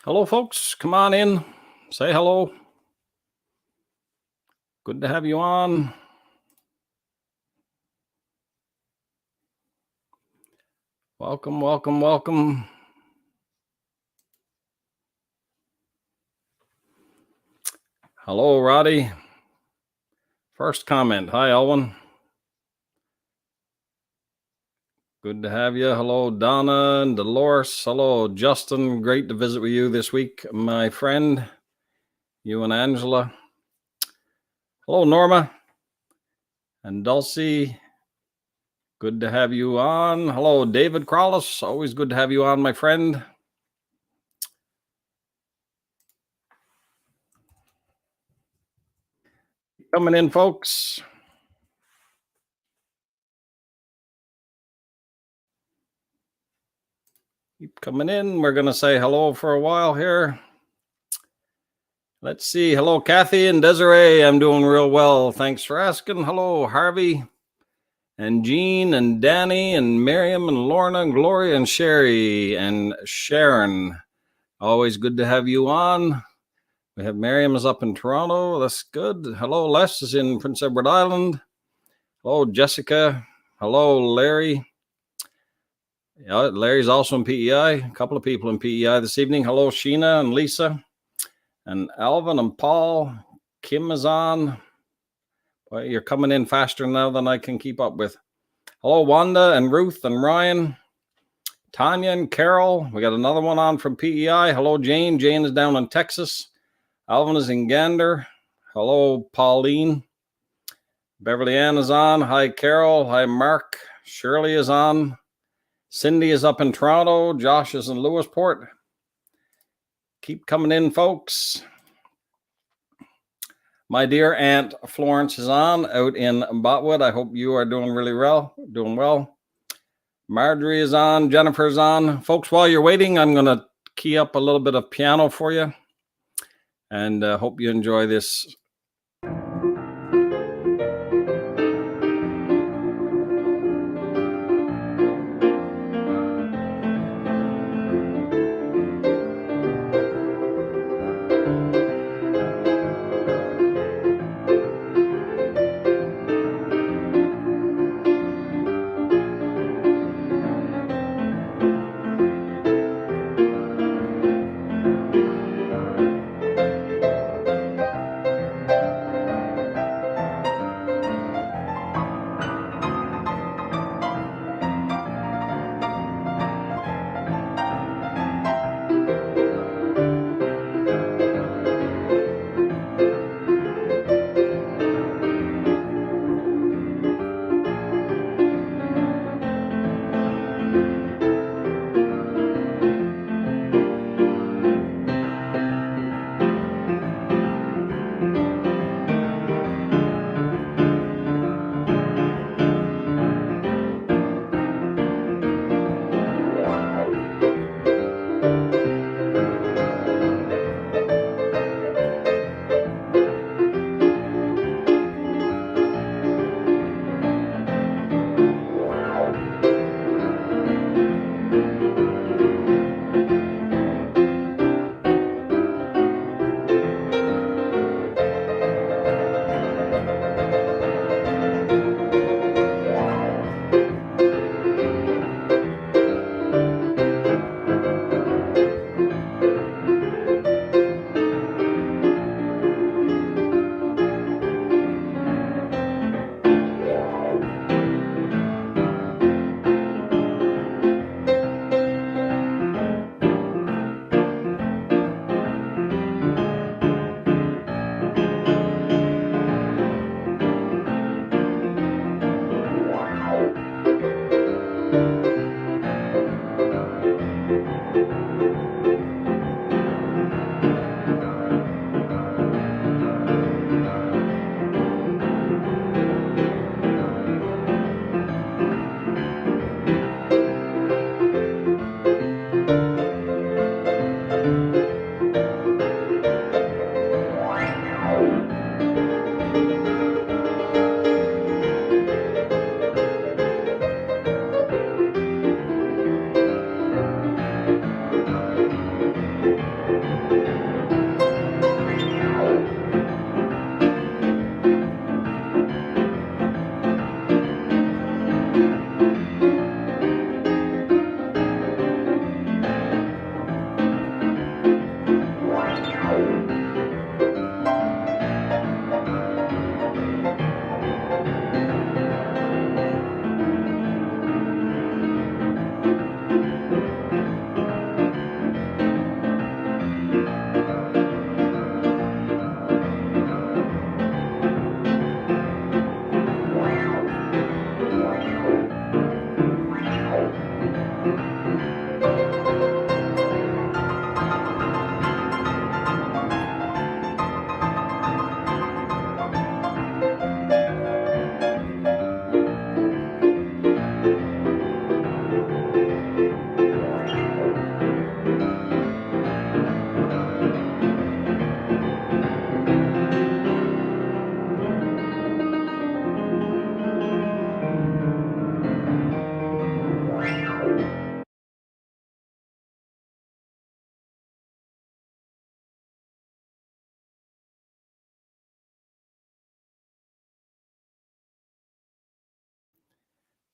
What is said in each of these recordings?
Hello, folks. Come on in. Say hello. Good to have you on. Welcome, welcome, welcome. Hello, Roddy. First comment. Hi, Elwin. Good to have you. Hello, Donna and Dolores. Hello, Justin. Great to visit with you this week, my friend. You and Angela. Hello, Norma and Dulcie. Good to have you on. Hello, David Crowlis. Always good to have you on, my friend. Coming in, folks. Keep coming in. We're going to say hello for a while here. Let's see. Hello, Kathy and Desiree. I'm doing real well. Thanks for asking. Hello, Harvey and Jean and Danny and Miriam and Lorna and Gloria and Sherry and Sharon. Always good to have you on. We have Miriam is up in Toronto. That's good. Hello, Les is in Prince Edward Island. Hello, Jessica. Hello, Larry. Yeah, Larry's also in PEI. A couple of people in PEI this evening. Hello, Sheena and Lisa and Alvin and Paul. Kim is on. Well, you're coming in faster now than I can keep up with. Hello, Wanda and Ruth and Ryan. Tanya and Carol. We got another one on from PEI. Hello, Jane. Jane is down in Texas. Alvin is in Gander. Hello, Pauline. Beverly Ann is on. Hi, Carol. Hi, Mark. Shirley is on. Cindy is up in Toronto. Josh is in Lewisport. Keep coming in, folks. My dear Aunt Florence is on out in Botwood. I hope you are doing really well. Marjorie is on. Jennifer's on. Folks, while you're waiting, I'm going to key up a little bit of piano for you. And hope you enjoy this.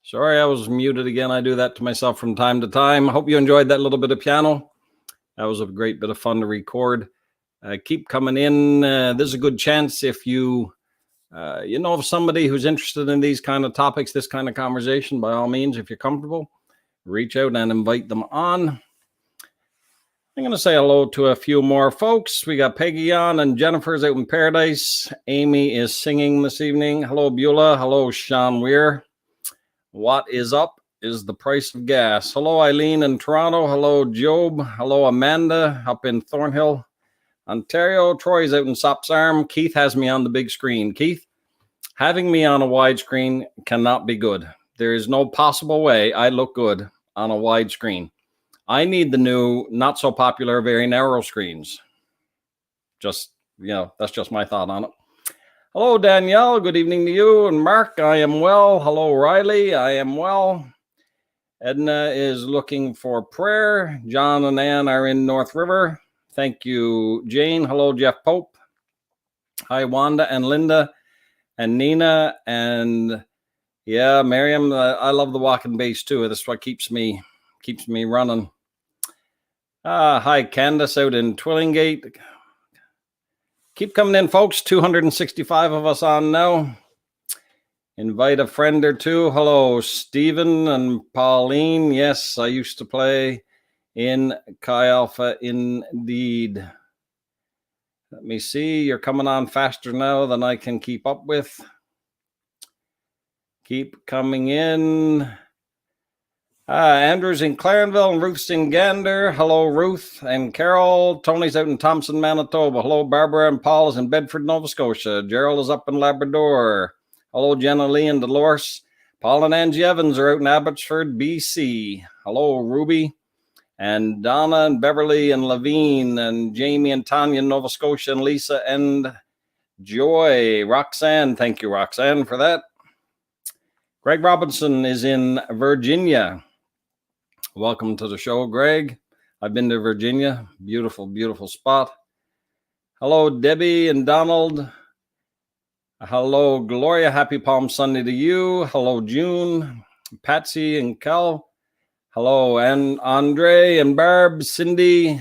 Sorry, I was muted again. I do that to myself from time to time. Hope you enjoyed that little bit of piano. That was a great bit of fun to record. Keep coming in. There's a good chance if you know of somebody who's interested in these kind of topics, this kind of conversation, by all means, if you're comfortable, reach out and invite them on. I'm going to say hello to a few more folks. We got Peggy on and Jennifer's out in Paradise. Amy is singing this evening. Hello, Beulah. Hello, Sean Weir. What is up is the price of gas. Hello, Eileen in Toronto. Hello, Job. Hello, Amanda up in Thornhill, Ontario. Troy's out in Sops Arm. Keith has me on the big screen. Keith, having me on a wide screen cannot be good. There is no possible way I look good on a wide screen. I need the new, not so popular, very narrow screens. Just, that's just my thought on it. Hello, Danielle. Good evening to you. And Mark, I am well. Hello, Riley. I am well. Edna is looking for prayer. John and Ann are in North River. Thank you, Jane. Hello, Jeff Pope. Hi, Wanda and Linda and Nina. And yeah, Miriam, I love the walking bass too. That's what keeps me running. Hi, Candace out in Twillingate. Keep coming in, folks. 265 of us on now. Invite a friend or two. Hello, Stephen and Pauline. Yes, I used to play in Chi Alpha indeed. Let me see. You're coming on faster now than I can keep up with. Keep coming in. Andrew's in Clarenville and Ruth's in Gander. Hello, Ruth and Carol. Tony's out in Thompson, Manitoba. Hello, Barbara and Paul is in Bedford, Nova Scotia. Gerald is up in Labrador. Hello, Jenna Lee and Dolores. Paul and Angie Evans are out in Abbotsford, BC. Hello, Ruby. And Donna and Beverly and Levine and Jamie and Tanya in Nova Scotia and Lisa and Joy. Roxanne, thank you, Roxanne, for that. Greg Robinson is in Virginia. Welcome to the show, Greg. I've been to Virginia. Beautiful, beautiful spot. Hello, Debbie and Donald. Hello, Gloria. Happy Palm Sunday to you. Hello, June, Patsy and Cal. Hello, and Andre and Barb, Cindy,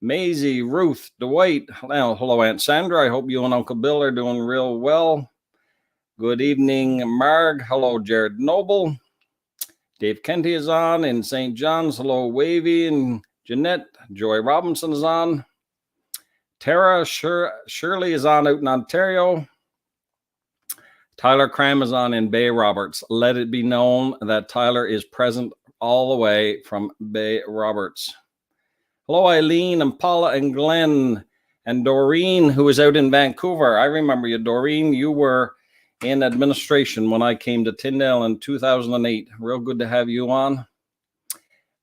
Maisie, Ruth, Dwight. Hello, Aunt Sandra. I hope you and Uncle Bill are doing real well. Good evening, Marg. Hello, Jared Noble. Dave Kenty is on in St. John's. Hello, Wavy and Jeanette. Joy Robinson is on. Tara Shirley is on out in Ontario. Tyler Cram is on in Bay Roberts. Let it be known that Tyler is present all the way from Bay Roberts. Hello, Eileen and Paula and Glenn and Doreen, who is out in Vancouver. I remember you, Doreen. You were in administration when I came to Tyndale in 2008. Real good to have you on.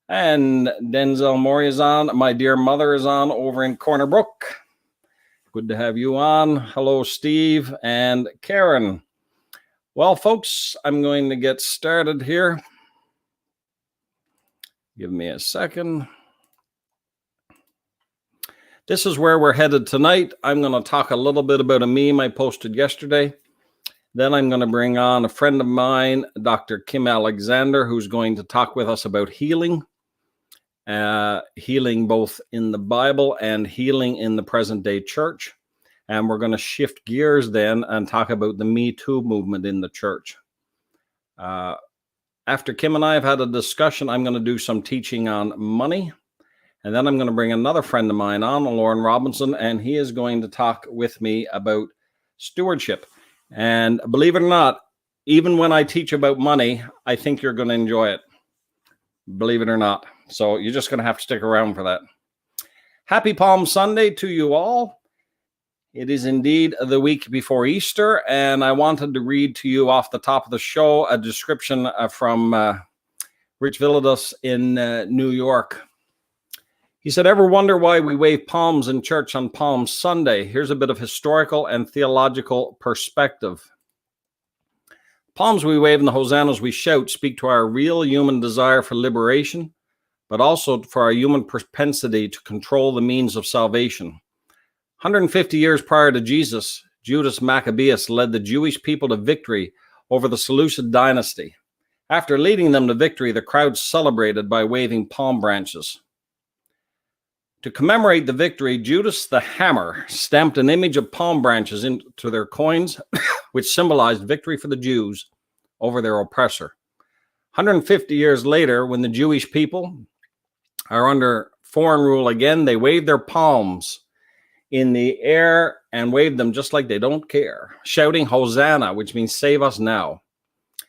And Denzel Mori is on. My dear mother is on over in Corner Brook. Good to have you on. Hello, Steve and Karen. Well, folks, I'm going to get started here. Give me a second. This is where we're headed tonight. I'm going to talk a little bit about a meme I posted yesterday. Then I'm going to bring on a friend of mine, Dr. Kim Alexander, who's going to talk with us about healing. Healing both in the Bible and healing in the present day church. And we're going to shift gears then and talk about the metoo movement in the church. After Kim and I have had a discussion, I'm going to do some teaching on money. And then I'm going to bring another friend of mine on, Lauren Robinson, and he is going to talk with me about stewardship. And believe it or not, even when I teach about money, I think you're going to enjoy it. Believe it or not. So you're just going to have to stick around for that. Happy Palm Sunday to you all. It is indeed the week before Easter, and I wanted to read to you off the top of the show a description from Rich Villadus in New York. He said, ever wonder why we wave palms in church on Palm Sunday? Here's a bit of historical and theological perspective. Palms we wave and the hosannas we shout speak to our real human desire for liberation, but also for our human propensity to control the means of salvation. 150 years prior to Jesus, Judas Maccabeus led the Jewish people to victory over the Seleucid dynasty. After leading them to victory, the crowd celebrated by waving palm branches. To commemorate the victory, Judas the Hammer stamped an image of palm branches into their coins, which symbolized victory for the Jews over their oppressor. 150 years later, when the Jewish people are under foreign rule again, they wave their palms in the air and wave them just like they don't care, shouting Hosanna, which means save us now.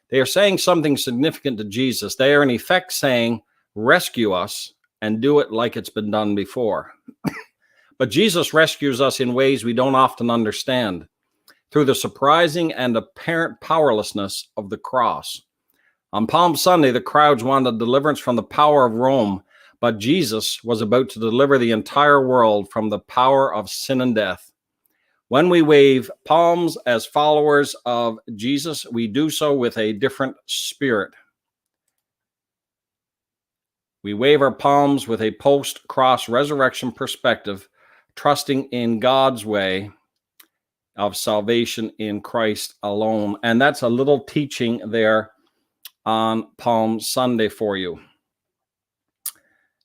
They are saying something significant to Jesus. They are in effect saying, rescue us and do it like it's been done before. But Jesus rescues us in ways we don't often understand, through the surprising and apparent powerlessness of the cross. On Palm Sunday, the crowds wanted deliverance from the power of Rome, but Jesus was about to deliver the entire world from the power of sin and death. When we wave palms as followers of Jesus, we do so with a different spirit. We wave our palms with a post-cross resurrection perspective, trusting in God's way of salvation in Christ alone. And that's a little teaching there on Palm Sunday for you.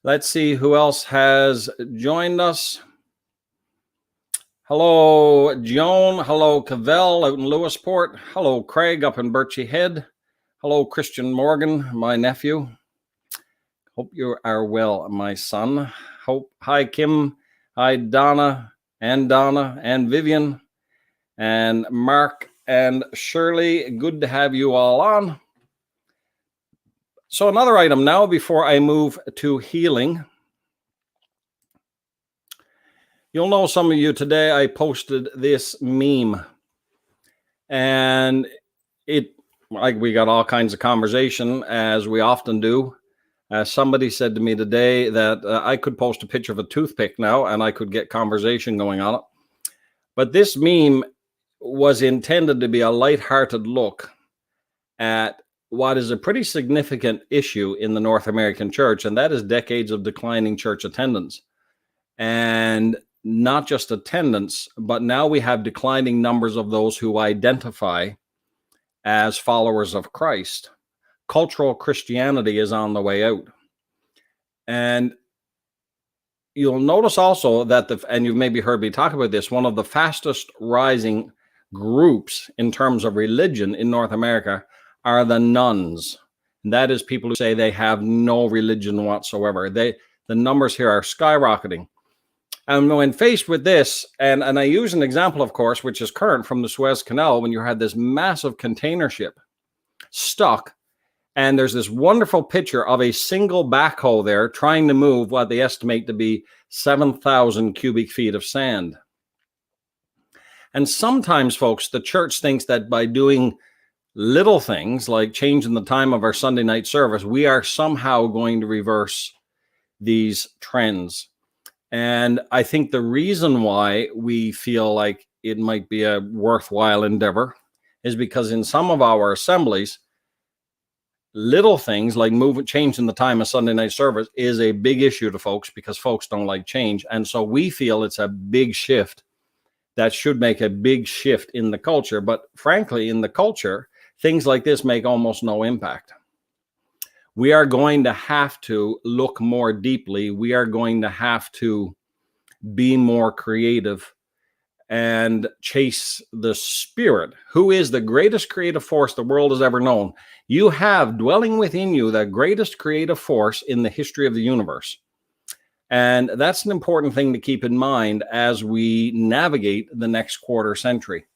Let's see who else has joined us. Hello, Joan. Hello, Cavell out in Lewisport. Hello, Craig up in Birchy Head. Hello, Christian Morgan, my nephew. Hope you are well, my son. Hi, Kim. Hi, Donna and Vivian and Mark and Shirley. Good to have you all on. So another item now before I move to healing. You'll know, some of you, today I posted this meme, and we got all kinds of conversation, as we often do. Somebody said to me today that I could post a picture of a toothpick now and I could get conversation going on it. But this meme was intended to be a lighthearted look at what is a pretty significant issue in the North American church, and that is decades of declining church attendance. And not just attendance, but now we have declining numbers of those who identify as followers of Christ. Cultural Christianity is on the way out. And you'll notice also that, and you've maybe heard me talk about this, one of the fastest rising groups in terms of religion in North America are the nones. And that is people who say they have no religion whatsoever. The numbers here are skyrocketing. And when faced with this, and I use an example, of course, which is current from the Suez Canal, when you had this massive container ship stuck, and there's this wonderful picture of a single backhoe there trying to move what they estimate to be 7,000 cubic feet of sand. And sometimes, folks, the church thinks that by doing little things like changing the time of our Sunday night service, we are somehow going to reverse these trends. And I think the reason why we feel like it might be a worthwhile endeavor is because in some of our assemblies, little things like changing the time of Sunday night service is a big issue to folks, because folks don't like change. And so we feel it's a big shift that should make a big shift in the culture. But frankly, in the culture, things like this make almost no impact. We are going to have to look more deeply. We are going to have to be more creative and chase the Spirit, who is the greatest creative force the world has ever known. You have dwelling within you the greatest creative force in the history of the universe. And that's an important thing to keep in mind as we navigate the next quarter century.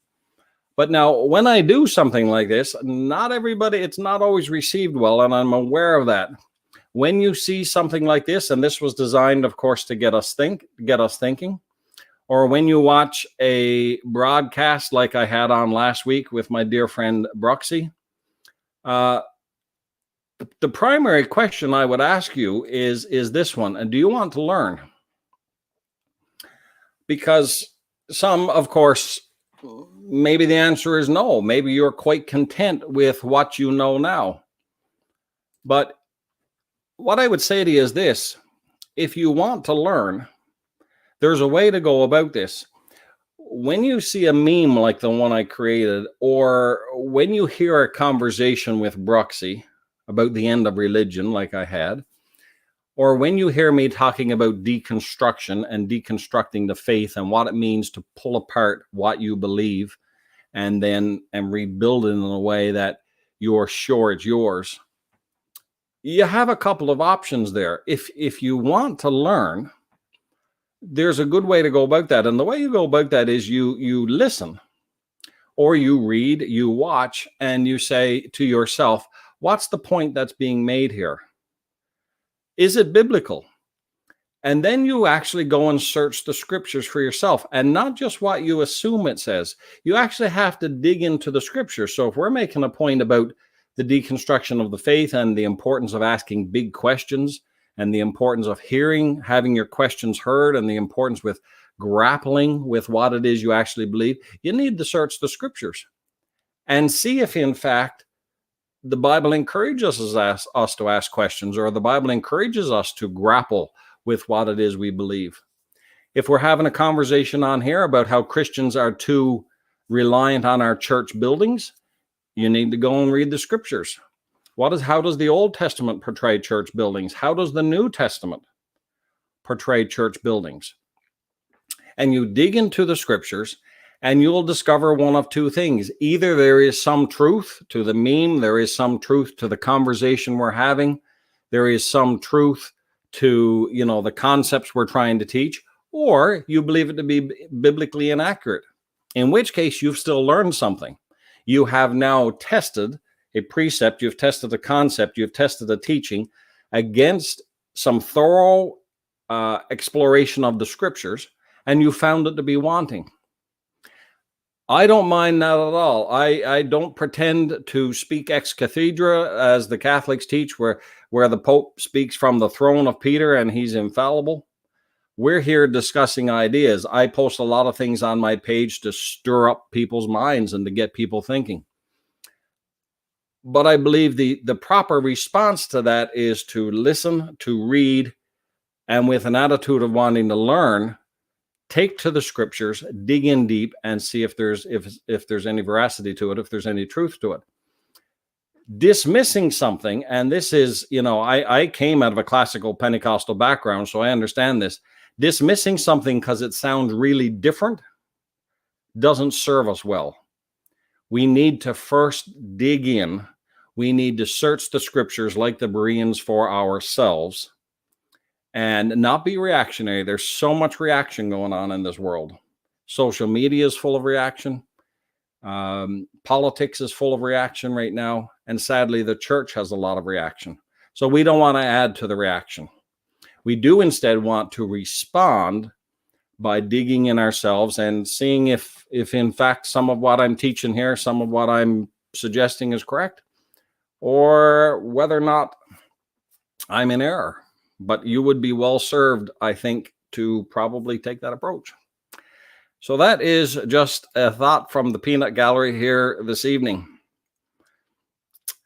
But now, when I do something like this, it's not always received well, and I'm aware of that. When you see something like this, and this was designed, of course, to get us thinking, or when you watch a broadcast like I had on last week with my dear friend Bruxy, the primary question I would ask you is this one: and do you want to learn? Because some, of course, maybe the answer is no. Maybe you're quite content with what you know now. But what I would say to you is this: if you want to learn, there's a way to go about this. When you see a meme like the one I created, or when you hear a conversation with Bruxy, about the end of religion like I had, or when you hear me talking about deconstruction and deconstructing the faith and what it means to pull apart what you believe and rebuild it in a way that you're sure it's yours, you have a couple of options there. If you want to learn, there's a good way to go about that. And the way you go about that is you listen, or you read, you watch, and you say to yourself, what's the point that's being made here? Is it biblical? And then you actually go and search the scriptures for yourself, and not just what you assume it says. You actually have to dig into the scriptures. So if we're making a point about the deconstruction of the faith and the importance of asking big questions and the importance of having your questions heard, and the importance with grappling with what it is you actually believe, you need to search the scriptures and see if, in fact, the Bible encourages us to ask questions, or the Bible encourages us to grapple with what it is we believe. If we're having a conversation on here about how Christians are too reliant on our church buildings, you need to go and read the scriptures. How does the Old Testament portray church buildings? How does the New Testament portray church buildings? And you dig into the scriptures, and you'll discover one of two things. Either there is some truth to the meme, there is some truth to the conversation we're having, there is some truth to, the concepts we're trying to teach, or you believe it to be biblically inaccurate, in which case you've still learned something. You have now tested a precept, you've tested a concept, you've tested a teaching against some thorough exploration of the scriptures, and you found it to be wanting. I don't mind that at all. I don't pretend to speak ex cathedra, as the Catholics teach, where the Pope speaks from the throne of Peter and he's infallible. We're here discussing ideas. I post a lot of things on my page to stir up people's minds and to get people thinking. But I believe the proper response to that is to listen, to read, and with an attitude of wanting to learn, take to the scriptures, dig in deep, and see if there's any veracity to it, if there's any truth to it. Dismissing something, and this is, I came out of a classical Pentecostal background, so I understand this. Dismissing something because it sounds really different doesn't serve us well. We need to first dig in. We need to search the scriptures like the Bereans for ourselves, and not be reactionary. There's so much reaction going on in this world. Social media is full of reaction. Politics is full of reaction right now. And sadly, the church has a lot of reaction. So we don't want to add to the reaction. We do instead want to respond by digging in ourselves and seeing if in fact some of what I'm teaching here, some of what I'm suggesting is correct, or whether or not I'm in error. But you would be well served, I think, to probably take that approach. So that is just a thought from the peanut gallery here this evening.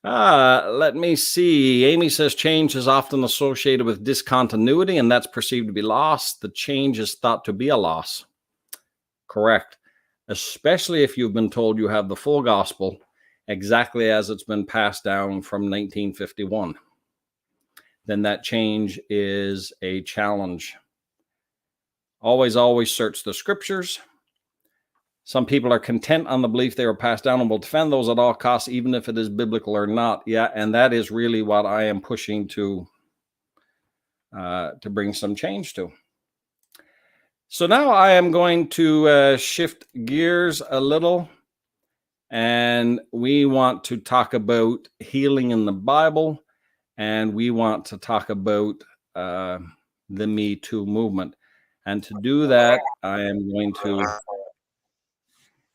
Let me see. Amy says change is often associated with discontinuity, and that's perceived to be loss. The change is thought to be a loss. Correct. Especially if you've been told you have the full gospel exactly as it's been passed down from 1951. Then that change is a challenge. Always search the scriptures. Some people are content on the belief they were passed down and will defend those at all costs, even if it is biblical or not. Yeah, and that is really what I am pushing to bring some change to. So now I am going to shift gears a little, and we want to talk about healing in the Bible. And we want to talk about the metoo movement. And to do that, I am going to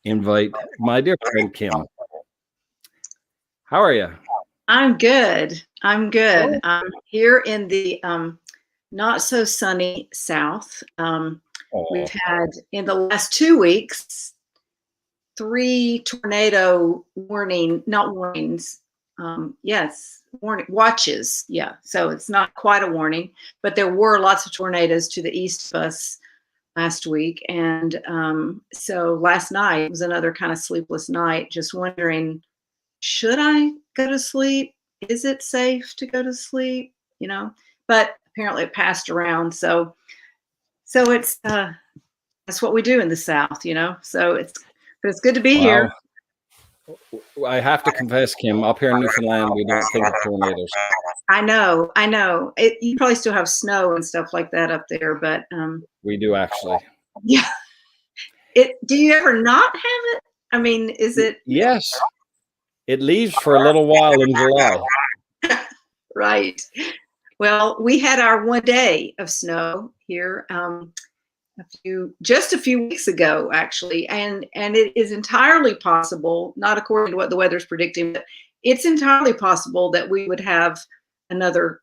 invite my dear friend, Kim. How are you? I'm good. I'm here in the not so sunny South. We've had, in the last 2 weeks, 3 tornado watches. Yeah, so it's not quite a warning, but there were lots of tornadoes to the east of us last week. And so last night was another kind of sleepless night, just wondering, should I go to sleep? is it safe to go to sleep? You know, but apparently it passed around. So it's that's what we do in the South, you know. So it's good to be here. Wow. I have to confess, Kim, up here in Newfoundland, we don't think of tornadoes. I know. You probably still have snow and stuff like that up there, but We do actually. yeah. Do you ever not have it? I mean, is it? Yes. It leaves for a little while in July. Right. Well, we had our 1 day of snow here just a few weeks ago, actually, and it is entirely possible, not according to what the weather's predicting, but it's entirely possible that we would have another,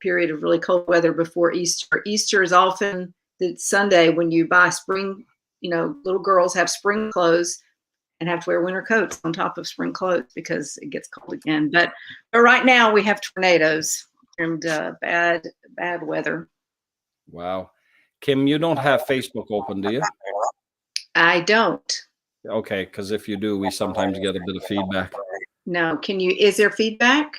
period of really cold weather before Easter. Easter is often the Sunday when you buy spring, little girls have spring clothes and have to wear winter coats on top of spring clothes because it gets cold again. But right now we have tornadoes and bad weather. Wow. Kim, you don't have Facebook open, do you? I don't. Okay, because if you do, we sometimes get a bit of feedback. No, is there feedback?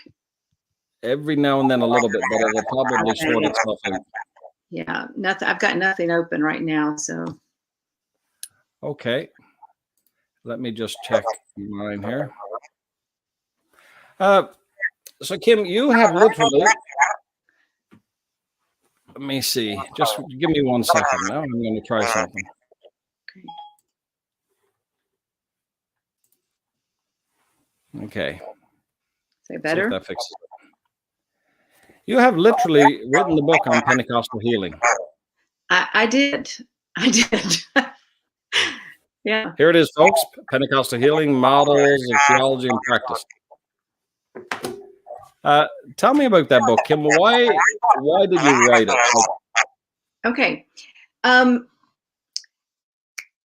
Every now and then a little bit, but it'll probably sort itself out. Yeah, nothing. I've got nothing open right now, so. Okay. Let me just check mine here. So Kim, you have literally, let me see, just give me 1 second now. I'm going to try something. Okay. Say better. See if that fixes it. You have literally written the book on Pentecostal healing. I did. Yeah. Here it is, folks. Pentecostal healing, models of theology and practice. Tell me about that book, Kim. Why did you write it? Okay.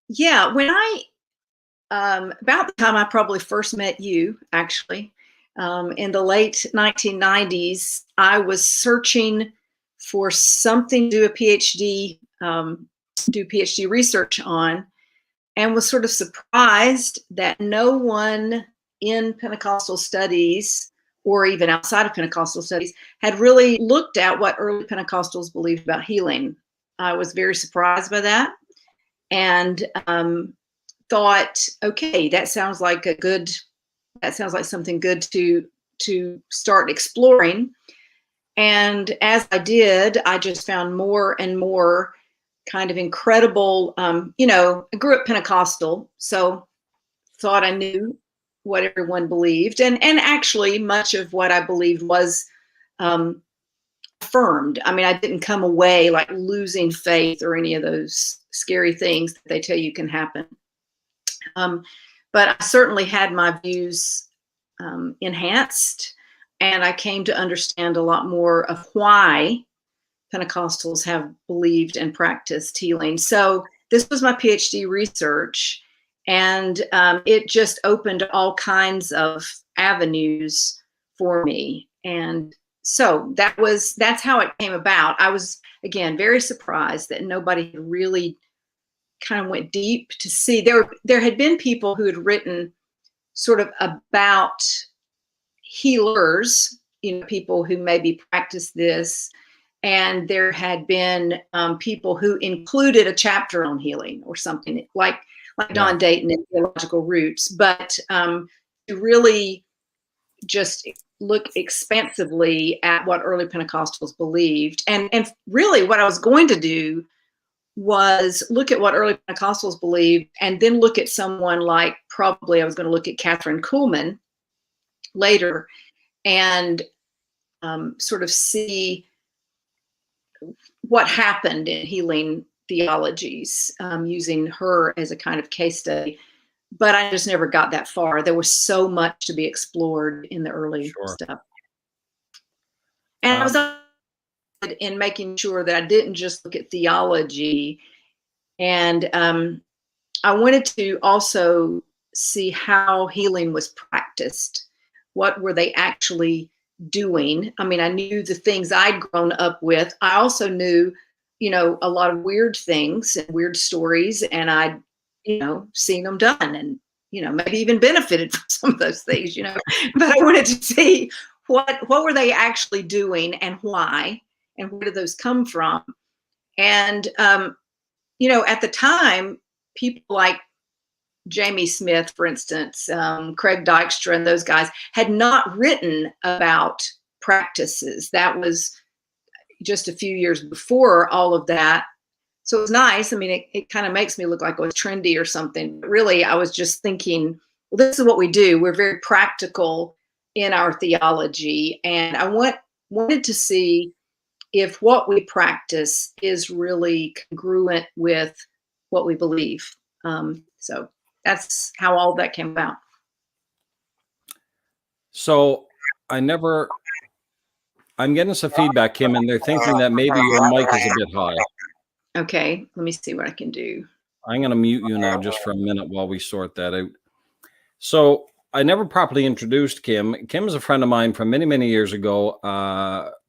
Yeah, when I about the time I probably first met you, actually, in the late 1990s, I was searching for something to do a PhD, do PhD research on, and was sort of surprised that no one in Pentecostal studies or even outside of Pentecostal studies had really looked at what early Pentecostals believed about healing. I was very surprised by that and thought, okay, that sounds like something good to start exploring. And as I did, I just found more and more kind of incredible, I grew up Pentecostal, so thought I knew what everyone believed. And actually much of what I believed was affirmed. I mean, I didn't come away like losing faith or any of those scary things that they tell you can happen. But I certainly had my views enhanced, and I came to understand a lot more of why Pentecostals have believed and practiced healing. So this was my PhD research, and it just opened all kinds of avenues for me. And so that's how it came about. I was, again, very surprised that nobody really kind of went deep to see. There had been people who had written sort of about healers, people who maybe practice this. And there had been people who included a chapter on healing or something like Don Dayton in Theological Roots, but to really just look expansively at what early Pentecostals believed. And really what I was going to do was look at what early Pentecostals believed and then look at someone like, probably I was going to look at Catherine Kuhlman later and sort of see what happened in healing theologies using her as a kind of case study. But I just never got that far. There was so much to be explored in the early stuff. And I was in making sure that I didn't just look at theology. And I wanted to also see how healing was practiced. What were they actually doing? I mean, I knew the things I'd grown up with. I also knew, a lot of weird things and weird stories, and I'd, seen them done and, maybe even benefited from some of those things, but I wanted to see what were they actually doing and why, and where did those come from? And at the time, people like Jamie Smith, for instance, Craig Dykstra, and those guys had not written about practices. That was just a few years before all of that. So it was nice. I mean, it kind of makes me look like I was trendy or something. But really, I was just thinking, well, this is what we do. We're very practical in our theology. And I wanted to see if what we practice is really congruent with what we believe. So that's how all that came about. So I'm getting some feedback, Kim, and they're thinking that maybe your mic is a bit high. Okay, let me see what I can do. I'm going to mute you now just for a minute while we sort that out. So I never properly introduced Kim. Kim is a friend of mine from many, many years ago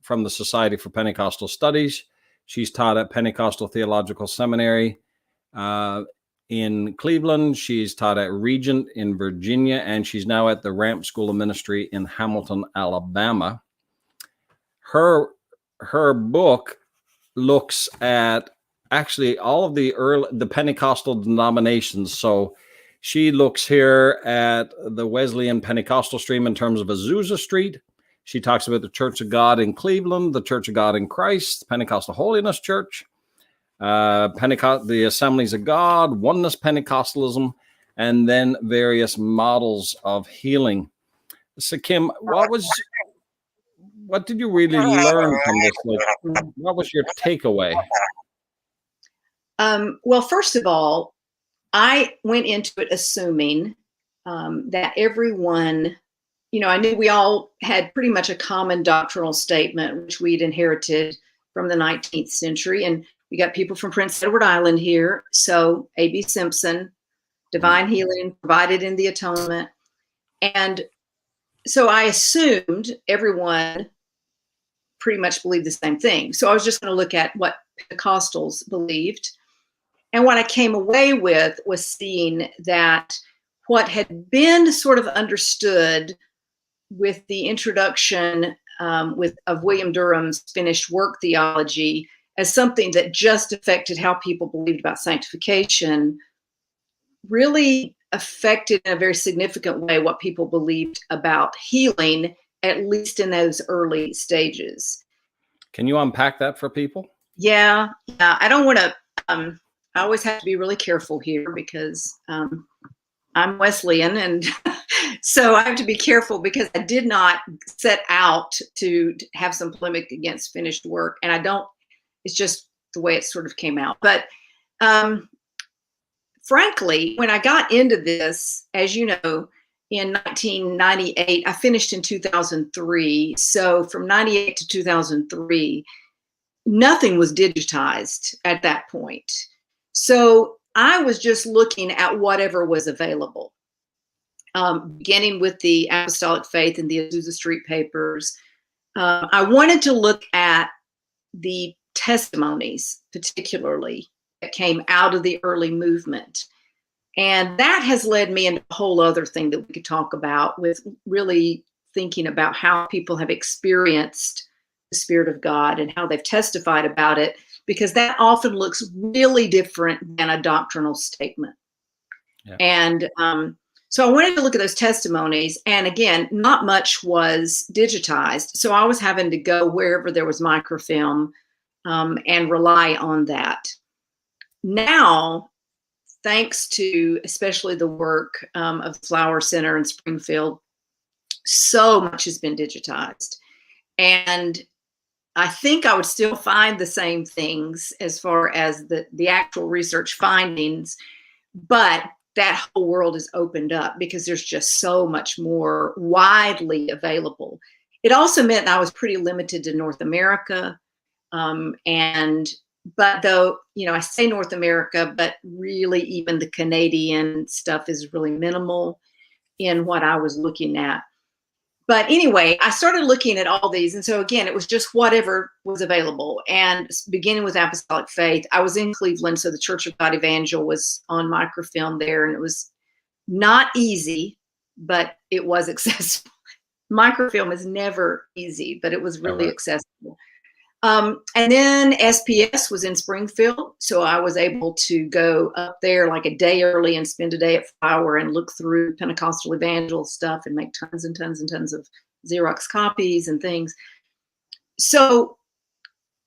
from the Society for Pentecostal Studies. She's taught at Pentecostal Theological Seminary in Cleveland. She's taught at Regent in Virginia, and she's now at the Ramp School of Ministry in Hamilton, Alabama. Her book looks at actually all of the Pentecostal denominations. So she looks here at the Wesleyan Pentecostal stream in terms of Azusa Street. She talks about the Church of God in Cleveland, the Church of God in Christ, Pentecostal Holiness Church, the Assemblies of God, Oneness Pentecostalism, and then various models of healing. So Kim, what did you really learn from this? Like, what was your takeaway? Well, first of all, I went into it assuming that everyone, I knew we all had pretty much a common doctrinal statement, which we'd inherited from the 19th century. And we got people from Prince Edward Island here. So A.B. Simpson, divine healing provided in the atonement. And so I assumed everyone pretty much believed the same thing. So I was just going to look at what Pentecostals believed. And what I came away with was seeing that what had been sort of understood with the introduction of William Durham's finished work theology as something that just affected how people believed about sanctification really affected in a very significant way what people believed about healing, at least in those early stages. Can you unpack that for people? Yeah. I don't want to, I always have to be really careful here because I'm Wesleyan. And so I have to be careful because I did not set out to have some polemic against finished work. And I don't, it's just the way it sort of came out. But frankly, when I got into this, as you know, in 1998, I finished in 2003. So from 98 to 2003, nothing was digitized at that point. So I was just looking at whatever was available, beginning with the Apostolic Faith and the Azusa Street Papers. I wanted to look at the testimonies, particularly, that came out of the early movement. And that has led me into a whole other thing that we could talk about, with really thinking about how people have experienced the Spirit of God and how they've testified about it, because that often looks really different than a doctrinal statement. Yeah. And so I wanted to look at those testimonies. And again, not much was digitized. So I was having to go wherever there was microfilm and rely on that. Now, thanks to especially the work of the Flower Center in Springfield, so much has been digitized. And I think I would still find the same things as far as the actual research findings, but that whole world is opened up because there's just so much more widely available. It also meant I was pretty limited to North America. But though, I say North America, but really even the Canadian stuff is really minimal in what I was looking at. But anyway, I started looking at all these. And so again, it was just whatever was available. And beginning with Apostolic Faith, I was in Cleveland. So the Church of God Evangel was on microfilm there. And it was not easy, but it was accessible. Microfilm is never easy, but it was really Ever. accessible. And then SPS was in Springfield, so I was able to go up there like a day early and spend a day at Flower and look through Pentecostal evangel stuff and make tons and tons and tons of Xerox copies and things. So,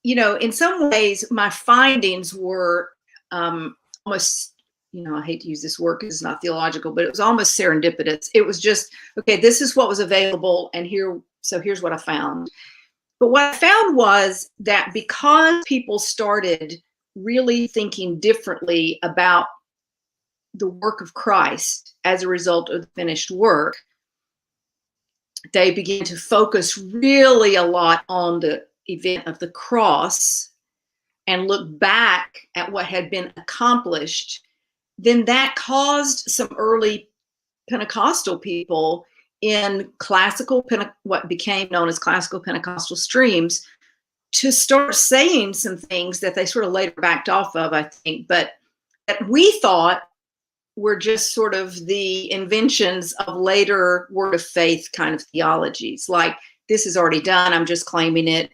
in some ways, my findings were almost, I hate to use this word because it's not theological, but it was almost serendipitous. It was just, okay, this is what was available, and here's what I found. But what I found was that because people started really thinking differently about the work of Christ as a result of the finished work, they began to focus really a lot on the event of the cross and look back at what had been accomplished. Then that caused some early Pentecostal people in what became known as classical Pentecostal streams to start saying some things that they sort of later backed off of, I think, but that we thought were just sort of the inventions of later word of faith kind of theologies. Like, this is already done, I'm just claiming it.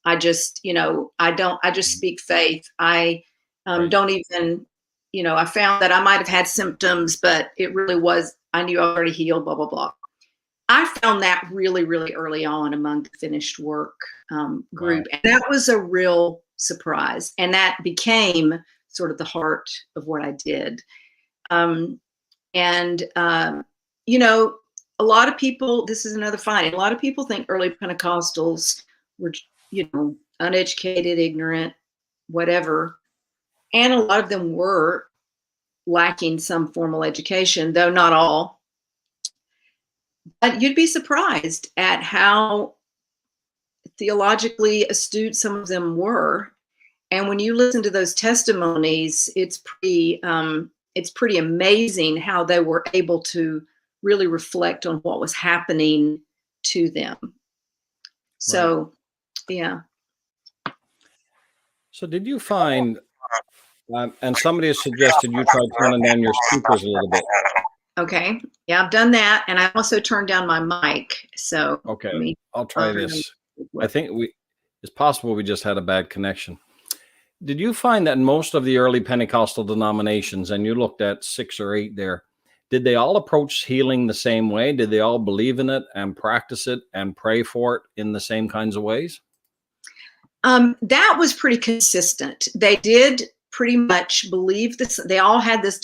I just speak faith. I don't even, I found that I might have had symptoms, but it really was, I knew I already healed, blah, blah, blah. I found that really, really early on among the finished work group. Wow. And that was a real surprise. And that became sort of the heart of what I did. A lot of people, this is another finding, a lot of people think early Pentecostals were, uneducated, ignorant, whatever. And a lot of them were lacking some formal education, though not all. But you'd be surprised at how theologically astute some of them were. And when you listen to those testimonies, it's pretty amazing how they were able to really reflect on what was happening to them. So, yeah. So did you find, and somebody has suggested you try turning down your speakers a little bit. Okay. Yeah, I've done that. And I also turned down my mic. So, okay, I'll try this. I think it's possible we just had a bad connection. Did you find that most of the early Pentecostal denominations, and you looked at 6 or 8 there, did they all approach healing the same way? Did they all believe in it and practice it and pray for it in the same kinds of ways? That was pretty consistent. They did pretty much believe this. They all had this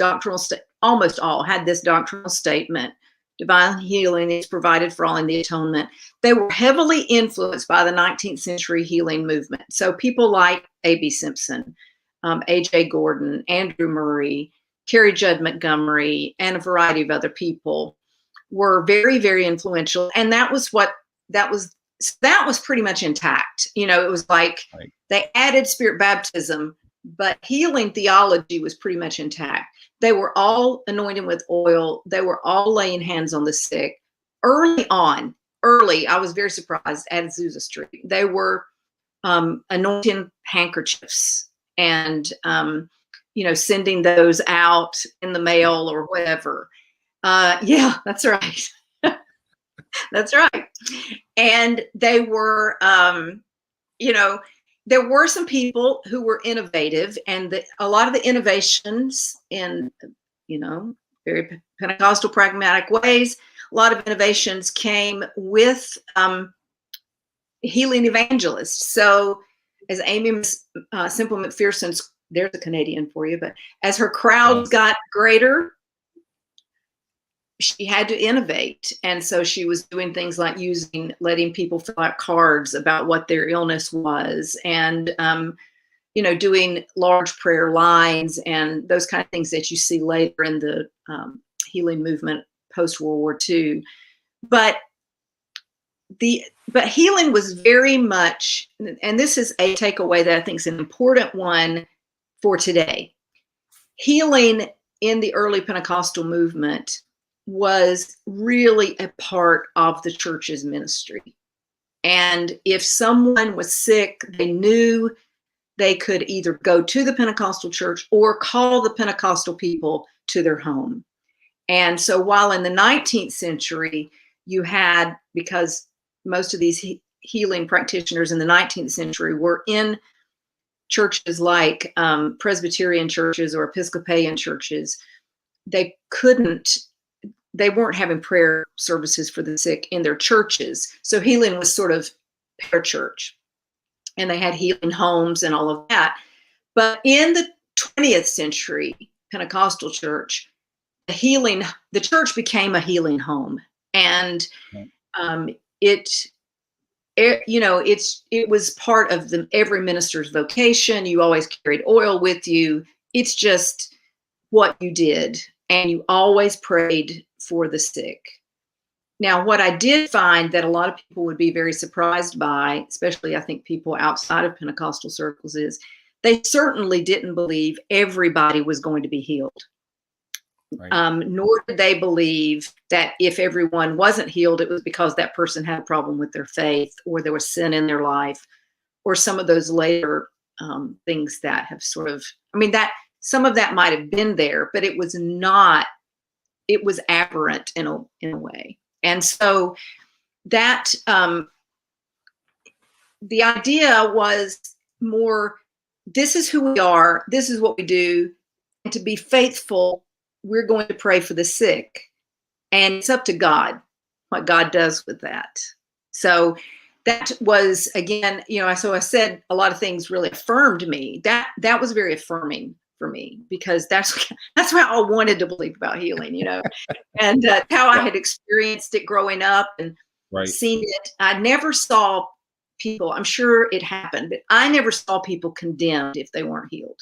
almost all had this doctrinal statement: divine healing is provided for all in the atonement. They were heavily influenced by the 19th century healing movement. So people like A.B. Simpson, A.J. Gordon, Andrew Murray, Carrie Judd Montgomery, and a variety of other people were very, very influential. And that was pretty much intact. It was like they added spirit baptism, but healing theology was pretty much intact. They were all anointed with oil. They were all laying hands on the sick. Early, I was very surprised at Azusa Street. They were anointing handkerchiefs and, sending those out in the mail or whatever. Yeah, that's right. That's right. And they were, there were some people who were innovative, and a lot of the innovations in, very Pentecostal pragmatic ways, a lot of innovations came with healing evangelists. So as Amy Simple McPherson's, there's a Canadian for you, but as her crowds got greater, she had to innovate. And so she was doing things like letting people fill out cards about what their illness was, and, doing large prayer lines and those kind of things that you see later in the healing movement post-World War II. But healing was very much, and this is a takeaway that I think is an important one for today. Healing in the early Pentecostal movement was really a part of the church's ministry. And if someone was sick, they knew they could either go to the Pentecostal church or call the Pentecostal people to their home. And so while in the 19th century, you had, because most of these healing practitioners in the 19th century were in churches like Presbyterian churches or Episcopalian churches, they weren't having prayer services for the sick in their churches. So healing was sort of parachurch, and they had healing homes and all of that. But in the 20th century Pentecostal church, the church became a healing home, and it was part of every minister's vocation. You always carried oil with you. It's just what you did, and you always prayed for the sick. Now, what I did find that a lot of people would be very surprised by, especially I think people outside of Pentecostal circles, is they certainly didn't believe everybody was going to be healed. Right. Nor did they believe that if everyone wasn't healed, it was because that person had a problem with their faith, or there was sin in their life, or some of those later things that have sort of, that some of that might have been there, but it was not, it was aberrant in a way. And so that the idea was more, this is who we are, this is what we do, and to be faithful, we're going to pray for the sick, and it's up to God what God does with that. So that was, again, so I said a lot of things really affirmed me. That was very affirming for me, because that's how I wanted to believe about healing, and how I had experienced it growing up and seen it. I never saw people, I'm sure it happened, but I never saw people condemned if they weren't healed.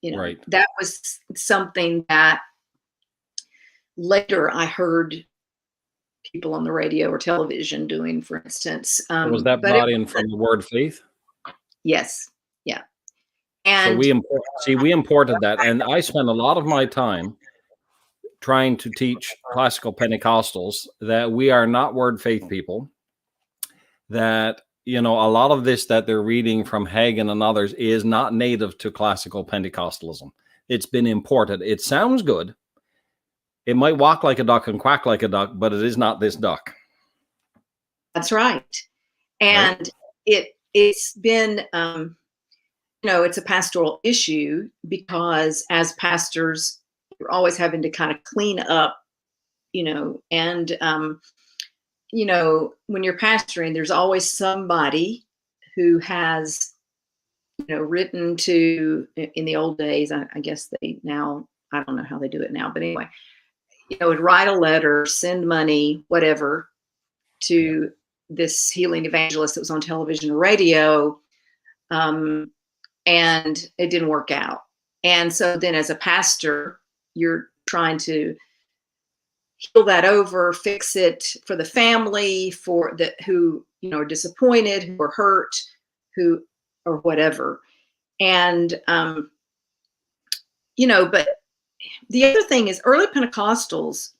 That was something that later I heard people on the radio or television doing, for instance. Was that brought in from the word faith? Yes. Yeah. And so we imported that. And I spent a lot of my time trying to teach classical Pentecostals that we are not word faith people, that a lot of this that they're reading from Hagen and others is not native to classical Pentecostalism. It's been imported. It sounds good. It might walk like a duck and quack like a duck, but it is not this duck. That's right. And it's been, it's a pastoral issue, because as pastors, you're always having to kind of clean up, and when you're pastoring, there's always somebody who has, written to, in the old days, I guess I don't know how they do it now, but anyway, would write a letter, send money, whatever, to this healing evangelist that was on television or radio, and it didn't work out. And so then as a pastor, you're trying to heal that over, fix it for the family, for who are disappointed, who are hurt, who or whatever. And but the other thing is, early Pentecostals,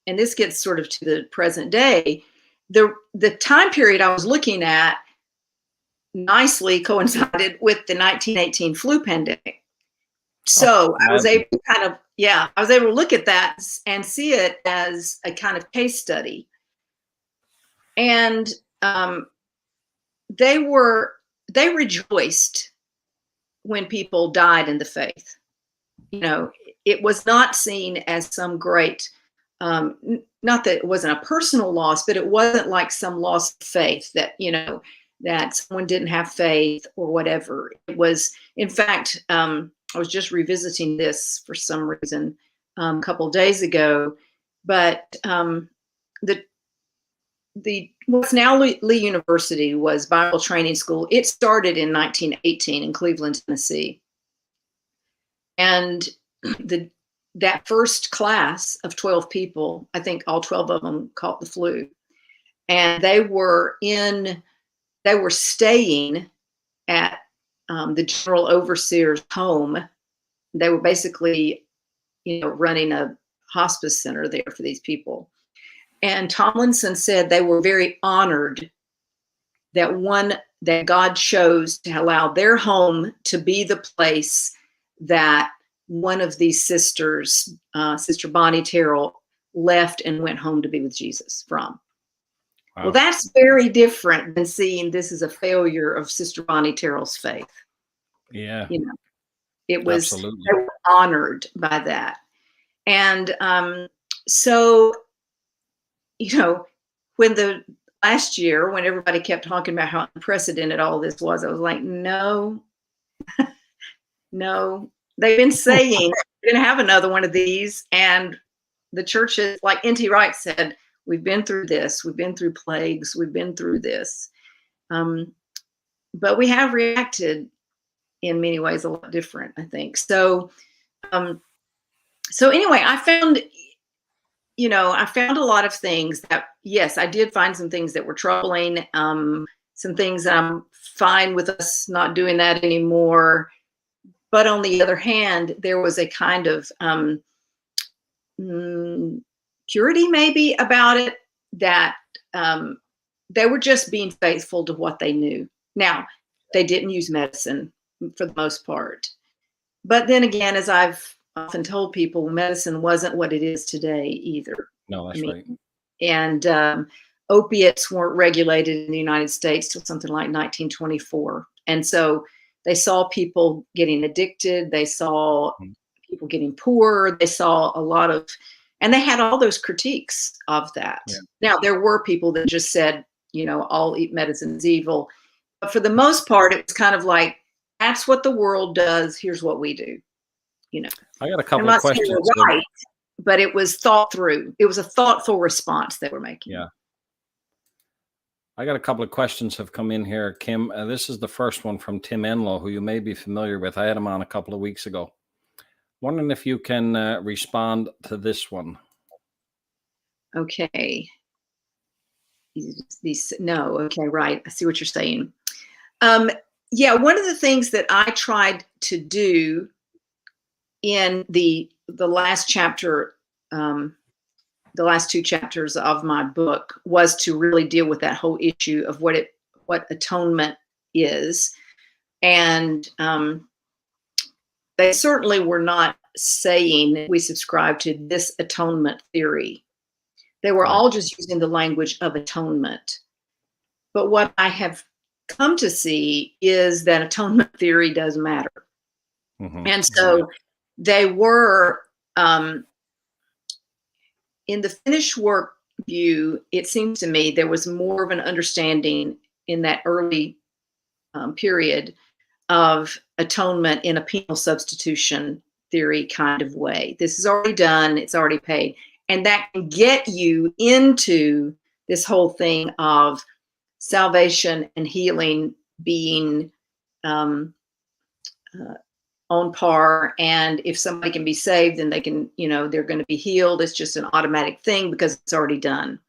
and this gets sort of to the present day, the time period I was looking at nicely coincided with the 1918 flu pandemic. So I was able to look at that and see it as a kind of case study. And they rejoiced when people died in the faith. It was not seen as some great, not that it wasn't a personal loss, but it wasn't like some loss of faith that, that someone didn't have faith or whatever. It was, in fact, I was just revisiting this for some reason a couple of days ago, but the what's now Lee University was Bible Training School. It started in 1918 in Cleveland, Tennessee, and that first class of 12 people, I think all 12 of them caught the flu, and they were staying at the general overseer's home. They were basically, running a hospice center there for these people. And Tomlinson said they were very honored that God chose to allow their home to be the place that one of these sisters, Sister Bonnie Terrell, left and went home to be with Jesus from. Wow. Well, that's very different than seeing this is a failure of Sister Bonnie Terrell's faith. Yeah. You know, it was, Absolutely. they were honored by that. And so, you know, when last year, when everybody kept talking about how unprecedented all this was, I was like, no, no. They've been saying we're going to have another one of these. And the churches, like N.T. Wright said, we've been through this. We've been through plagues. We've been through this. But we have reacted in many ways a lot different, I think. So, so anyway, I found a lot of things that, yes, I did find some things that were troubling. Some things that I'm fine with us not doing that anymore. But on the other hand, there was a kind of purity maybe about it, that they were just being faithful to what they knew. Now, they didn't use medicine for the most part. But then again, as I've often told people, medicine wasn't what it is today either. No, that's right. And opiates weren't regulated in the United States till something like 1924. And so they saw people getting addicted. They saw people getting poor. They saw a lot of, and they had all those critiques of that. Yeah. Now, there were people that just said, all medicine is evil. But for the most part, it was kind of like, that's what the world does. Here's what we do. I got a couple of questions. Right, but it was thought through. It was a thoughtful response they were making. Yeah. I got a couple of questions have come in here, Kim. This is the first one from Tim Enlow, who you may be familiar with. I had him on a couple of weeks ago. Wondering if you can respond to this one. Okay. No. Okay. Right. I see what you're saying. Yeah. One of the things that I tried to do in the last chapter, the last two chapters of my book, was to really deal with that whole issue of what atonement is. And they certainly were not saying that we subscribe to this atonement theory. They were all just using the language of atonement. But what I have come to see is that atonement theory does matter. Mm-hmm. And so they were, in the finished work view, it seems to me there was more of an understanding in that early period of atonement in a penal substitution theory kind of way. This is already done, it's already paid. And that can get you into this whole thing of salvation and healing being on par. And if somebody can be saved, then they can, they're going to be healed. It's just an automatic thing because it's already done.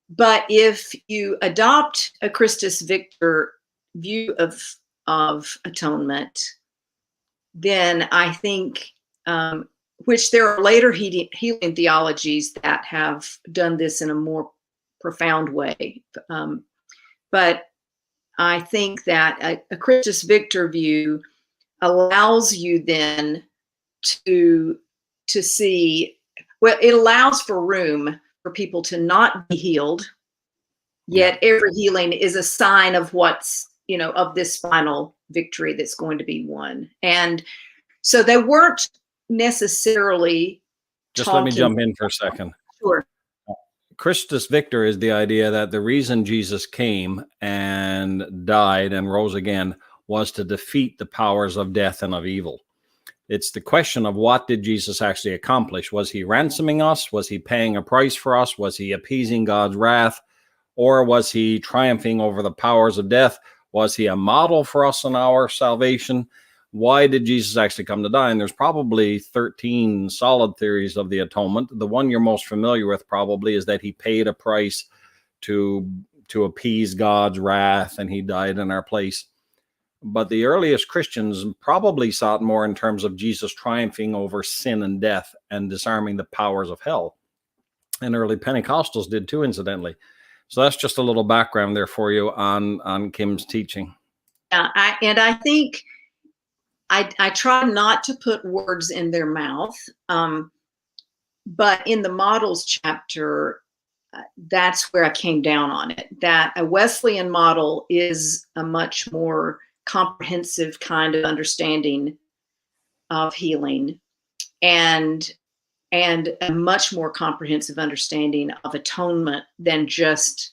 But if you adopt a Christus Victor view of atonement, then I think, which there are later healing theologies that have done this in a more profound way. But I think that a Christus Victor view allows you then to see, well, it allows for room for people to not be healed, yet every healing is a sign of what's, of this final victory that's going to be won. And so they weren't necessarily just let me jump in for a second. Sure. Christus Victor is the idea that the reason Jesus came and died and rose again was to defeat the powers of death and of evil. It's the question of, what did Jesus actually accomplish? Was he ransoming us? Was he paying a price for us? Was he appeasing God's wrath? Or was he triumphing over the powers of death? Was he a model for us in our salvation? Why did Jesus actually come to die? And there's probably 13 solid theories of the atonement. The one you're most familiar with probably is that he paid a price to appease God's wrath, and he died in our place. But the earliest Christians probably saw it more in terms of Jesus triumphing over sin and death and disarming the powers of hell. And early Pentecostals did too, incidentally. So that's just a little background there for you on Kim's teaching. Yeah, I think I try not to put words in their mouth. but in the models chapter, that's where I came down on it, that a Wesleyan model is a much more comprehensive kind of understanding of healing, and a much more comprehensive understanding of atonement than just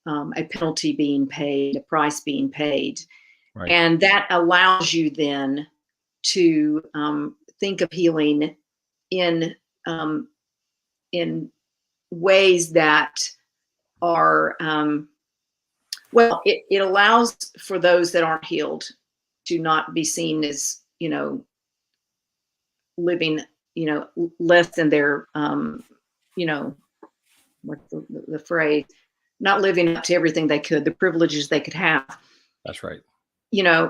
a penalty being paid, a price being paid. Right. And that allows you then to think of healing in ways that are, well, it allows for those that aren't healed to not be seen as, living, less than their, what's the phrase, not living up to everything they could, the privileges they could have. That's right.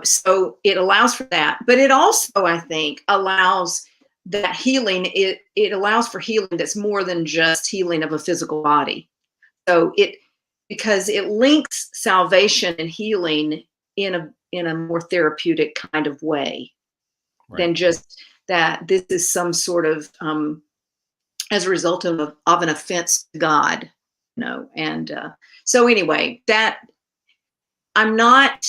So it allows for that, but it also, I think, allows that healing. It allows for healing that's more than just healing of a physical body. So because it links salvation and healing in a more therapeutic kind of way, right, than just that this is some sort of as a result of an offense to God, And so anyway, that I'm not,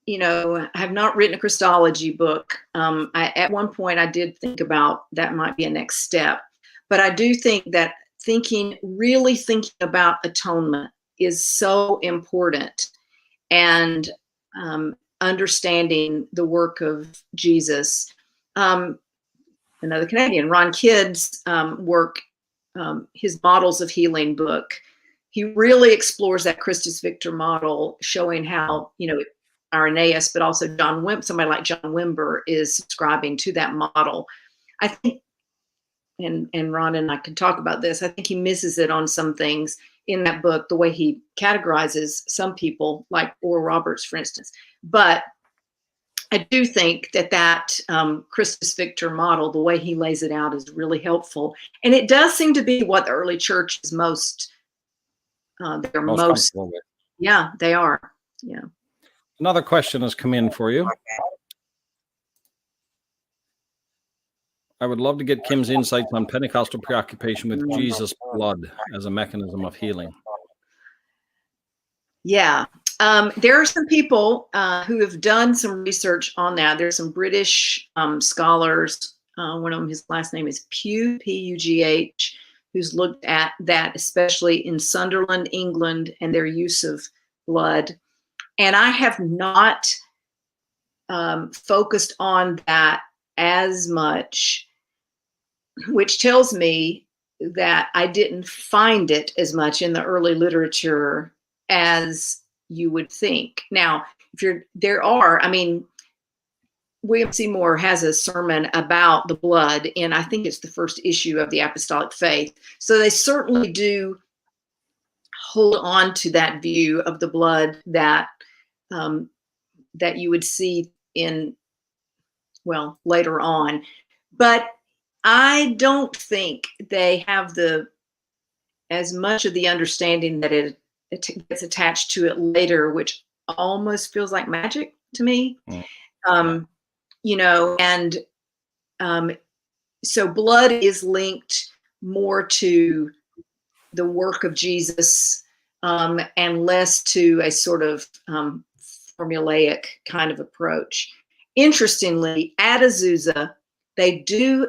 I have not written a Christology book. At one point I did think about that might be a next step, but I do think that really thinking about atonement is so important, and understanding the work of Jesus. Another Canadian, Ron Kidd's work, his Models of Healing book, he really explores that Christus Victor model, showing how, Irenaeus, but also somebody like John Wimber is subscribing to that model. I think, and Ron and I could talk about this, I think he misses it on some things in that book, the way he categorizes some people, like Oral Roberts, for instance. But I do think that Christus Victor model, the way he lays it out, is really helpful. And it does seem to be what the early church is most comfortable with. Yeah, they are. Yeah. Another question has come in for you. I would love to get Kim's insights on Pentecostal preoccupation with Jesus' blood as a mechanism of healing. Yeah. There are some people who have done some research on that. There's some British scholars. One of them, his last name is Pugh, P-U-G-H, who's looked at that, especially in Sunderland, England, and their use of blood. And I have not focused on that as much, which tells me that I didn't find it as much in the early literature as you would think. Now, William Seymour has a sermon about the blood, and I think it's the first issue of the Apostolic Faith. So they certainly do hold on to that view of the blood that you would see later on. But I don't think they have as much of the understanding that it gets attached to it later, which almost feels like magic to me. So blood is linked more to the work of Jesus, and less to a sort of formulaic kind of approach. Interestingly, at Azusa, they do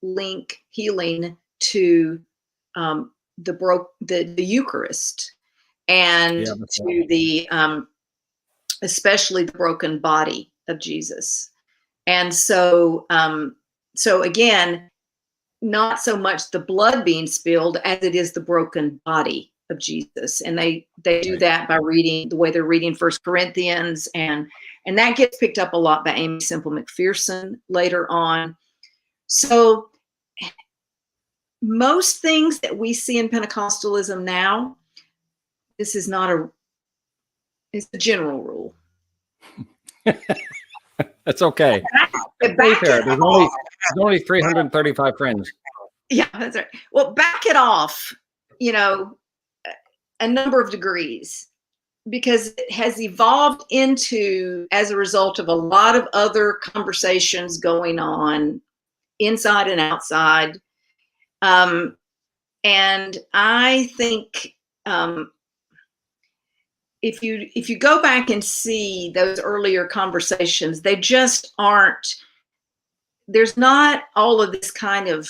link healing to the Eucharist, and to the especially the broken body of Jesus. And so again, not so much the blood being spilled as it is the broken body of Jesus. And they do that by reading the way they're reading 1 Corinthians, and that gets picked up a lot by Amy Semple McPherson later on. So most things that we see in Pentecostalism now, this is not it's a general rule. That's okay. There's only 335 friends. Yeah, that's right. Well, back it off, a number of degrees, because it has evolved into, as a result of a lot of other conversations going on inside and outside, And I think if you go back and see those earlier conversations, they just aren't. There's not all of this kind of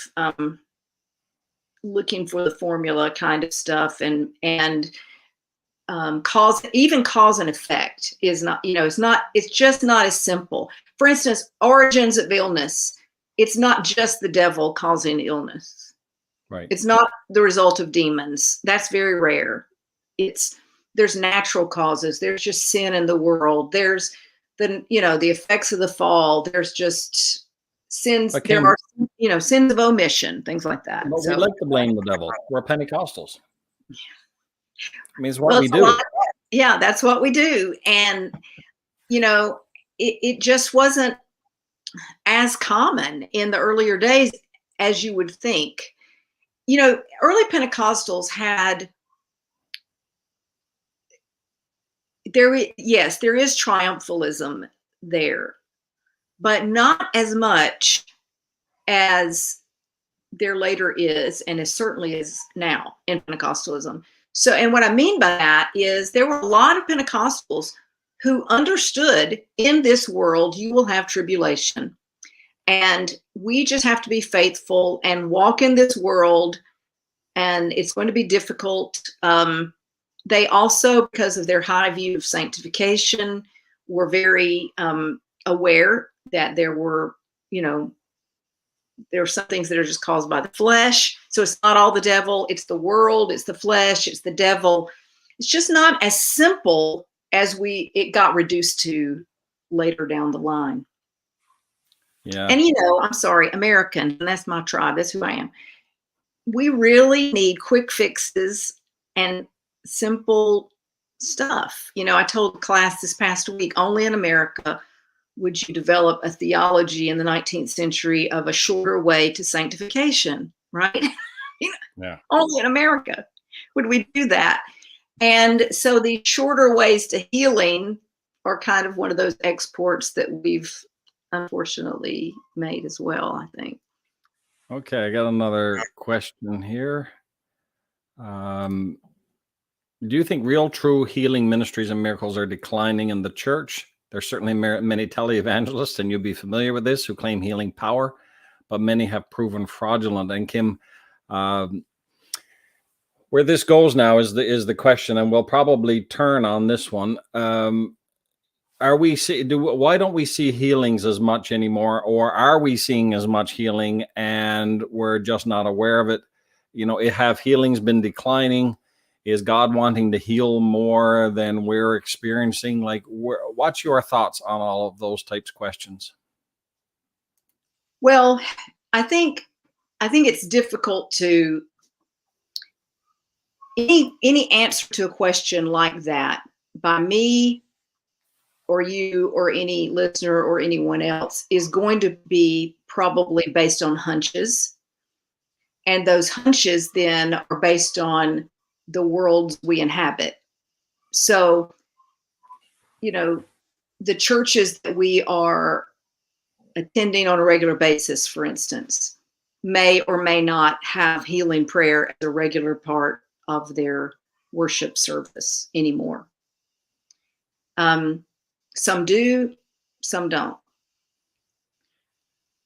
looking for the formula kind of stuff, and cause and effect is not, it's just not as simple. For instance, origins of illness, it's not just the devil causing illness. Right. It's not the result of demons. That's very rare. There's natural causes. There's just sin in the world. There's the effects of the fall. There's just sins. There are sins of omission, things like that. But we like to blame the devil. We're Pentecostals. I mean, it's what we do. Yeah, that's what we do. And, it just wasn't as common in the earlier days as you would think. Early Pentecostals had, there is triumphalism there, but not as much as there later is, and as certainly is now in Pentecostalism. So, and what I mean by that is there were a lot of Pentecostals who understood, in this world you will have tribulation, and we just have to be faithful and walk in this world, and it's going to be difficult. They also, because of their high view of sanctification, were very aware that there were some things that are just caused by the flesh. So it's not all the devil, it's the world, it's the flesh, it's the devil. It's just not as simple as it got reduced to later down the line. Yeah. And I'm sorry, American, and that's my tribe, that's who I am. We really need quick fixes and simple stuff. I told the class this past week, only in America would you develop a theology in the 19th century of a shorter way to sanctification, right? Yeah. Only in America would we do that. And so the shorter ways to healing are kind of one of those exports that we've unfortunately made as well, I think. Okay, I got another question here. Do you think real, true healing ministries and miracles are declining in the church? There's certainly many televangelists, and you'll be familiar with this, who claim healing power, but many have proven fraudulent. And Kim, where this goes now is the question, and we'll probably turn on this one. Why don't we see healings as much anymore, or are we seeing as much healing and we're just not aware of it? Have healings been declining? Is God wanting to heal more than we're experiencing? What's your thoughts on all of those types of questions? Well, I think it's difficult to any answer to a question like that by me or you or any listener or anyone else is going to be probably based on hunches. And those hunches then are based on the world we inhabit. So, the churches that we are attending on a regular basis, for instance, may or may not have healing prayer as a regular part of their worship service anymore. Some do, some don't.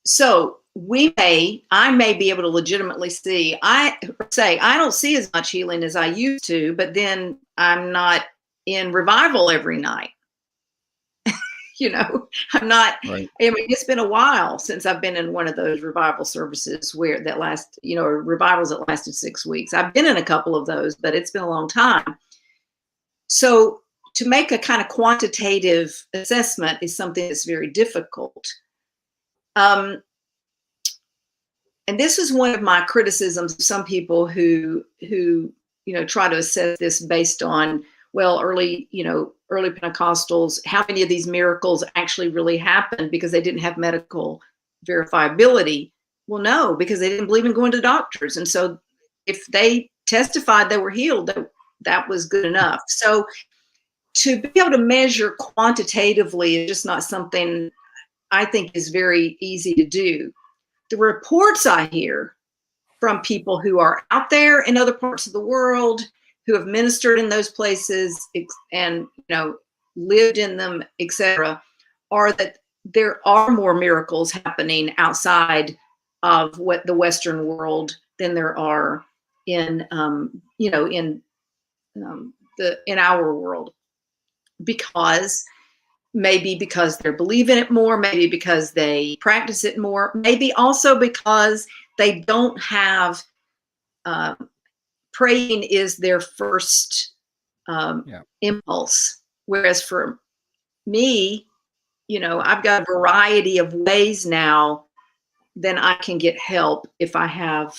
So I may be able to legitimately I don't see as much healing as I used to, but then I'm not in revival every night. I'm not, right. It's been a while since I've been in one of those revival services revivals that lasted 6 weeks. I've been in a couple of those, but it's been a long time. So to make a kind of quantitative assessment is something that's very difficult. And this is one of my criticisms of some people who try to assess this based on, early Pentecostals, how many of these miracles actually really happened because they didn't have medical verifiability? Well, no, because they didn't believe in going to doctors. And so if they testified they were healed, that was good enough. So to be able to measure quantitatively is just not something I think is very easy to do. The reports I hear from people who are out there in other parts of the world, who have ministered in those places and lived in them, etc., are that there are more miracles happening outside of what the Western world than there are in in our world, because maybe because they believe in it more, maybe because they practice it more, maybe also because they don't have praying is their first impulse. Whereas for me, I've got a variety of ways now then I can get help if I have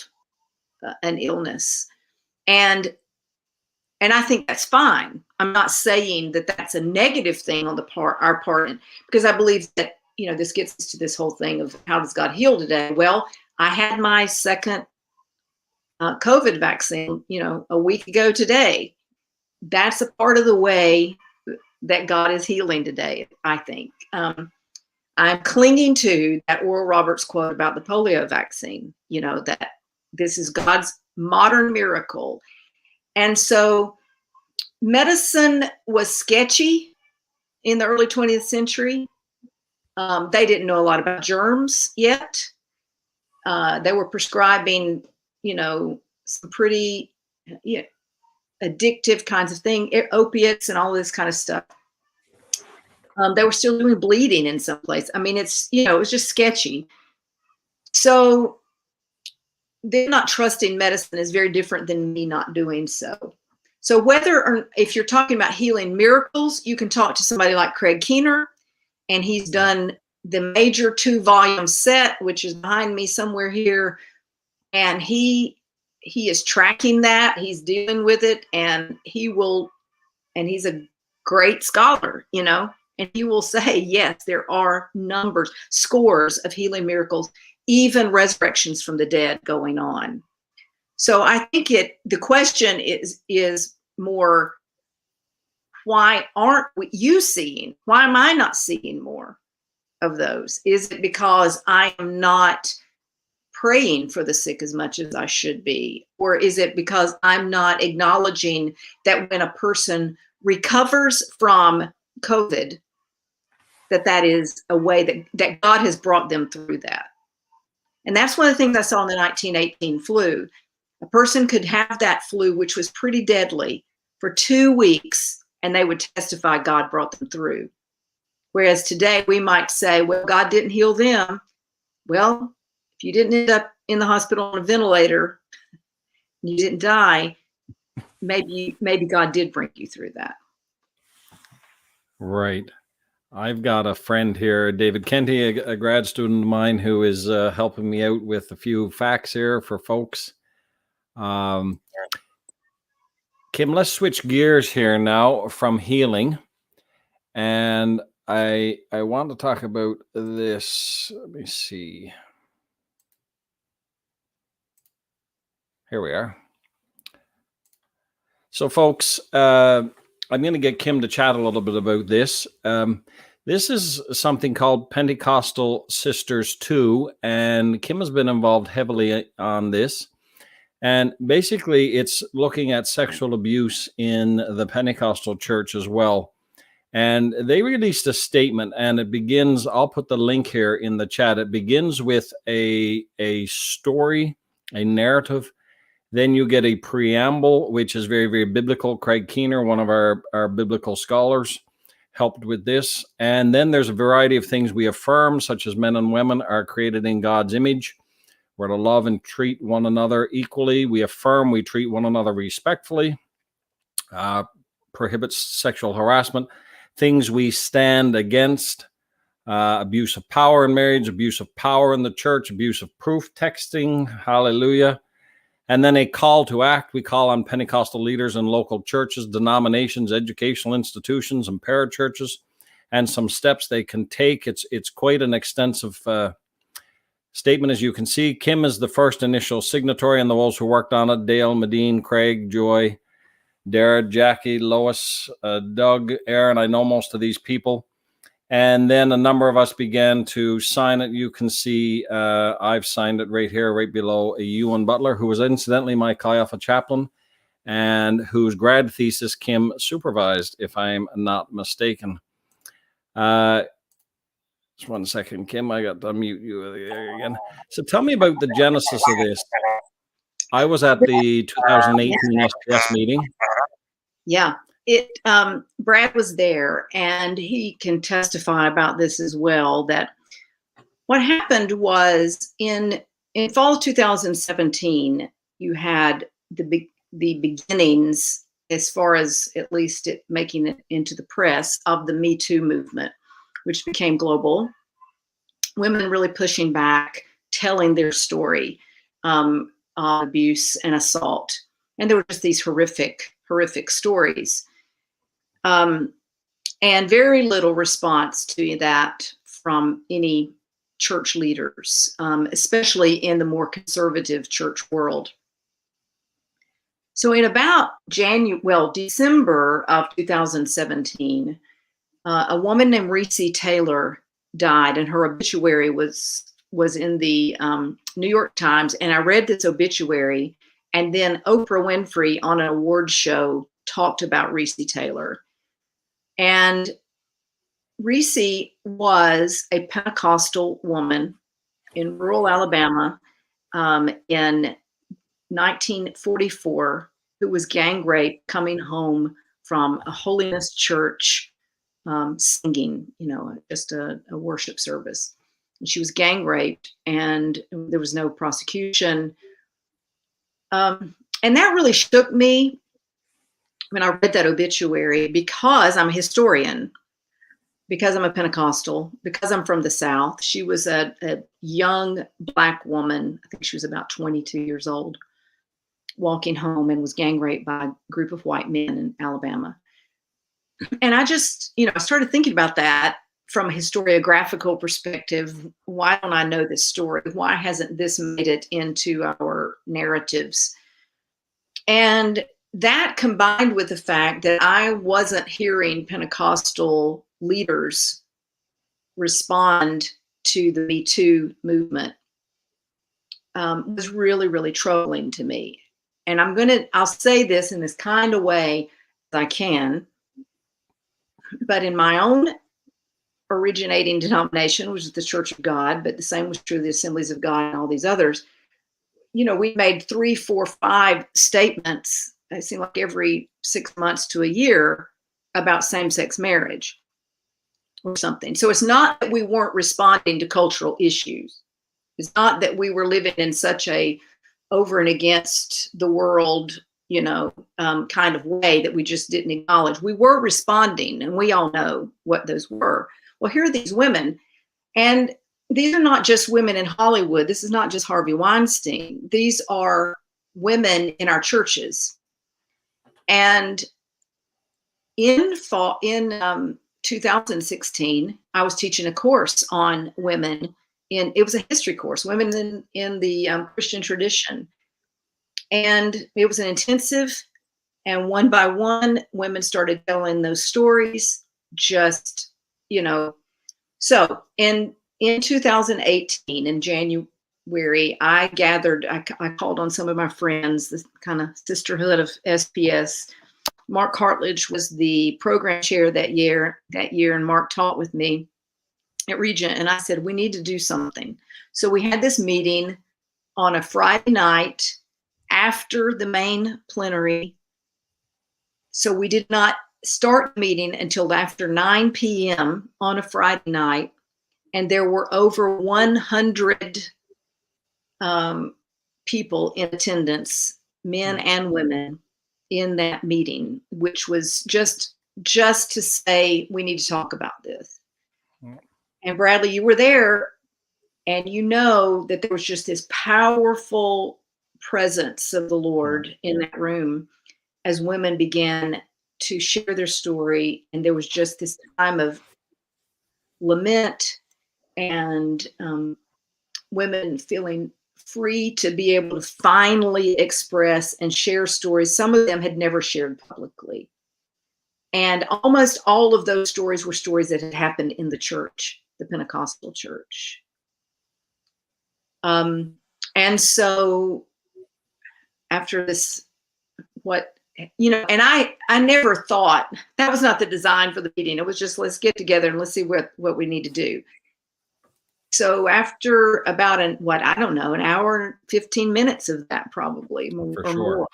an illness. And I think that's fine. I'm not saying that that's a negative thing on our part, because I believe that, this gets to this whole thing of how does God heal today? Well, I had my second COVID vaccine, a week ago today. That's a part of the way that God is healing today, I think. I'm clinging to that Oral Roberts quote about the polio vaccine, that this is God's modern miracle. And so medicine was sketchy in the early 20th century. They didn't know a lot about germs yet. They were prescribing, some pretty addictive kinds of things, opiates and all this kind of stuff. They were still doing bleeding in some place. I mean, it was just sketchy. So they're not trusting medicine is very different than me not doing so. So if you're talking about healing miracles, you can talk to somebody like Craig Keener, and he's done the major 2-volume set, which is behind me somewhere here. And he is tracking that. He's dealing with it, and he's a great scholar, and he will say, yes, there are scores of healing miracles, even resurrections from the dead going on. So I think the question is more, why aren't you seeing? Why am I not seeing more of those? Is it because I am not praying for the sick as much as I should be? Or is it because I'm not acknowledging that when a person recovers from COVID, that is a way that God has brought them through that? And that's one of the things I saw in the 1918 flu. A person could have that flu, which was pretty deadly, for 2 weeks, and they would testify God brought them through. Whereas today we might say, well, God didn't heal them. Well, if you didn't end up in the hospital on a ventilator, you didn't die, maybe God did bring you through that. Right. I've got a friend here, David Kenty, a grad student of mine, who is helping me out with a few facts here for folks. Kim, let's switch gears here now from healing. And I want to talk about this. Let me see. Here we are. So, folks, I'm going to get Kim to chat a little bit about this. This is something called Pentecostal Sisters 2, and Kim has been involved heavily on this. And basically, it's looking at sexual abuse in the Pentecostal church as well. And they released a statement, and it begins, I'll put the link here in the chat. It begins with a story, a narrative. Then you get a preamble, which is very, very biblical. Craig Keener, one of our biblical scholars, helped with this. And then there's a variety of things we affirm, such as men and women are created in God's image. We're to love and treat one another equally. We affirm we treat one another respectfully. Prohibits sexual harassment. Things we stand against. Abuse of power in marriage, abuse of power in the church, abuse of proof texting. Hallelujah. And then a call to act. We call on Pentecostal leaders in local churches, denominations, educational institutions, and parachurches, and some steps they can take. It's quite an extensive statement, as you can see. Kim is the first initial signatory, and those who worked on it: Dale, Medine, Craig, Joy, Dara, Jackie, Lois, Doug, Aaron. I know most of these people. And then a number of us began to sign it. You can see I've signed it right here, right below a Ewan Butler, who was incidentally my Chi Alpha chaplain and whose grad thesis Kim supervised, if I'm not mistaken. Just one second, Kim. I got to unmute you there again. So tell me about the genesis of this. I was at the 2018 SPS meeting. Yeah, Brad was there, and he can testify about this as well, that what happened was in fall of 2017, you had the beginnings, as far as at least it making it into the press, of the Me Too movement, which became global. Women really pushing back, telling their story of abuse and assault. And there were just these horrific stories. And very little response to that from any church leaders, especially in the more conservative church world. So in about December of 2017, a woman named Reese Taylor died, and her obituary was in the New York Times. And I read this obituary, and then Oprah Winfrey on an award show talked about Reese Taylor. And Reese was a Pentecostal woman in rural Alabama in 1944 who was gang raped coming home from a holiness church singing, just a worship service. And she was gang raped, and there was no prosecution. And that really shook me when I read that obituary, because I'm a historian, because I'm a Pentecostal, because I'm from the South. She was a young Black woman. I think she was about 22 years old, walking home, and was gang raped by a group of white men in Alabama. And I just, I started thinking about that from a historiographical perspective. Why don't I know this story? Why hasn't this made it into our narratives? And that, combined with the fact that I wasn't hearing Pentecostal leaders respond to the Me Too movement, was really, really troubling to me. And I'll say this in this kind of way as I can, but in my own originating denomination, which is the Church of God, but the same was true of the Assemblies of God and all these others, we made 3, 4, 5 statements, it seemed like every 6 months to a year, about same-sex marriage or something. So it's not that we weren't responding to cultural issues. It's not that we were living in such a over and against the world, kind of way that we just didn't acknowledge. We were responding, and we all know what those were. Well, here are these women, and these are not just women in Hollywood. This is not just Harvey Weinstein. These are women in our churches. And in 2016, I was teaching a course on women. It was a history course, women in the Christian tradition. And it was an intensive, and one by one, women started telling those stories, just, So in 2018, in January, I called on some of my friends, this kind of sisterhood of SPS. Mark Hartledge was the program chair that year, and Mark taught with me at Regent, and I said, we need to do something. So we had this meeting on a Friday night after the main plenary. So we did not start the meeting until after 9 p.m. on a Friday night, and there were over 100 people in attendance, men and women, in that meeting, which was just to say, we need to talk about this. And Bradley, you were there, and that there was just this powerful presence of the Lord in that room as women began to share their story. And there was just this time of lament and women feeling free to be able to finally express and share stories some of them had never shared publicly. And almost all of those stories were stories that had happened in the church, the Pentecostal church. And so after this, and I never thought that was not the design for the meeting. It was just, let's get together and let's see what we need to do. So after about an hour and 15 minutes of that, probably more,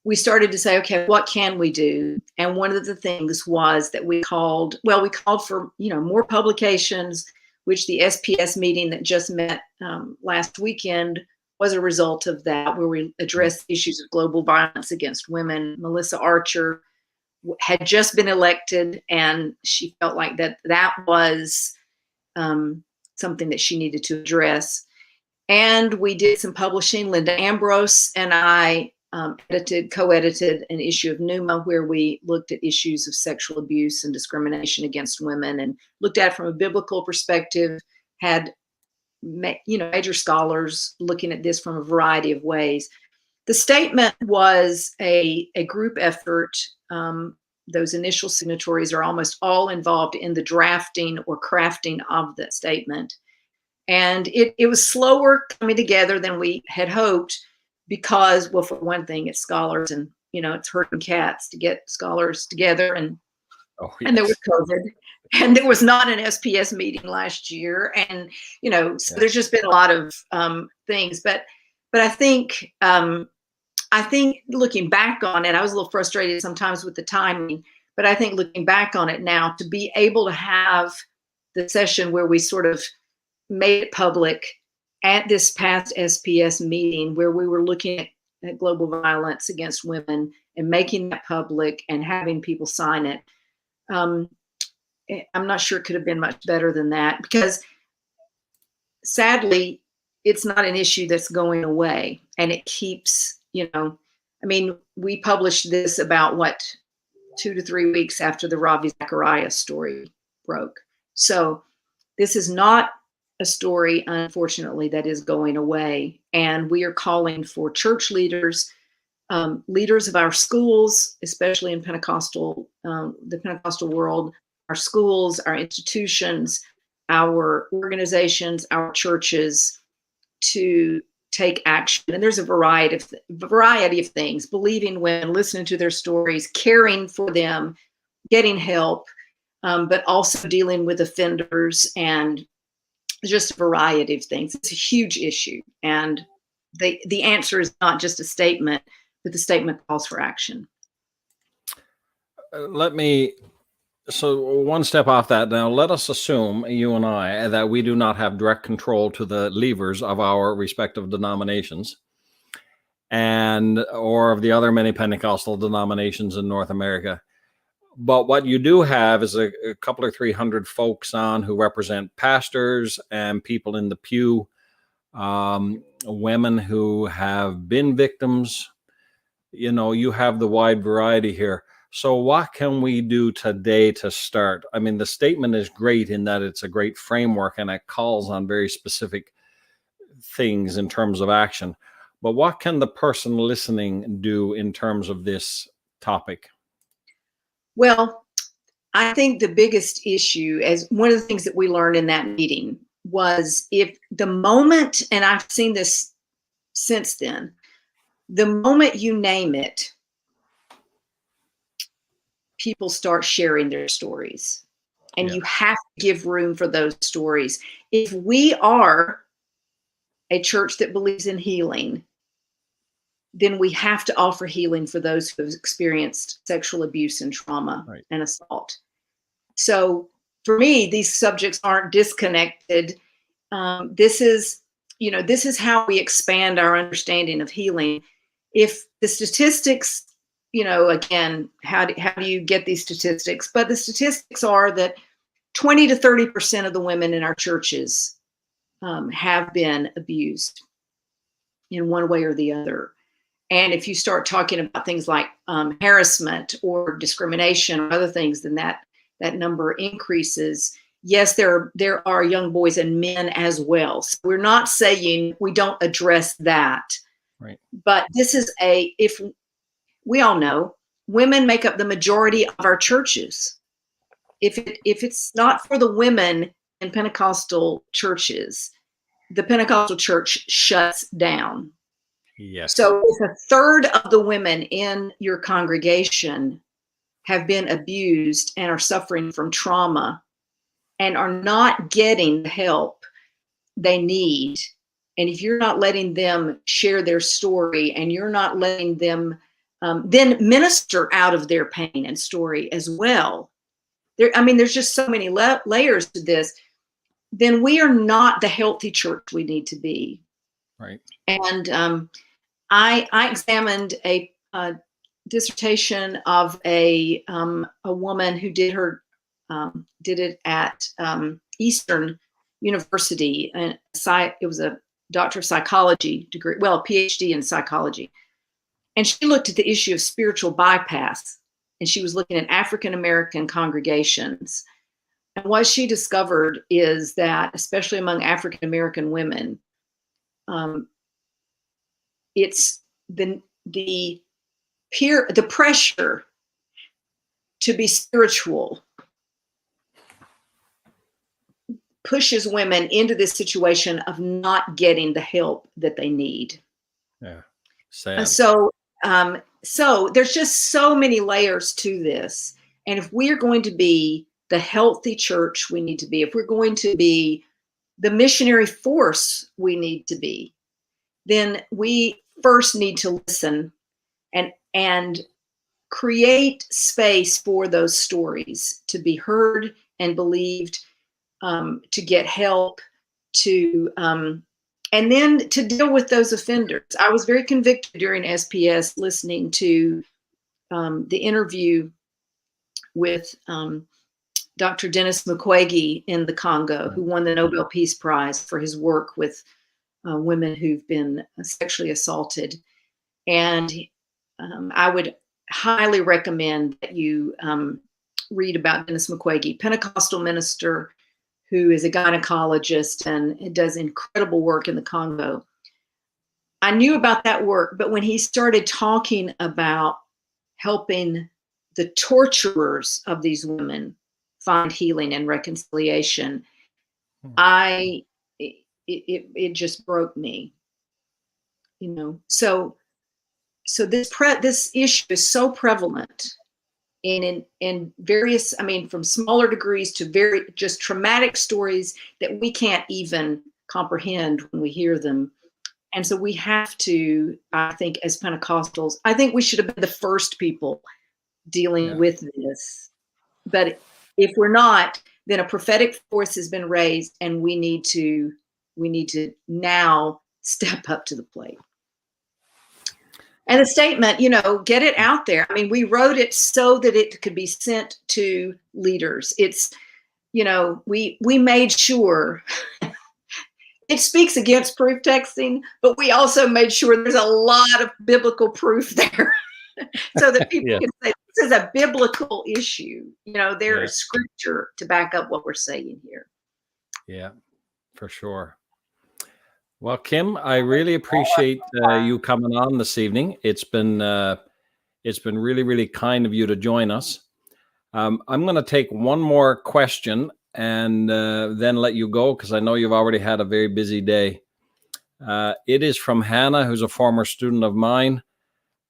we started to say, okay, what can we do? And one of the things was that we called for, more publications, which the SPS meeting that just met last weekend was a result of that, where we addressed issues of global violence against women. Melissa Archer had just been elected, and she felt like that was something that she needed to address. And we did some publishing. Linda Ambrose and I co-edited an issue of Numa where we looked at issues of sexual abuse and discrimination against women and looked at it from a biblical perspective, had major scholars looking at this from a variety of ways. The statement was a group effort. Those initial signatories are almost all involved in the drafting or crafting of that statement. And it was slower coming together than we had hoped because, well, for one thing, it's scholars and, it's herding cats to get scholars together. And there was COVID. And there was not an SPS meeting last year. And, so there's just been a lot of things. But I think looking back on it, I was a little frustrated sometimes with the timing, but I think looking back on it now, to be able to have the session where we sort of made it public at this past SPS meeting, where we were looking at global violence against women and making that public and having people sign it. I'm not sure it could have been much better than that, because sadly, it's not an issue that's going away, and it keeps, we published this about 2 to 3 weeks after the Ravi Zacharias story broke. So this is not a story, unfortunately, that is going away. And we are calling for church leaders, leaders of our schools, especially in the Pentecostal world, our schools, our institutions, our organizations, our churches, to take action. And there's a variety of things: believing women, listening to their stories, caring for them, getting help, but also dealing with offenders, and just a variety of things. It's a huge issue. And the answer is not just a statement, but the statement calls for action. So one step off that now, let us assume, you and I, that we do not have direct control to the levers of our respective denominations or of the other many Pentecostal denominations in North America. But what you do have is a couple or 300 folks on who represent pastors and people in the pew, women who have been victims. You have the wide variety here. So what can we do today to start? I mean, the statement is great in that it's a great framework and it calls on very specific things in terms of action. But what can the person listening do in terms of this topic? Well, I think the biggest issue, as one of the things that we learned in that meeting, was if the moment, and I've seen this since then, the moment you name it, people start sharing their stories. And you have to give room for those stories. If we are a church that believes in healing, then we have to offer healing for those who have experienced sexual abuse and trauma and assault. So for me, these subjects aren't disconnected. This is how we expand our understanding of healing. If the statistics, again, how do you get these statistics? But the statistics are that 20 to 30% of the women in our churches have been abused in one way or the other. And if you start talking about things like harassment or discrimination or other things, then that number increases. Yes, there are young boys and men as well. So we're not saying we don't address that. Right. But this is if we all know women make up the majority of our churches. If it's not for the women in Pentecostal churches, the Pentecostal church shuts down. Yes. So if a third of the women in your congregation have been abused and are suffering from trauma and are not getting the help they need, and if you're not letting them share their story and you're not letting them then minister out of their pain and story as well, there's just so many layers to this, then we are not the healthy church we need to be. Right. And I examined a dissertation of a woman who did it at Eastern University, and it was a doctor of psychology degree, well, a PhD in psychology, and she looked at the issue of spiritual bypass, and she was looking at African American congregations, and what she discovered is that, especially among African American women, it's the pressure to be spiritual pushes women into this situation of not getting the help that they need. Yeah. Sad. So there's just so many layers to this. And if we're going to be the healthy church we need to be, if we're going to be the missionary force we need to be, then we first need to listen and create space for those stories to be heard and believed, to get help, and then to deal with those offenders. I was very convicted during SPS listening to the interview with Dr. Denis Mukwege in the Congo, who won the Nobel Peace Prize for his work with women who've been sexually assaulted. And I would highly recommend that you read about Denis Mukwege, Pentecostal minister who is a gynecologist and does incredible work in the Congo. I knew about that work, but when he started talking about helping the torturers of these women find healing and reconciliation, it just broke me, So this issue is so prevalent in various, from smaller degrees to very just traumatic stories that we can't even comprehend when we hear them. And so we have to, I think, as Pentecostals, I think we should have been the first people dealing with this. But if we're not, then a prophetic force has been raised, and we need to now step up to the plate. And the statement, get it out there. We wrote it so that it could be sent to leaders. It's, we made sure it speaks against proof texting, but we also made sure there's a lot of biblical proof there so that people can say, this is a biblical issue. There is scripture to back up what we're saying here. Yeah, for sure. Well, Kim, I really appreciate you coming on this evening. It's been really, really kind of you to join us. I'm going to take one more question and then let you go, because I know you've already had a very busy day. It is from Hannah, who's a former student of mine.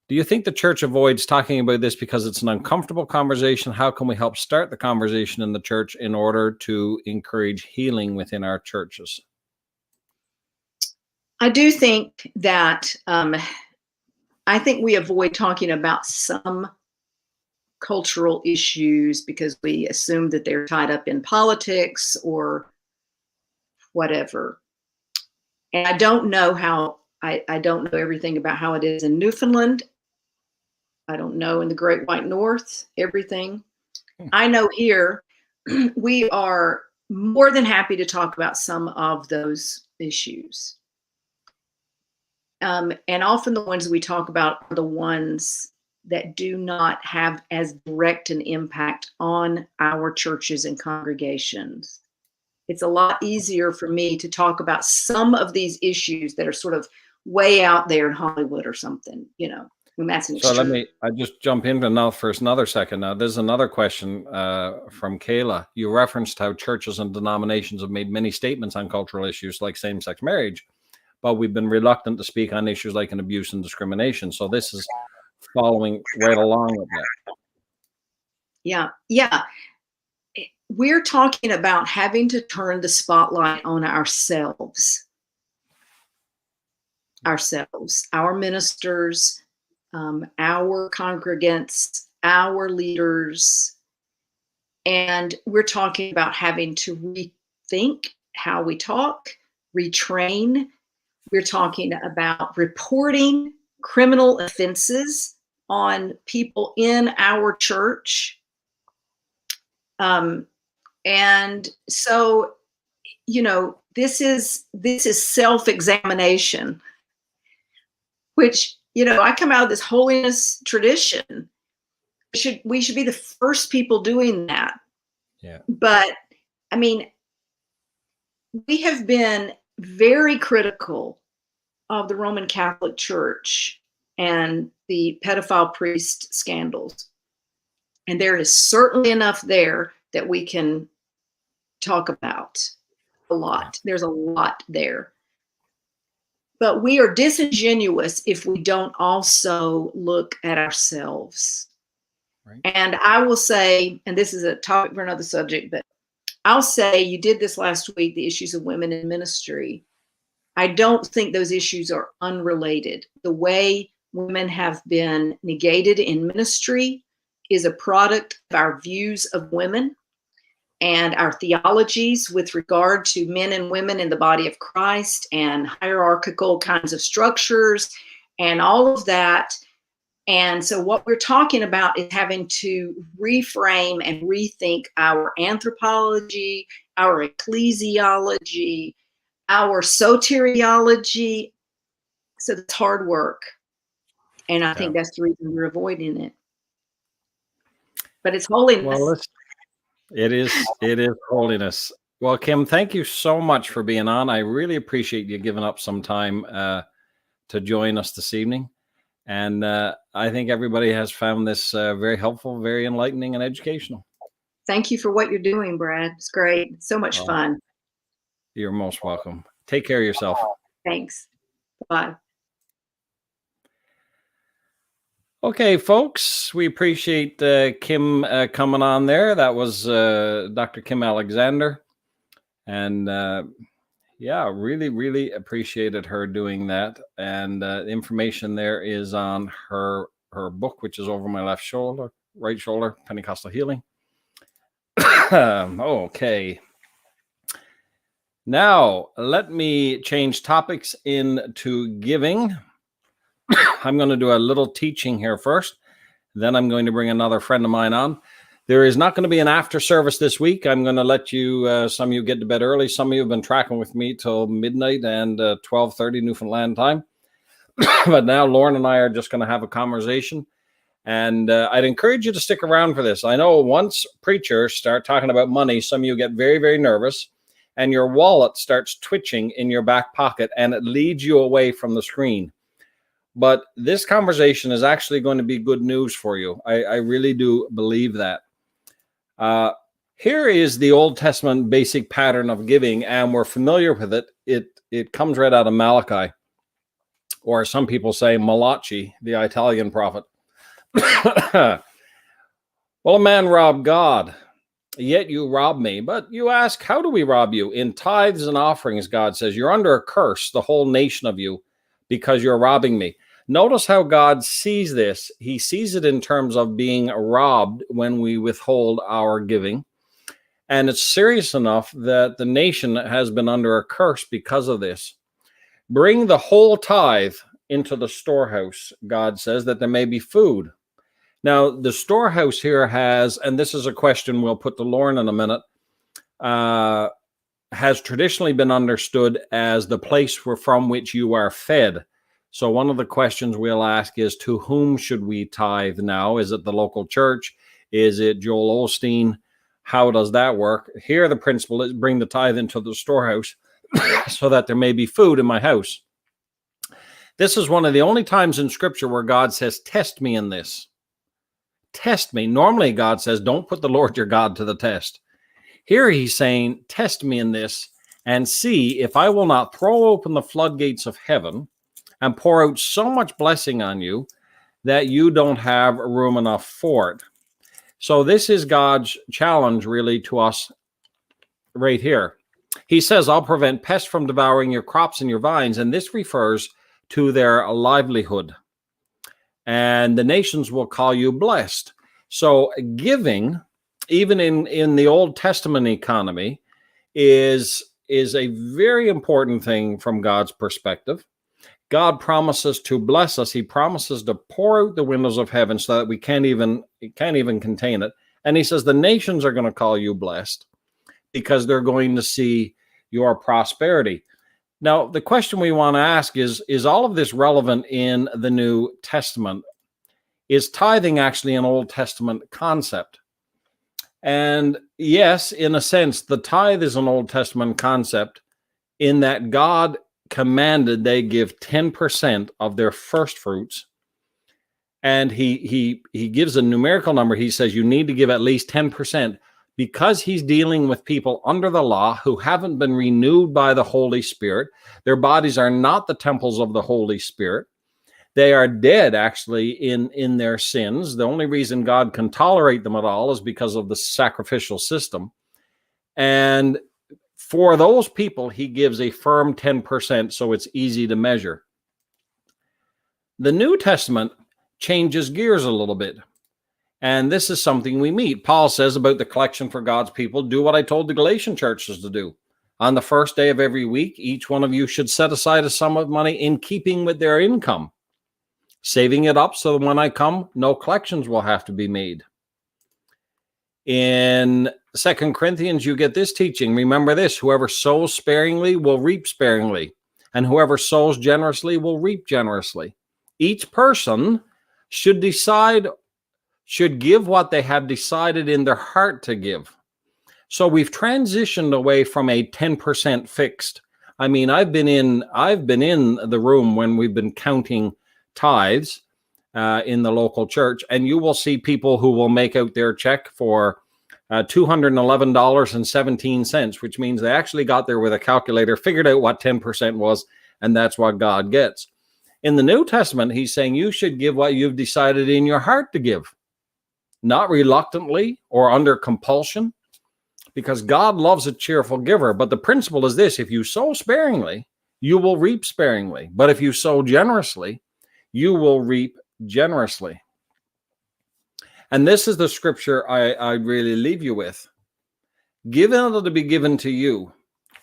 Do you think the church avoids talking about this because it's an uncomfortable conversation? How can we help start the conversation in the church in order to encourage healing within our churches? I do think that I think we avoid talking about some cultural issues because we assume that they're tied up in politics or whatever. And I don't know I don't know everything about how it is in Newfoundland. I don't know in the Great White North, everything. I know here we are more than happy to talk about some of those issues. And often the ones we talk about are the ones that do not have as direct an impact on our churches and congregations. It's a lot easier for me to talk about some of these issues that are sort of way out there in Hollywood or something, And that's an So extreme. I just jump into now for another second. Now, there's another question from Kayla. You referenced how churches and denominations have made many statements on cultural issues like same-sex marriage, but we've been reluctant to speak on issues like an abuse and discrimination. So this is following right along with that. Yeah. Yeah. We're talking about having to turn the spotlight on ourselves, our ministers, our congregants, our leaders. And we're talking about having to rethink how we talk, retrain. We're talking about reporting criminal offenses on people in our church. And so, this is self-examination, which, I come out of this holiness tradition. We should be the first people doing that. Yeah. But I mean, we have been very critical of the Roman Catholic Church and the pedophile priest scandals. And there is certainly enough there that we can talk about a lot. There's a lot there. But we are disingenuous if we don't also look at ourselves. Right. And I will say, and this is a topic for another subject, but I'll say you did this last week, the issues of women in ministry. I don't think those issues are unrelated. The way women have been negated in ministry is a product of our views of women and our theologies with regard to men and women in the body of Christ and hierarchical kinds of structures and all of that. And so what we're talking about is having to reframe and rethink our anthropology, our ecclesiology, our soteriology. So it's hard work. And I think that's the reason we're avoiding it. But it's holiness. Well, it is holiness. Well, Kim, thank you so much for being on. I really appreciate you giving up some time to join us this evening. And I think everybody has found this very helpful, very enlightening, and educational. Thank you for what you're doing, Brad. It's great. It's so much fun. You're most welcome. Take care of yourself. Thanks. Bye. Okay, folks, we appreciate Kim coming on there. That was Dr. Kim Alexander. And yeah, really, really appreciated her doing that. And the information there is on her book, which is over my right shoulder, Pentecostal Healing. Okay. Now, let me change topics into giving. I'm going to do a little teaching here first. Then I'm going to bring another friend of mine on. There is not going to be an after service this week. I'm going to let you, some of you get to bed early. Some of you have been tracking with me till midnight and 12:30 Newfoundland time. But now Lauren and I are just going to have a conversation. And I'd encourage you to stick around for this. I know once preachers start talking about money, some of you get very, very nervous. And your wallet starts twitching in your back pocket. And it leads you away from the screen. But this conversation is actually going to be good news for you. I really do believe that. Here is the Old Testament basic pattern of giving, and we're familiar with it. It comes right out of Malachi, or some people say Malachi, the Italian prophet. Well, a man robbed God, yet you rob me. But you ask, how do we rob you? In tithes and offerings, God says, you're under a curse, the whole nation of you, because you're robbing me. Notice how God sees this. He sees it in terms of being robbed when we withhold our giving. And it's serious enough that the nation has been under a curse because of this. Bring the whole tithe into the storehouse, God says, that there may be food. Now, the storehouse here has, and this is a question we'll put to Lauren in a minute, has traditionally been understood as the place from which you are fed. So one of the questions we'll ask is, to whom should we tithe now? Is it the local church? Is it Joel Osteen? How does that work? Here, the principle is bring the tithe into the storehouse so that there may be food in my house. This is one of the only times in Scripture where God says, test me in this. Test me. Normally God says, don't put the Lord your God to the test. Here he's saying, test me in this and see if I will not throw open the floodgates of heaven and pour out so much blessing on you that you don't have room enough for it. So this is God's challenge really to us right here. He says, I'll prevent pests from devouring your crops and your vines. And this refers to their livelihood. And the nations will call you blessed. So giving, even in the Old Testament economy, is a very important thing from God's perspective. God promises to bless us. He promises to pour out the windows of heaven so that we can't even contain it. And he says the nations are going to call you blessed because they're going to see your prosperity. Now, the question we want to ask is all of this relevant in the New Testament? Is tithing actually an Old Testament concept? And yes, in a sense, the tithe is an Old Testament concept in that God commanded they give 10% of their first fruits. And he gives a numerical number. He says you need to give at least 10% because he's dealing with people under the law who haven't been renewed by the Holy Spirit. Their bodies are not the temples of the Holy Spirit. They are dead, actually, in their sins. The only reason God can tolerate them at all is because of the sacrificial system. And for those people, he gives a firm 10%, so it's easy to measure. The New Testament changes gears a little bit. And this is something we meet. Paul says about the collection for God's people, do what I told the Galatian churches to do. On the first day of every week, each one of you should set aside a sum of money in keeping with their income, saving it up so that when I come, no collections will have to be made. In 2 Corinthians, you get this teaching. Remember this, whoever sows sparingly will reap sparingly, and whoever sows generously will reap generously. Each person should give what they have decided in their heart to give. So we've transitioned away from a 10% fixed. I mean, I've been in the room when we've been counting tithes in the local church, and you will see people who will make out their check for $211.17, which means they actually got there with a calculator, figured out what 10% was, and that's what God gets. In the New Testament, he's saying you should give what you've decided in your heart to give, not reluctantly or under compulsion, because God loves a cheerful giver. But the principle is this: if you sow sparingly, you will reap sparingly. But if you sow generously, you will reap generously. And this is the scripture I really leave you with. Give and it'll be given to you.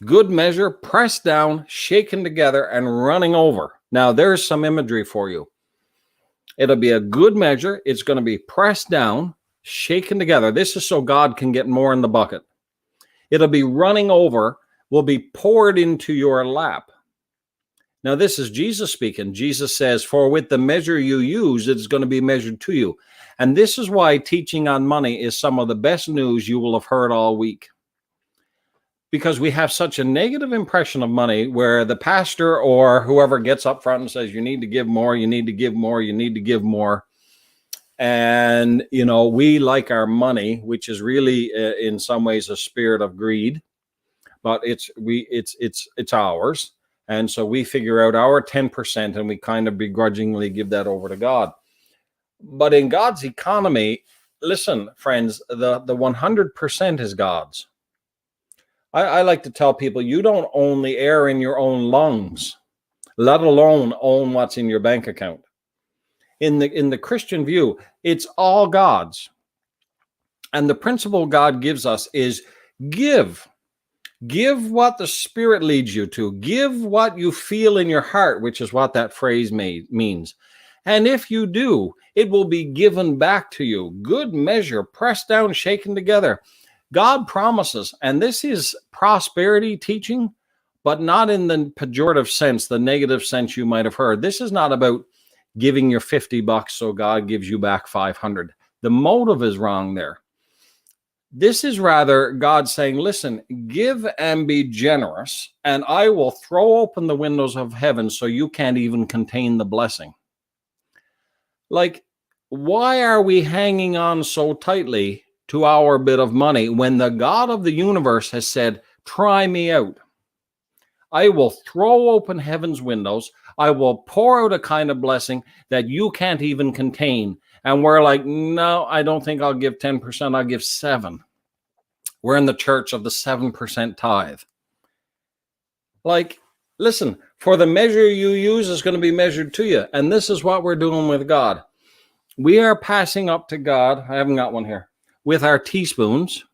Good measure, pressed down, shaken together, and running over. Now, there's some imagery for you. It'll be a good measure. It's going to be pressed down, shaken together. This is so God can get more in the bucket. It'll be running over, will be poured into your lap. Now, this is Jesus speaking. Jesus says, for with the measure you use, it's going to be measured to you. And this is why teaching on money is some of the best news you will have heard all week. Because we have such a negative impression of money where the pastor or whoever gets up front and says, you need to give more, you need to give more, you need to give more. And, you know, we like our money, which is really in some ways a spirit of greed, but it's ours. And so we figure out our 10% and we kind of begrudgingly give that over to God. But in God's economy, listen, friends, the 100% is God's. I like to tell people, you don't own the air in your own lungs, let alone own what's in your bank account. In the Christian view, it's all God's. And the principle God gives us is give. Give what the Spirit leads you to. Give what you feel in your heart, which is what that phrase means. And if you do, it will be given back to you. Good measure, pressed down, shaken together. God promises, and this is prosperity teaching, but not in the pejorative sense, the negative sense you might have heard. This is not about giving your $50 so God gives you back 500. The motive is wrong there. This is rather God saying, listen, give and be generous, and I will throw open the windows of heaven so you can't even contain the blessing. Like, why are we hanging on so tightly to our bit of money when the God of the universe has said, try me out? I will throw open heaven's windows. I will pour out a kind of blessing that you can't even contain. And we're like, no, I don't think I'll give 10%. I'll give 7%. We're in the church of the 7% tithe. Like, listen, for the measure you use is going to be measured to you. And this is what we're doing with God. We are passing up to God. I haven't got one here. With our teaspoons.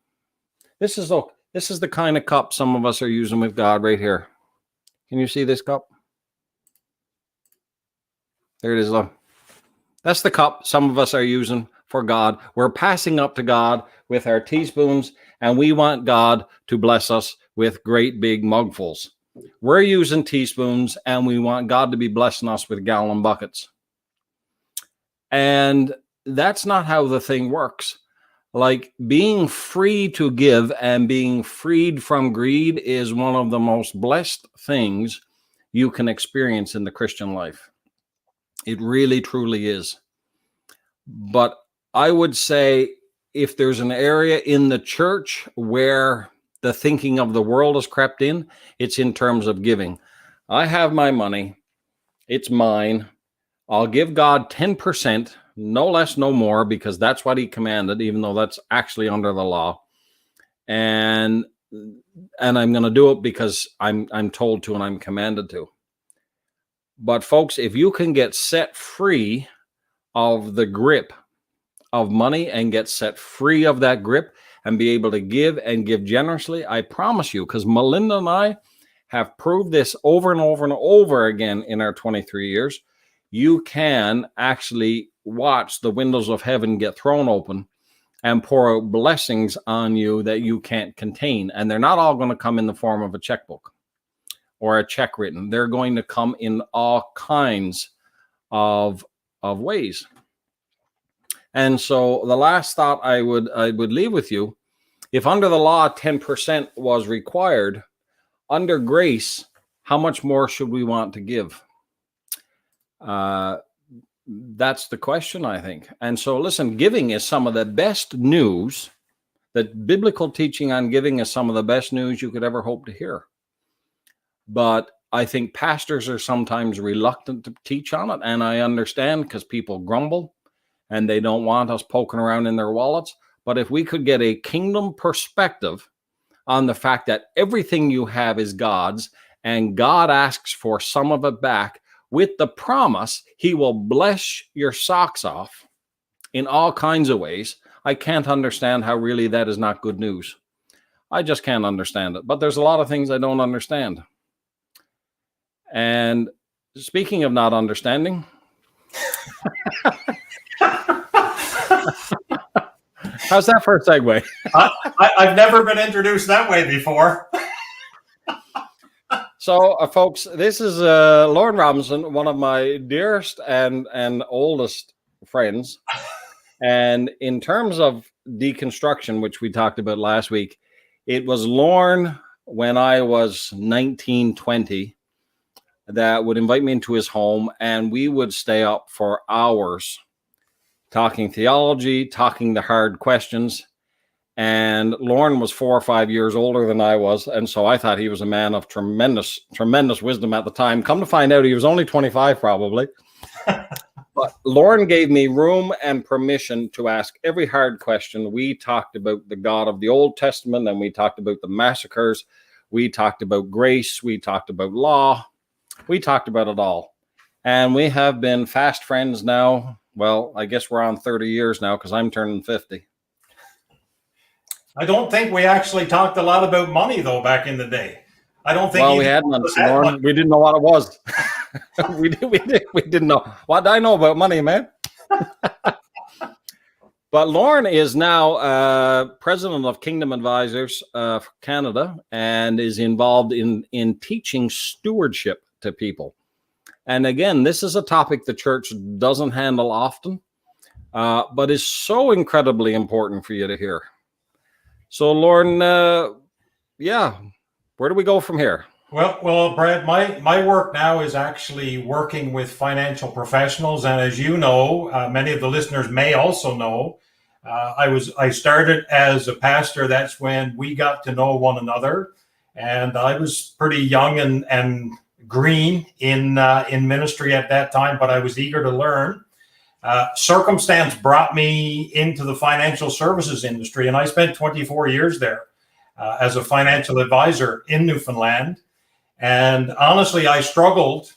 This is the kind of cup some of us are using with God right here. Can you see this cup? There it is. Look. That's the cup some of us are using for God. We're passing up to God with our teaspoons, and we want God to bless us with great big mugfuls. We're using teaspoons, and we want God to be blessing us with gallon buckets. And that's not how the thing works. Like, being free to give and being freed from greed is one of the most blessed things you can experience in the Christian life. It really, truly is. But I would say if there's an area in the church where the thinking of the world has crept in, it's in terms of giving. I have my money. It's mine. I'll give God 10%, no less, no more, because that's what he commanded, even though that's actually under the law. And I'm going to do it because I'm told to and I'm commanded to. But folks, if you can get set free of the grip of money and get set free of that grip and be able to give and give generously, I promise you, because Melinda and I have proved this over and over and over again in our 23 years, you can actually watch the windows of heaven get thrown open and pour out blessings on you that you can't contain. And they're not all going to come in the form of a checkbook or a check written. They're going to come in all kinds of ways. And so the last thought I would leave with you, if under the law 10% was required, under grace, how much more should we want to give? That's the question, I think. And so listen, giving is some of the best news. The biblical teaching on giving is some of the best news you could ever hope to hear. But I think pastors are sometimes reluctant to teach on it. And I understand, because people grumble and they don't want us poking around in their wallets. But if we could get a kingdom perspective on the fact that everything you have is God's, and God asks for some of it back with the promise he will bless your socks off in all kinds of ways, I can't understand how really that is not good news. I just can't understand it. But there's a lot of things I don't understand. And speaking of not understanding, how's that for a segue? I've never been introduced that way before. So, folks, this is Lauren Robinson, one of my dearest and oldest friends. And in terms of deconstruction, which we talked about last week, it was Lauren when I was 19, 20 that would invite me into his home, and we would stay up for hours talking theology, talking the hard questions. And Lauren was 4 or 5 years older than I was. And so I thought he was a man of tremendous, tremendous wisdom at the time. Come to find out, he was only 25 probably. But Lauren gave me room and permission to ask every hard question. We talked about the God of the Old Testament, and we talked about the massacres. We talked about grace. We talked about law. We talked about it all. And we have been fast friends now. Well, I guess we're on 30 years now, because I'm turning 50. I don't think we actually talked a lot about money, though, back in the day. I don't think. Well, we had none, Lauren. We didn't know what it was. we didn't know. What do I know about money, man? But Lauren is now president of Kingdom Advisors for Canada, and is involved in teaching stewardship to people. And again, this is a topic the church doesn't handle often, but is so incredibly important for you to hear. So, Lauren, yeah, where do we go from here? Well, Brad, my work now is actually working with financial professionals, and as you know, many of the listeners may also know, I started as a pastor. That's when we got to know one another, and I was pretty young and green in ministry at that time, but I was eager to learn. Circumstance brought me into the financial services industry, and I spent 24 years there as a financial advisor in Newfoundland. And honestly, I struggled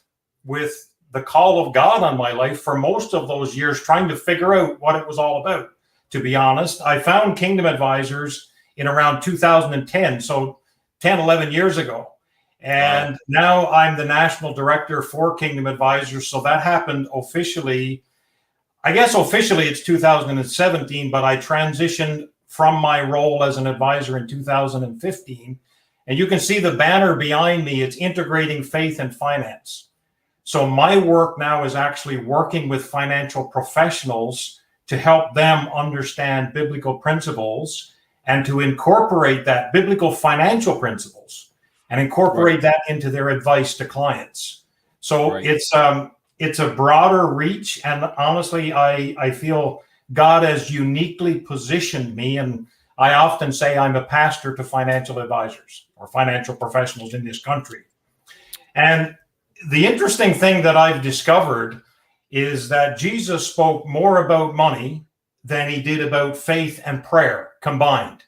with the call of God on my life for most of those years, trying to figure out what it was all about. To be honest, I found Kingdom Advisors in around 2010, so 10, 11 years ago. And now I'm the national director for Kingdom Advisors. So that happened officially. I guess officially it's 2017, but I transitioned from my role as an advisor in 2015. And you can see the banner behind me. It's integrating faith and finance. So my work now is actually working with financial professionals to help them understand biblical principles and to incorporate that biblical financial principles and incorporate that into their advice to clients. So it's a broader reach. And honestly, I feel God has uniquely positioned me, and I often say I'm a pastor to financial advisors or financial professionals in this country. And the interesting thing that I've discovered is that Jesus spoke more about money than he did about faith and prayer combined.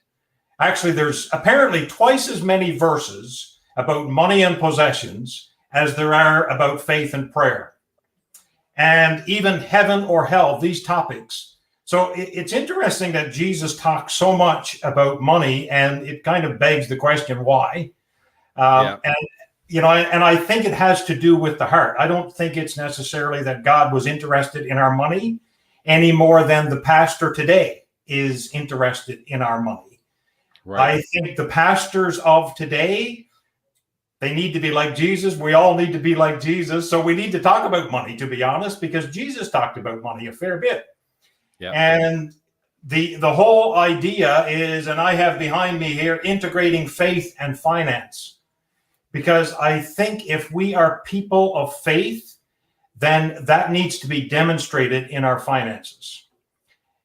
Actually, there's apparently twice as many verses about money and possessions as there are about faith and prayer. And even heaven or hell, these topics. So it's interesting that Jesus talks so much about money, and it kind of begs the question, why? And I think it has to do with the heart. I don't think it's necessarily that God was interested in our money any more than the pastor today is interested in our money. I think the pastors of today, they need to be like Jesus. We all need to be like Jesus. So we need to talk about money, to be honest, because Jesus talked about money a fair bit. And the whole idea is, and I have behind me here, integrating faith and finance. Because I think if we are people of faith, then that needs to be demonstrated in our finances.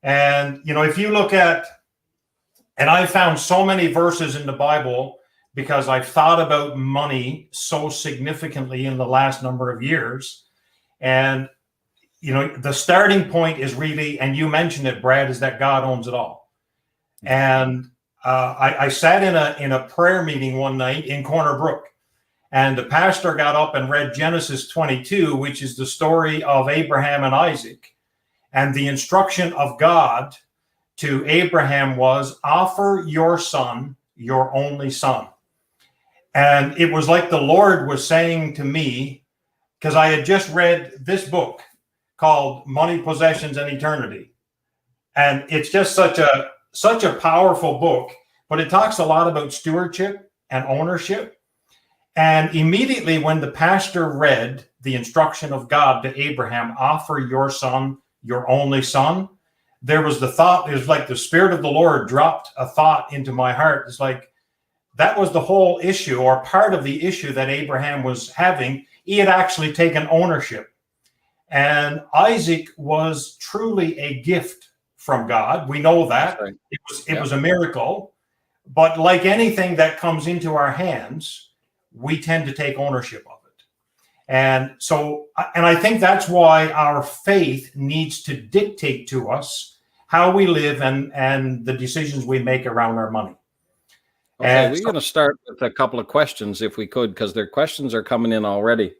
And, if you look at, and I found so many verses in the Bible because I've thought about money so significantly in the last number of years. And the starting point is really, and you mentioned it, Brad, is that God owns it all. And I sat in a prayer meeting one night in Corner Brook, and the pastor got up and read Genesis 22, which is the story of Abraham and Isaac. And the instruction of God to Abraham was, offer your son, your only son. And it was like the Lord was saying to me, because I had just read this book called Money, Possessions, and Eternity. And it's just such a powerful book, but it talks a lot about stewardship and ownership. And immediately when the pastor read the instruction of God to Abraham, offer your son, your only son, there was the thought, it was like the Spirit of the Lord dropped a thought into my heart. It's like, that was the whole issue, or part of the issue that Abraham was having. He had actually taken ownership. And Isaac was truly a gift from God. We know that. It was a miracle. But like anything that comes into our hands, we tend to take ownership of it. And so, and I think that's why our faith needs to dictate to us how we live and the decisions we make around our money. Okay, we're going to start with a couple of questions, if we could, because their questions are coming in already.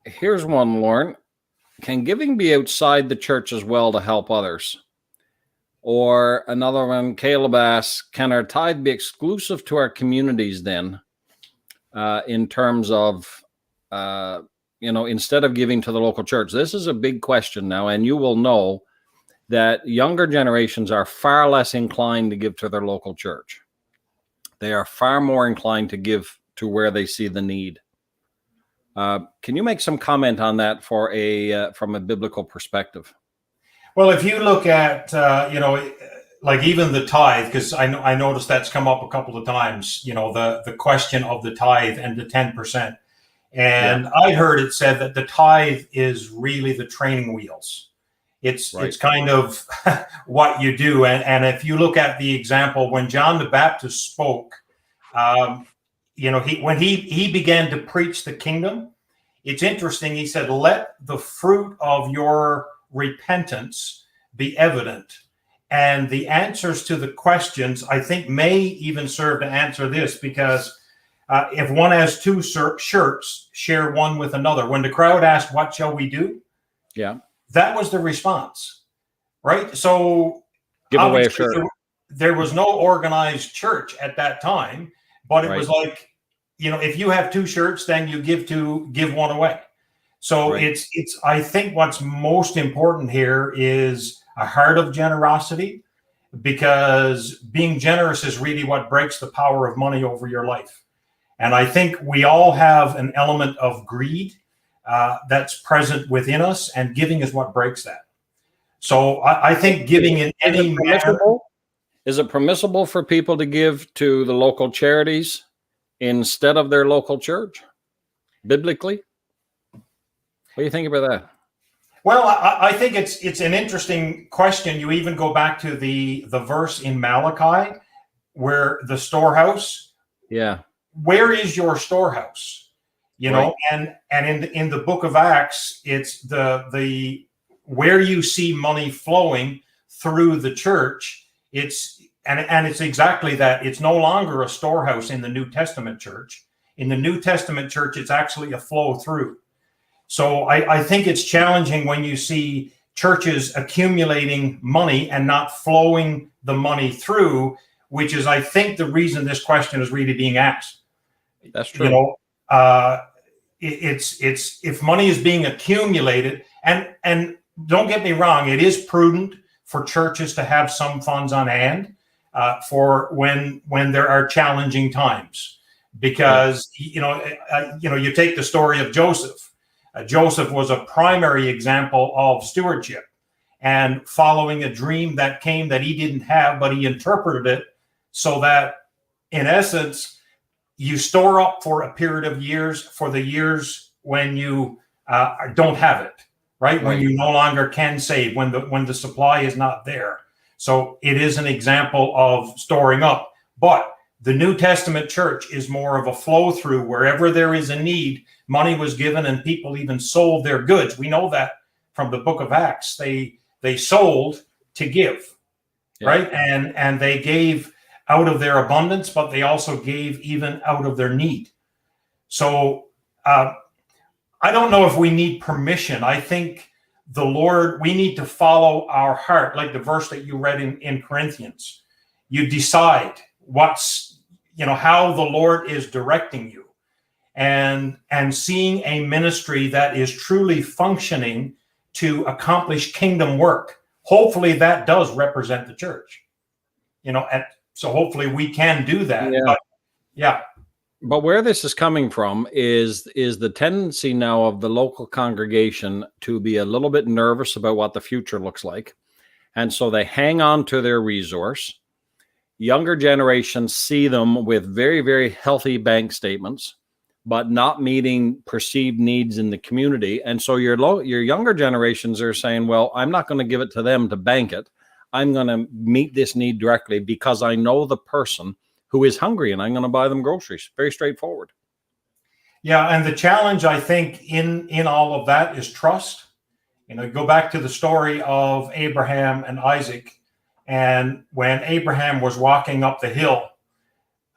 Here's one, Lauren. Can giving be outside the church as well to help others? Or another one, Caleb asks, can our tithe be exclusive to our communities then, in terms of, instead of giving to the local church? This is a big question now, and you will know that younger generations are far less inclined to give to their local church. They are far more inclined to give to where they see the need. Can you make some comment on that from a biblical perspective? Well, if you look at, like even the tithe, because I noticed that's come up a couple of times, the question of the tithe and the 10%. And Yeah. I heard it said that the tithe is really the training wheels. It's Right. it's kind of what you do. And if you look at the example when John the Baptist spoke, when he began to preach the kingdom, it's interesting. He said, "Let the fruit of your repentance be evident." And the answers to the questions, I think, may even serve to answer this, because if one has two shirts, share one with another. When the crowd asked, "What shall we do?" Yeah. That was the response, right? So Give away a shirt. there was no organized church at that time, but it was like, if you have two shirts, then you give one away. So it's I think what's most important here is a heart of generosity, because being generous is really what breaks the power of money over your life. And I think we all have an element of greed that's present within us, and giving is what breaks that. So I think giving in any manner. Is it permissible for people to give to the local charities instead of their local church, biblically? What do you think about that? Well, I think it's an interesting question. You even go back to the verse in Malachi where the storehouse. Yeah. Where is your storehouse? And in the book of Acts, it's the where you see money flowing through the church. It's exactly that. It's no longer a storehouse in the New Testament church. In the New Testament church, it's actually a flow through. So I think it's challenging when you see churches accumulating money and not flowing the money through, which is, I think, the reason this question is really being asked. That's true. It's if money is being accumulated, and don't get me wrong, it is prudent for churches to have some funds on hand for when there are challenging times, because you take the story of Joseph. Joseph was a primary example of stewardship and following a dream that came that he didn't have, but he interpreted it so that, in essence, you store up for a period of years for the years when you don't have it, right? When you no longer can save, when the supply is not there. So it is an example of storing up. But the New Testament church is more of a flow through. Wherever there is a need, money was given, and people even sold their goods. We know that from the book of Acts. They sold to give, right? And they gave out of their abundance, but they also gave even out of their need. So I don't know if we need permission. I think we need to follow our heart, like the verse that you read in Corinthians. You decide how the Lord is directing you, and seeing a ministry that is truly functioning to accomplish kingdom work. Hopefully that does represent the church, so hopefully we can do that. But where this is coming from is the tendency now of the local congregation to be a little bit nervous about what the future looks like. And so they hang on to their resource. Younger generations see them with very, very healthy bank statements, but not meeting perceived needs in the community. And so your younger generations are saying, well, I'm not going to give it to them to bank it. I'm going to meet this need directly because I know the person who is hungry, and I'm going to buy them groceries. Very straightforward. Yeah, and the challenge, I think, in all of that is trust. Go back to the story of Abraham and Isaac. And when Abraham was walking up the hill,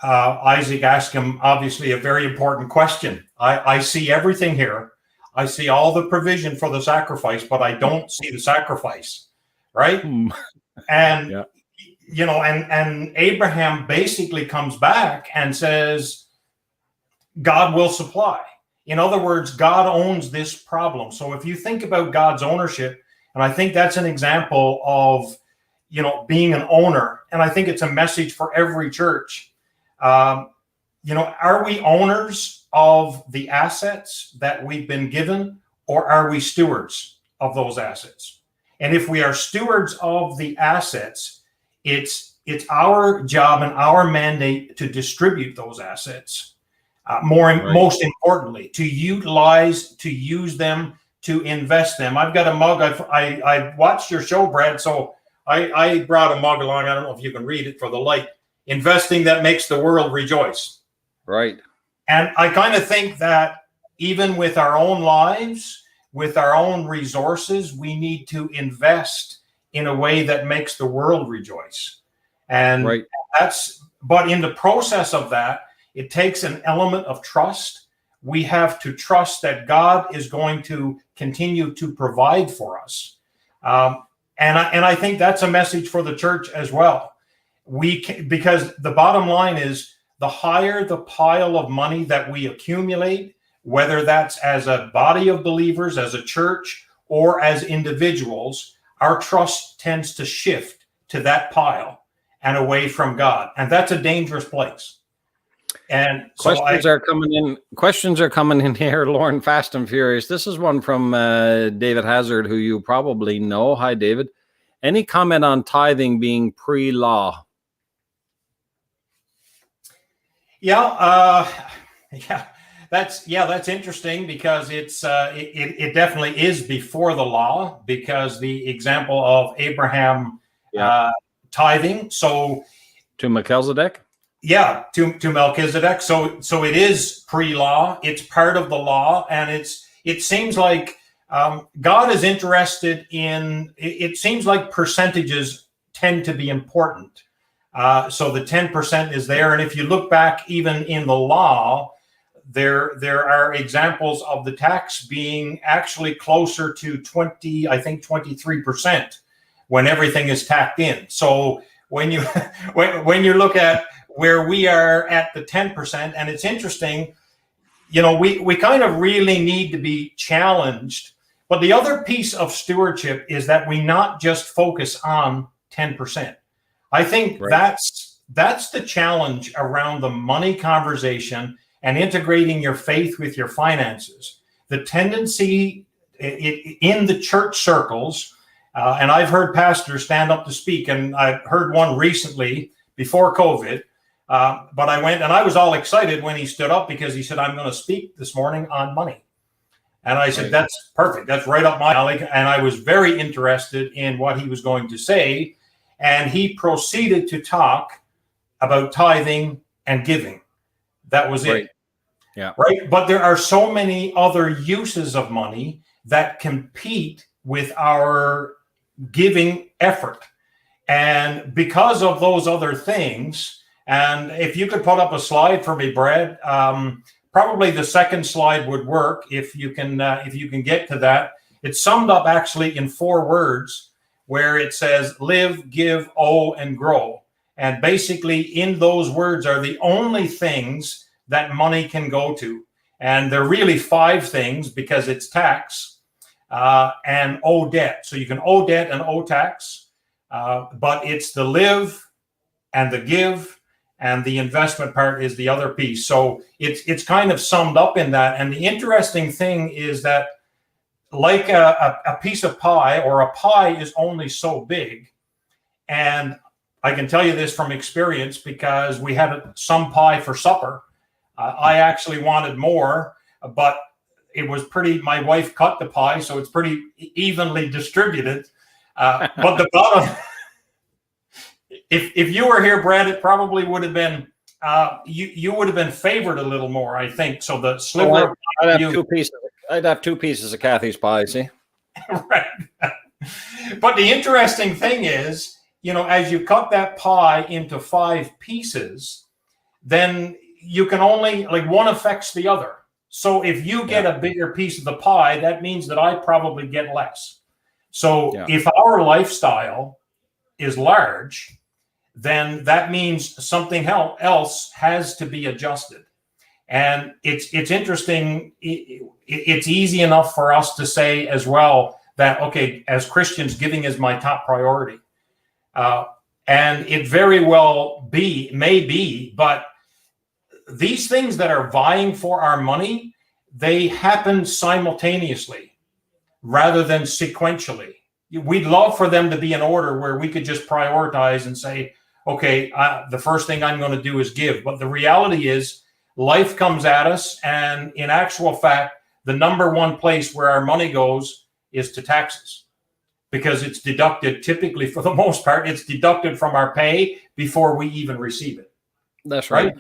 Isaac asked him, obviously, a very important question. I see everything here. I see all the provision for the sacrifice, but I don't see the sacrifice, right? And and Abraham basically comes back and says, God will supply. In other words, God owns this problem. So if you think about God's ownership, and I think that's an example of, being an owner, and I think it's a message for every church. Are we owners of the assets that we've been given, or are we stewards of those assets? And if we are stewards of the assets, It's our job and our mandate to distribute those assets. Most importantly, to use them, to invest them. I've got a mug. I watched your show, Brad, so I brought a mug along. I don't know if you can read it for the light. Investing that makes the world rejoice. Right. And I kind of think that even with our own lives, with our own resources, we need to invest in a way that makes the world rejoice. And but in the process of that, it takes an element of trust. We have to trust that God is going to continue to provide for us. And I think that's a message for the church as well. Because the bottom line is, the higher the pile of money that we accumulate, whether that's as a body of believers, as a church, or as individuals, our trust tends to shift to that pile and away from God. And that's a dangerous place. And so Questions are coming in here, Lauren, fast and furious. This is one from David Hazard, who you probably know. Hi, David. Any comment on tithing being pre-law? That's interesting, because it definitely is before the law, because the example of Abraham tithing. So to Melchizedek. Yeah, to Melchizedek. So it is pre-law. It's part of the law, and it seems like God is interested in. It seems like percentages tend to be important. So the 10% is there, and if you look back even in the law, there are examples of the tax being actually closer to 23% when everything is tacked in. So when you when you look at where we are at the 10%, and it's interesting, we kind of really need to be challenged. But the other piece of stewardship is that we not just focus on 10%. I think that's the challenge around the money conversation and integrating your faith with your finances. The tendency in the church circles, and I've heard pastors stand up to speak, and I heard one recently before COVID, but I went and I was all excited when he stood up, because he said, "I'm going to speak this morning on money." And I said, "That's perfect. That's right up my alley." And I was very interested in what he was going to say. And he proceeded to talk about tithing and giving. That was it. Yeah. Right. But there are so many other uses of money that compete with our giving effort. And because of those other things, and if you could put up a slide for me, Brad, probably the second slide would work if you can get to that. It's summed up actually in 4 words, where it says live, give, owe, and grow. And basically in those words are the only things that money can go to. And they're really 5 things, because it's tax and owe debt. So you can owe debt and owe tax, but it's the live and the give, and the investment part is the other piece. So it's kind of summed up in that. And the interesting thing is that, like a piece of pie, or a pie is only so big. And I can tell you this from experience, because we had some pie for supper. I actually wanted more, but it was my wife cut the pie, so it's pretty evenly distributed. But the bottom, if you were here, Brad, it probably would have been, you would have been favored a little more, I think. So the sliver. I'd have 2 pieces of Kathy's pie, see? Right. But the interesting thing is, as you cut that pie into 5 pieces, then you can only, one affects the other. So if you get a bigger piece of the pie, that means that I probably get less. So if our lifestyle is large, then that means something else has to be adjusted. And it's interesting. It's easy enough for us to say as well that, okay, as Christians, giving is my top priority. And it very well may be, but these things that are vying for our money, they happen simultaneously rather than sequentially. we'd love for them to be in order where we could just prioritize and say, okay, the first thing I'm going to do is give. But the reality is life comes at us. And in actual fact, the number one place where our money goes is to taxes, because it's deducted, typically for the most part, it's deducted from our pay before we even receive it. That's right.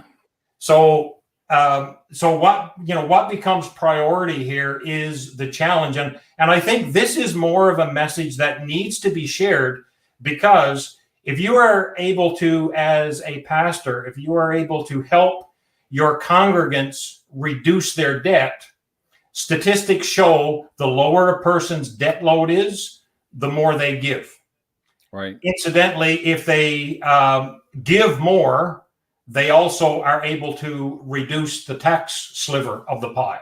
So what becomes priority here is the challenge. And I think this is more of a message that needs to be shared, because if you are able to, as a pastor, if you are able to help your congregants reduce their debt, statistics show the lower a person's debt load is, the more they give. Right. Incidentally, if they give more, they also are able to reduce the tax sliver of the pie.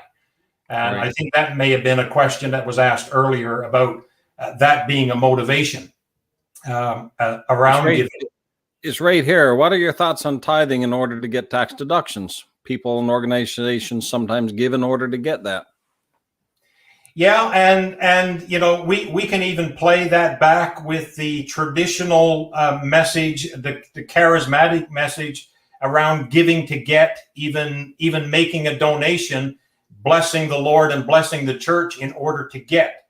And Right. I think that may have been a question that was asked earlier about that being a motivation around giving. It's right here. What are your thoughts on tithing in order to get tax deductions? People and organizations sometimes give in order to get that. Yeah, and we can even play that back with the traditional message, the charismatic message around giving to get, even making a donation, blessing the Lord and blessing the church in order to get.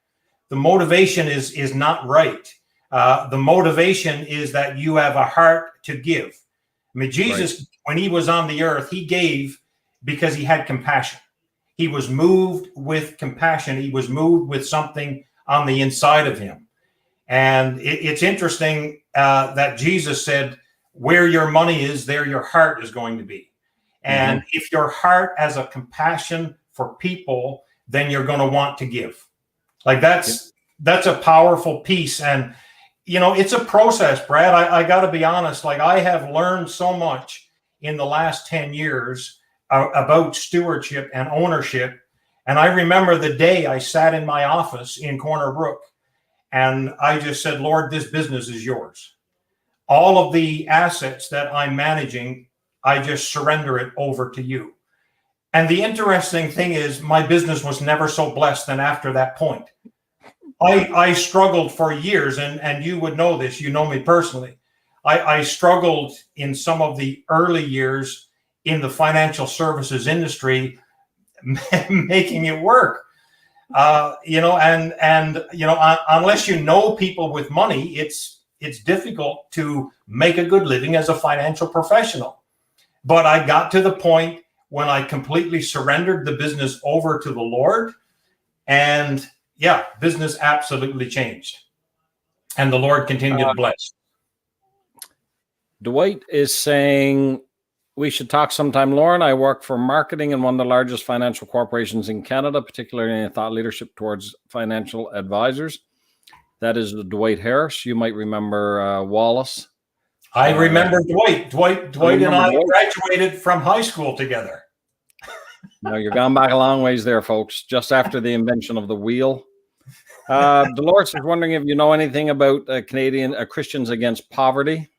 The motivation is not right. The motivation is that you have a heart to give. I mean, Jesus, right, when he was on the earth, he gave because he had compassion. He was moved with compassion. He was moved with something on the inside of him. And it's interesting that Jesus said, where your money is, there your heart is going to be. And if your heart has a compassion for people, then you're going to want to give. Like that's a powerful piece. And, it's a process, Brad. I got to be honest. Like, I have learned so much in the last 10 years about stewardship and ownership. And I remember the day I sat in my office in Corner Brook and I just said, Lord, this business is yours. All of the assets that I'm managing, I just surrender it over to you. And the interesting thing is, my business was never so blessed than after that point. I struggled for years, and you would know this, you know me personally. I struggled in some of the early years in the financial services industry, making it work. Unless you know people with money, it's difficult to make a good living as a financial professional. But I got to the point when I completely surrendered the business over to the Lord, and business absolutely changed. And the Lord continued to bless. Dwight is saying we should talk sometime, Lauren. I work for marketing in one of the largest financial corporations in Canada, particularly in thought leadership towards financial advisors. That is Dwight Harris. You might remember Wallace. I remember Dwight. Dwight and I graduated from high school together. No, you're gone back a long ways there, folks. Just after the invention of the wheel. Dolores is wondering if you know anything about Canadian Christians Against Poverty.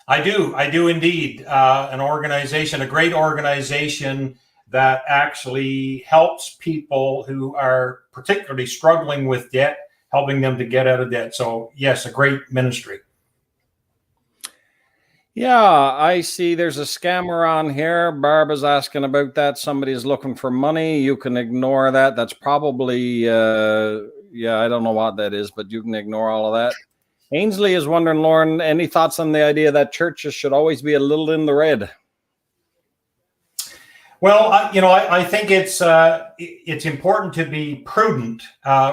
I do indeed. An organization, a great organization that actually helps people who are particularly struggling with debt, helping them to get out of debt. So yes, a great ministry. Yeah, I see there's a scammer on here. Barb is asking about that. Somebody is looking for money. You can ignore that. That's probably, I don't know what that is, but you can ignore all of that. Ainsley is wondering, Lauren, any thoughts on the idea that churches should always be a little in the red? Well, I think it's important to be prudent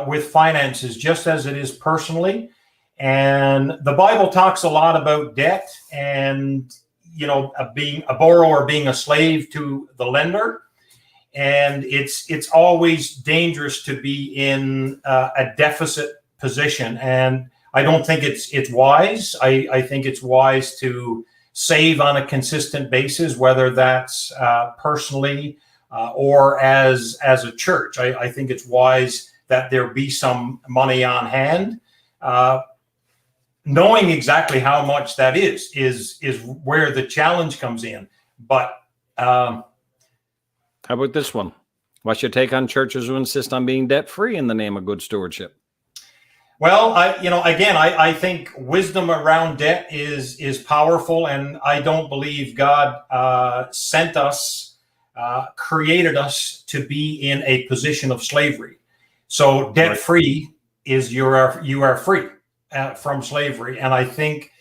with finances, just as it is personally. And the Bible talks a lot about debt and, being a borrower, being a slave to the lender. And it's always dangerous to be in a deficit position. And I don't think it's wise. I think it's wise to save on a consistent basis, whether that's personally or as a church. I think it's wise that there be some money on hand. Knowing exactly how much that is where the challenge comes in. But how about this one? What's your take on churches who insist on being debt-free in the name of good stewardship? Well, I think wisdom around debt is powerful, and I don't believe God sent us, created us to be in a position of slavery. So debt free is you are free from slavery, and I think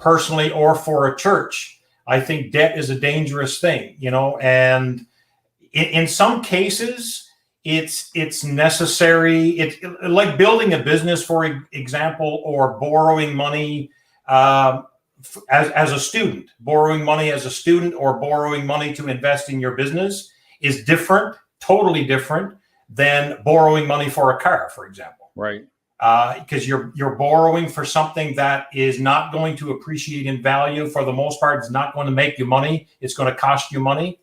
personally, or for a church, I think debt is a dangerous thing, and in some cases it's necessary. It's like building a business, for example, or borrowing money as a student. Borrowing money as a student or borrowing money to invest in your business is different, totally different than borrowing money for a car, for example. Right. Because you're borrowing for something that is not going to appreciate in value. For the most part, it's not going to make you money. It's going to cost you money.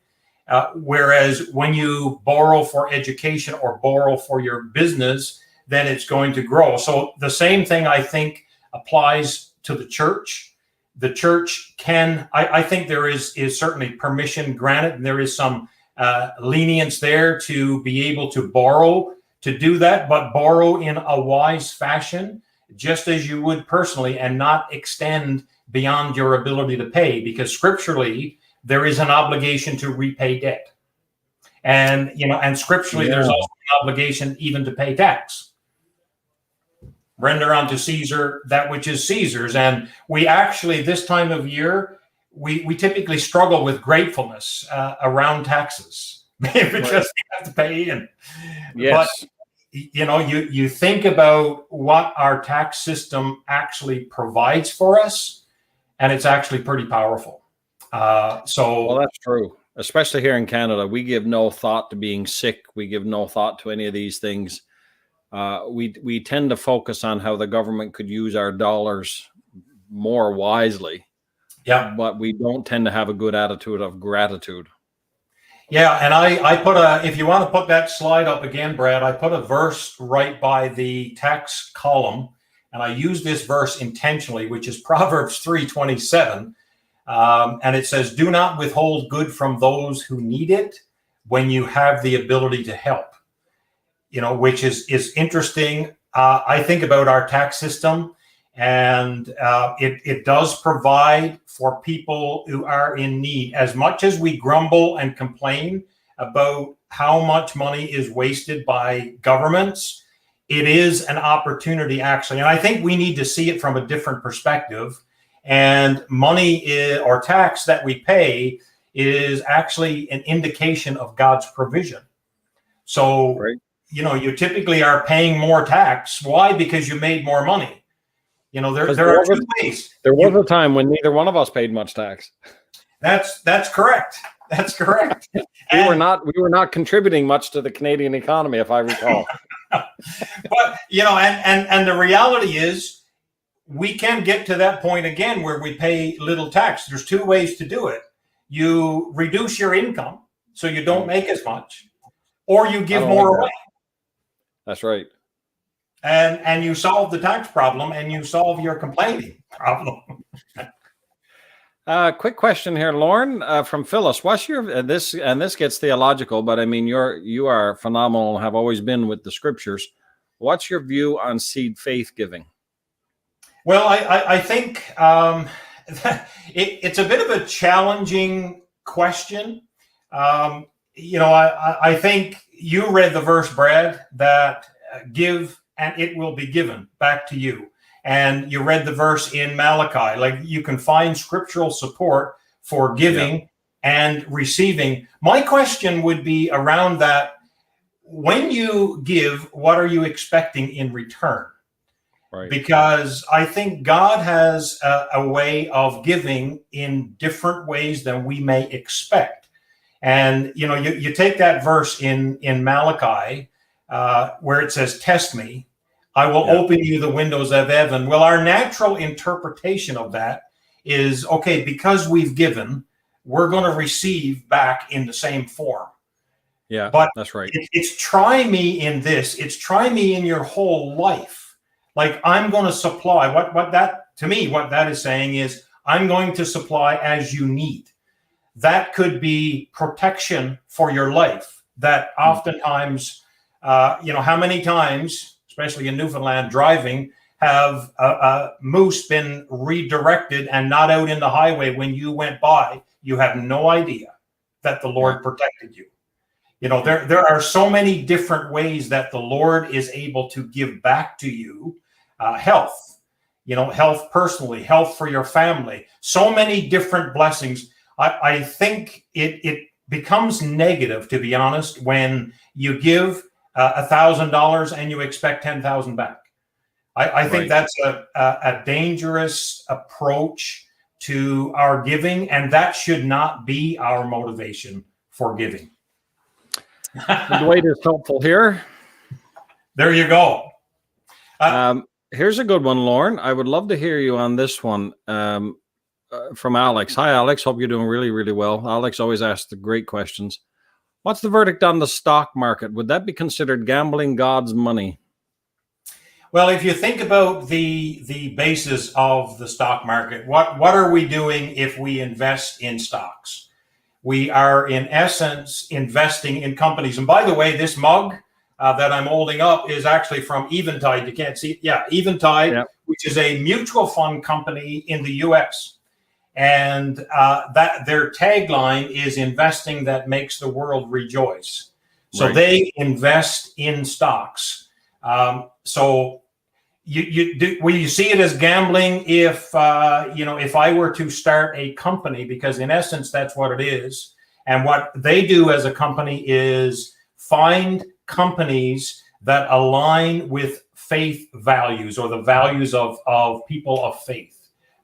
Whereas when you borrow for education or borrow for your business, then it's going to grow. So the same thing, I think, applies to the church. The church can, I think there is certainly permission granted, and there is some lenience there to be able to borrow, to do that, but borrow in a wise fashion, just as you would personally, and not extend beyond your ability to pay, because scripturally, there is an obligation to repay debt. And, and scripturally, there's also an obligation even to pay tax. Render unto Caesar that which is Caesar's. And we actually, this time of year, we typically struggle with gratefulness around taxes. Because we have to pay in. Yes. But, you think about what our tax system actually provides for us, and it's actually pretty powerful. Well, that's true. Especially here in Canada, we give no thought to being sick. We give no thought to any of these things. We tend to focus on how the government could use our dollars more wisely. Yeah. But we don't tend to have a good attitude of gratitude. Yeah. And I put if you want to put that slide up again, Brad, I put a verse right by the tax column, and I use this verse intentionally, which is Proverbs 3:27. And it says, do not withhold good from those who need it when you have the ability to help, which is interesting. I think about our tax system, and it does provide for people who are in need. As much as we grumble and complain about how much money is wasted by governments, it is an opportunity, actually. And I think we need to see it from a different perspective. And money or tax that we pay is actually an indication of God's provision. So, you typically are paying more tax. Why? Because you made more money. There are two ways. There was a time when neither one of us paid much tax. That's correct. That's correct. we were not contributing much to the Canadian economy, if I recall. But and the reality is, we can get to that point again where we pay little tax. There's two ways to do it. You reduce your income so you don't make as much, or you give more away. That's right. And you solve the tax problem, and you solve your complaining problem. Quick question here, Lauren, from Phyllis. What's your this gets theological, but I mean you are phenomenal and have always been with the scriptures. What's your view on seed faith giving? Well, I think it's a bit of a challenging question. I think you read the verse, Brad, that give and it will be given back to you. And you read the verse in Malachi. Like, you can find scriptural support for giving and receiving. My question would be around that. When you give, what are you expecting in return? Right. Because I think God has a way of giving in different ways than we may expect. And, you take that verse in Malachi where it says, test me, I will open you the windows of heaven. Well, our natural interpretation of that is, okay, because we've given, we're going to receive back in the same form. Yeah, but that's right. It's try me in this. It's try me in your whole life. Like, I'm going to supply what that is saying is, I'm going to supply as you need. That could be protection for your life. That oftentimes, how many times, especially in Newfoundland, driving, have moose been redirected and not out in the highway when you went by, you have no idea that the Lord protected you. You know, there are so many different ways that the Lord is able to give back to you health, you know, health personally, health for your family, so many different blessings. I think it becomes negative, to be honest, when you give $1,000 and you expect 10,000 back. I think that's a dangerous approach to our giving, and that should not be our motivation for giving. Dwight is helpful here. There you go. Here's a good one, Lauren. I would love to hear you on this one from Alex. Hi, Alex. Hope you're doing really, really well. Alex always asks the great questions. What's the verdict on the stock market? Would that be considered gambling God's money? Well, if you think about the basis of the stock market, what are we doing if we invest in stocks? We are, in essence, investing in companies. And by the way, this mug that I'm holding up is actually from Eventide. You can't see it. Yeah, Eventide, which is a mutual fund company in the U.S. And that their tagline is investing that makes the world rejoice. So they invest in stocks. So you see it as gambling if if I were to start a company, because in essence that's what it is. And what they do as a company is find companies that align with faith values, or the values of people of faith.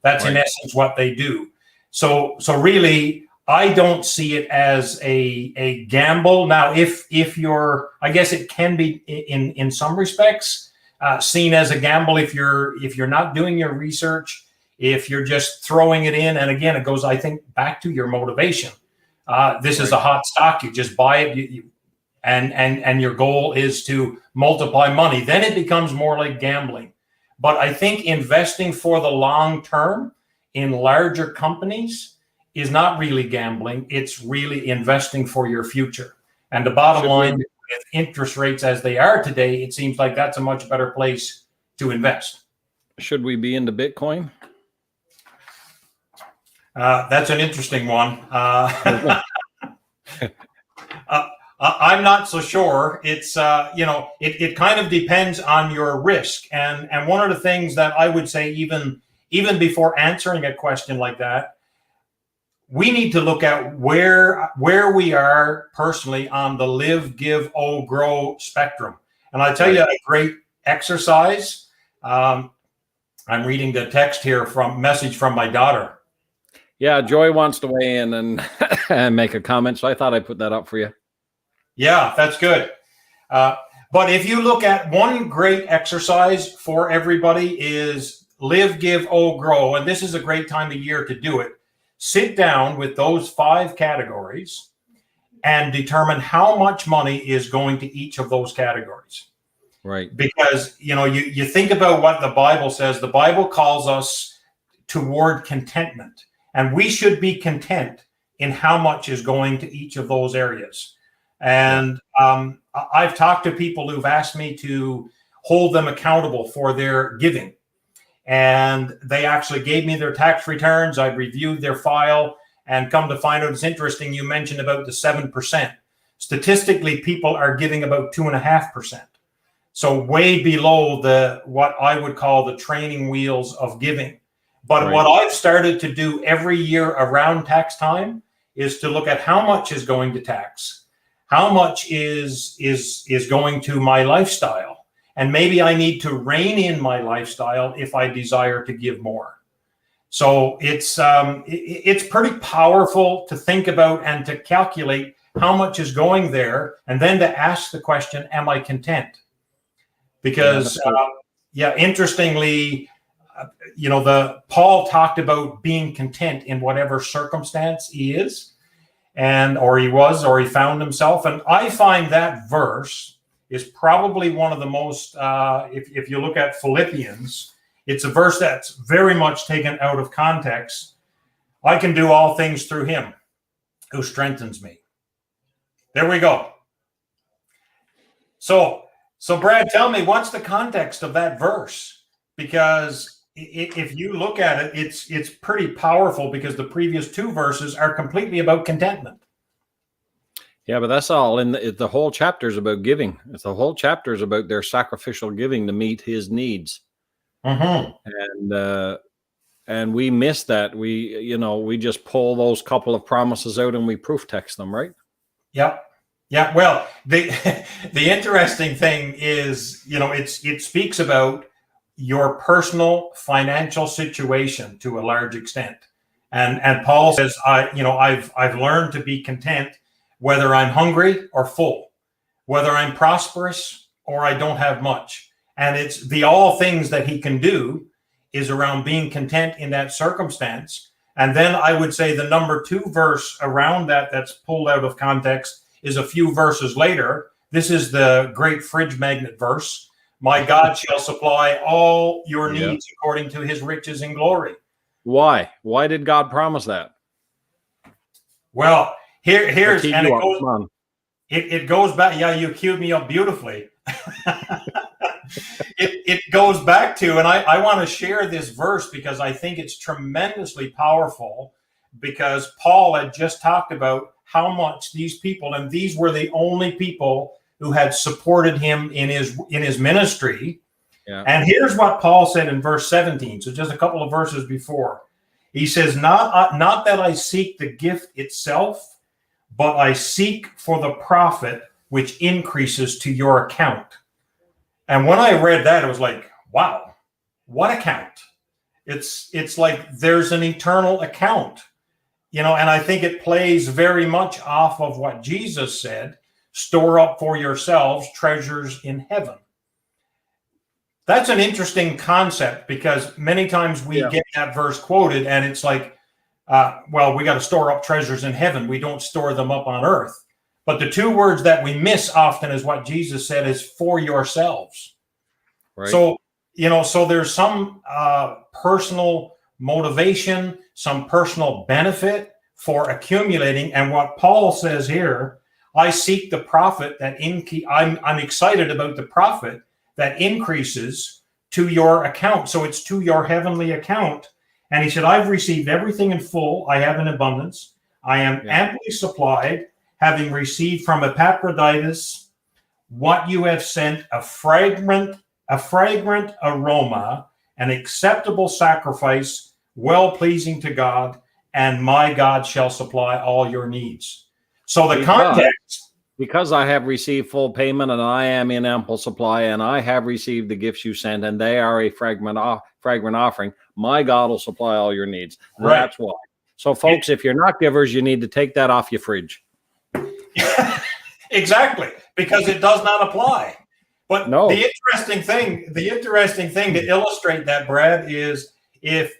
That's in essence what they do. So really, I don't see it as a gamble. Now, if you're, I guess it can be in some respects seen as a gamble if you're not doing your research, if you're just throwing it in. And again, it goes, I think, back to your motivation. This is a hot stock. You just buy it, and your goal is to multiply money. Then it becomes more like gambling. But I think investing for the long term in larger companies is not really gambling. It's really investing for your future. And the bottom line, with interest rates as they are today, it seems like that's a much better place to invest. Should we be into Bitcoin? That's an interesting one. I'm not so sure. It's, it kind of depends on your risk. And one of the things that I would say, even before answering a question like that, we need to look at where we are personally on the live, give, grow spectrum. And I'll tell you a great exercise. I'm reading the text here message from my daughter. Yeah, Joy wants to weigh in and make a comment, so I thought I'd put that up for you. Yeah, that's good. But if you look at one great exercise for everybody is live, give, grow. And this is a great time of year to do it. Sit down with those 5 categories and determine how much money is going to each of those categories. Right. Because, you think about what the Bible says. The Bible calls us toward contentment, and we should be content in how much is going to each of those areas. And I've talked to people who've asked me to hold them accountable for their giving. And they actually gave me their tax returns. I reviewed their file, and come to find out, it's interesting. You mentioned about the 7%. Statistically, people are giving about 2.5%. So way below what I would call the training wheels of giving. But what I've started to do every year around tax time is to look at how much is going to tax, how much is going to my lifestyle. And maybe I need to rein in my lifestyle if I desire to give more. So it's pretty powerful to think about and to calculate how much is going there, and then to ask the question, am I content? Because, interestingly, Paul talked about being content in whatever circumstance he is, or he found himself. And I find that verse is probably one of the most, if you look at Philippians, it's a verse that's very much taken out of context. I can do all things through him who strengthens me. There we go. So So, Brad, tell me, what's the context of that verse? Because if you look at it, it's pretty powerful, because the previous two verses are completely about contentment. Yeah, but that's all. And the whole chapter is about giving. The whole chapter is about their sacrificial giving to meet his needs. And we miss that. We just pull those couple of promises out and we proof text them, right? Yep. Yeah. Well, the interesting thing is, it speaks about your personal financial situation to a large extent. And Paul says, I've learned to be content whether I'm hungry or full, whether I'm prosperous or I don't have much. And it's the all things that he can do is around being content in that circumstance. And then I would say the number 2 verse around that's pulled out of context is a few verses later. This is the great fridge magnet verse. My God shall supply all your needs according to his riches in glory. Why? Why did God promise that? Well, here's, and it goes back. Yeah, you queued me up beautifully. It goes back to, and I want to share this verse because I think it's tremendously powerful, because Paul had just talked about how much these people, and these were the only people who had supported him in his ministry. Yeah. And here's what Paul said in verse 17. So just a couple of verses before, he says, not that I seek the gift itself, but I seek for the profit which increases to your account. And when I read that, it was like, wow, what account? It's like there's an eternal account, and I think it plays very much off of what Jesus said, store up for yourselves treasures in heaven. That's an interesting concept, because many times we get that verse quoted and it's like, well, we got to store up treasures in heaven. We don't store them up on earth. But the two words that we miss often is what Jesus said is for yourselves. Right. So, so there's some personal motivation, some personal benefit for accumulating. And what Paul says here, I seek the profit that I'm excited about the profit that increases to your account. So it's to your heavenly account. And he said, I've received everything in full. I have an abundance. I am amply supplied, having received from Epaphroditus what you have sent, a fragrant aroma, an acceptable sacrifice, well-pleasing to God, and my God shall supply all your needs. So the context... Because I have received full payment, and I am in ample supply, and I have received the gifts you sent, and they are a fragrant offering, my God will supply all your needs. Right. That's why. So, folks, if you're not givers, you need to take that off your fridge. Exactly, because it does not apply. But no. The interesting thing to illustrate that, Brad, is if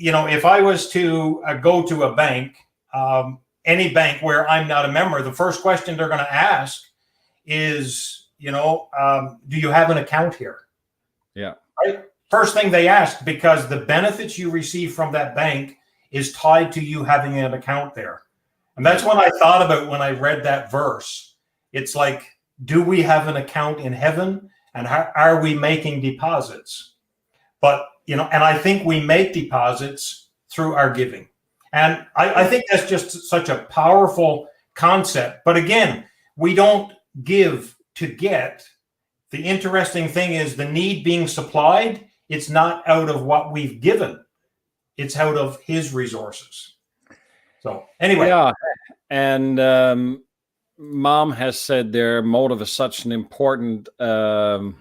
I was to go to a bank, any bank where I'm not a member, the first question they're going to ask is, do you have an account here? Yeah. Right? First thing they ask, because the benefits you receive from that bank is tied to you having an account there. And that's what I thought about when I read that verse. It's like, do we have an account in heaven? And how are we making deposits? But, and I think we make deposits through our giving. And I think that's just such a powerful concept. But again, we don't give to get. The interesting thing is the need being supplied, it's not out of what we've given. It's out of his resources. So anyway. Yeah. And Mom has said their motive is such an important motive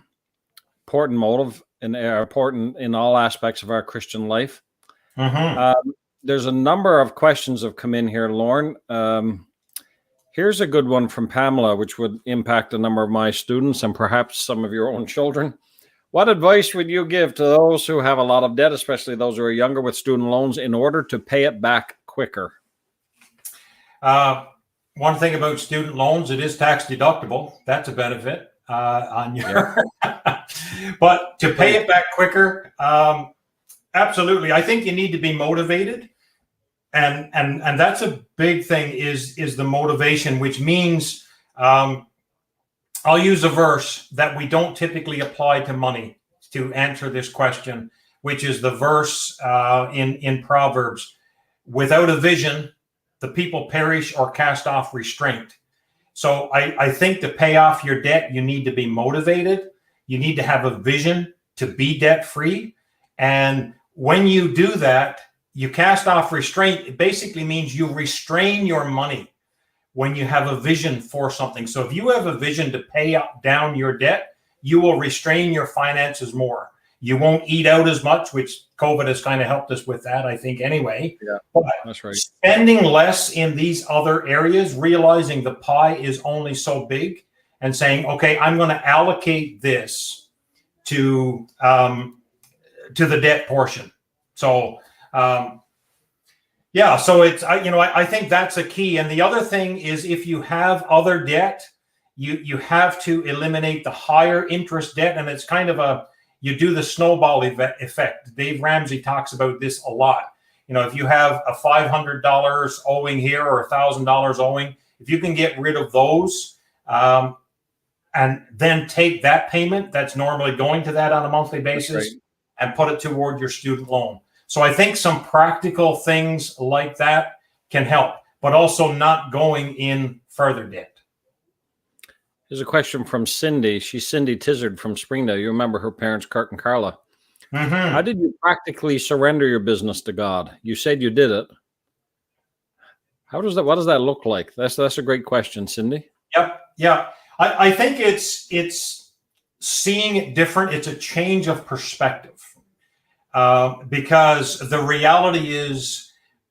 and important in all aspects of our Christian life. Mm-hmm. There's a number of questions have come in here, Lauren. Here's a good one from Pamela, which would impact a number of my students and perhaps some of your own children. What advice would you give to those who have a lot of debt, especially those who are younger with student loans, in order to pay it back quicker? One thing about student loans, it is tax deductible. That's a benefit on your. But to pay it back quicker, absolutely. I think you need to be motivated. And that's a big thing is the motivation, which means I'll use a verse that we don't typically apply to money to answer this question, which is the verse in Proverbs. Without a vision, the people perish or cast off restraint. So I think to pay off your debt, you need to be motivated. You need to have a vision to be debt free. And when you do that, you cast off restraint. It basically means you restrain your money when you have a vision for something. So if you have a vision to pay down your debt, you will restrain your finances more. You won't eat out as much, which COVID has kind of helped us with that, I think, anyway. Yeah, but that's right. Spending less in these other areas, realizing the pie is only so big, and saying, okay, I'm going to allocate this to the debt portion. So, yeah, so it's, I think that's a key. And the other thing is, if you have other debt, you have to eliminate the higher interest debt. And it's kind of you do the snowball effect. Dave Ramsey talks about this a lot. If you have a $500 owing here or $1,000 owing, if you can get rid of those and then take that payment that's normally going to that on a monthly basis and put it toward your student loan. So I think some practical things like that can help, but also not going in further debt. There's a question from Cindy. She's Cindy Tizard from Springdale. You remember her parents, Kurt and Carla. Mm-hmm. How did you practically surrender your business to God? You said you did it. What does that look like? That's a great question, Cindy. Yep. Yeah. I think it's seeing it different. It's a change of perspective. Because the reality is,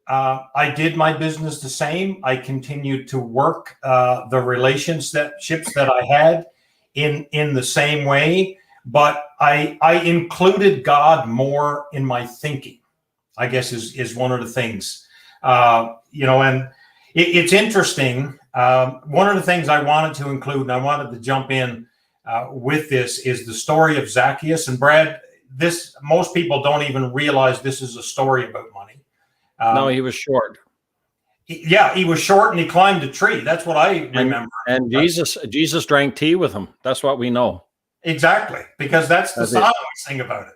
I did my business the same. I continued to work the relationships that I had in the same way, but I included God more in my thinking, I guess is one of the things. And it's interesting. One of the things I wanted to include, and I wanted to jump in with this, is the story of Zacchaeus. And Brad, most people don't even realize this is a story about money. No, he was short. He was short and he climbed a tree. That's what I remember. And Jesus drank tea with him. That's what we know. Exactly, because that's the silence thing about it.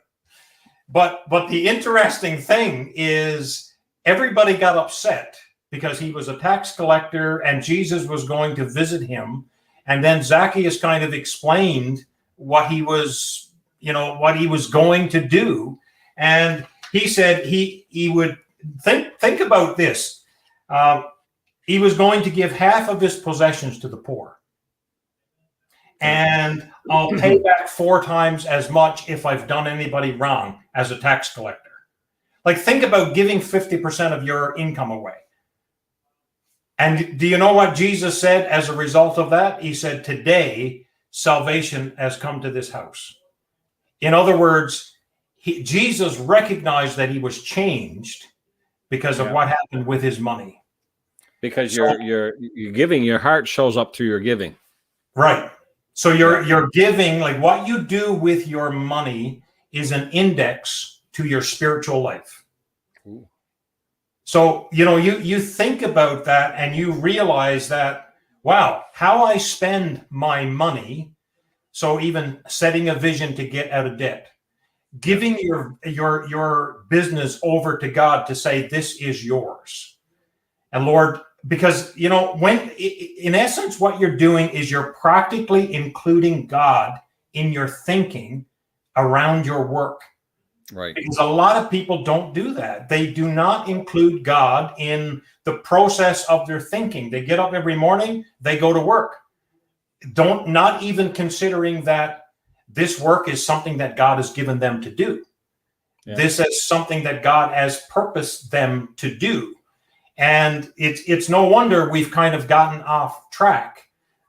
But the interesting thing is, everybody got upset because he was a tax collector and Jesus was going to visit him. And then Zacchaeus kind of explained what he was going to do. And he said he would think about this. He was going to give half of his possessions to the poor. And I'll pay back 4 times as much if I've done anybody wrong as a tax collector. Like, think about giving 50% of your income away. And do you know what Jesus said as a result of that? He said, today, salvation has come to this house. In other words, Jesus recognized that he was changed because of what happened with his money. Because you're giving, your heart shows up through your giving. Right. So you're giving, like, what you do with your money is an index to your spiritual life. Ooh. So, you think about that and you realize that, wow, how I spend my money. So even setting a vision to get out of debt, giving your business over to God to say, this is yours. And Lord, because, when in essence, what you're doing is you're practically including God in your thinking around your work. Right. Because a lot of people don't do that. They do not include God in the process of their thinking. They get up every morning, they go to work. Not even considering that this work is something that God has given them to do. Yeah. This is something that God has purposed them to do. And it's no wonder we've kind of gotten off track,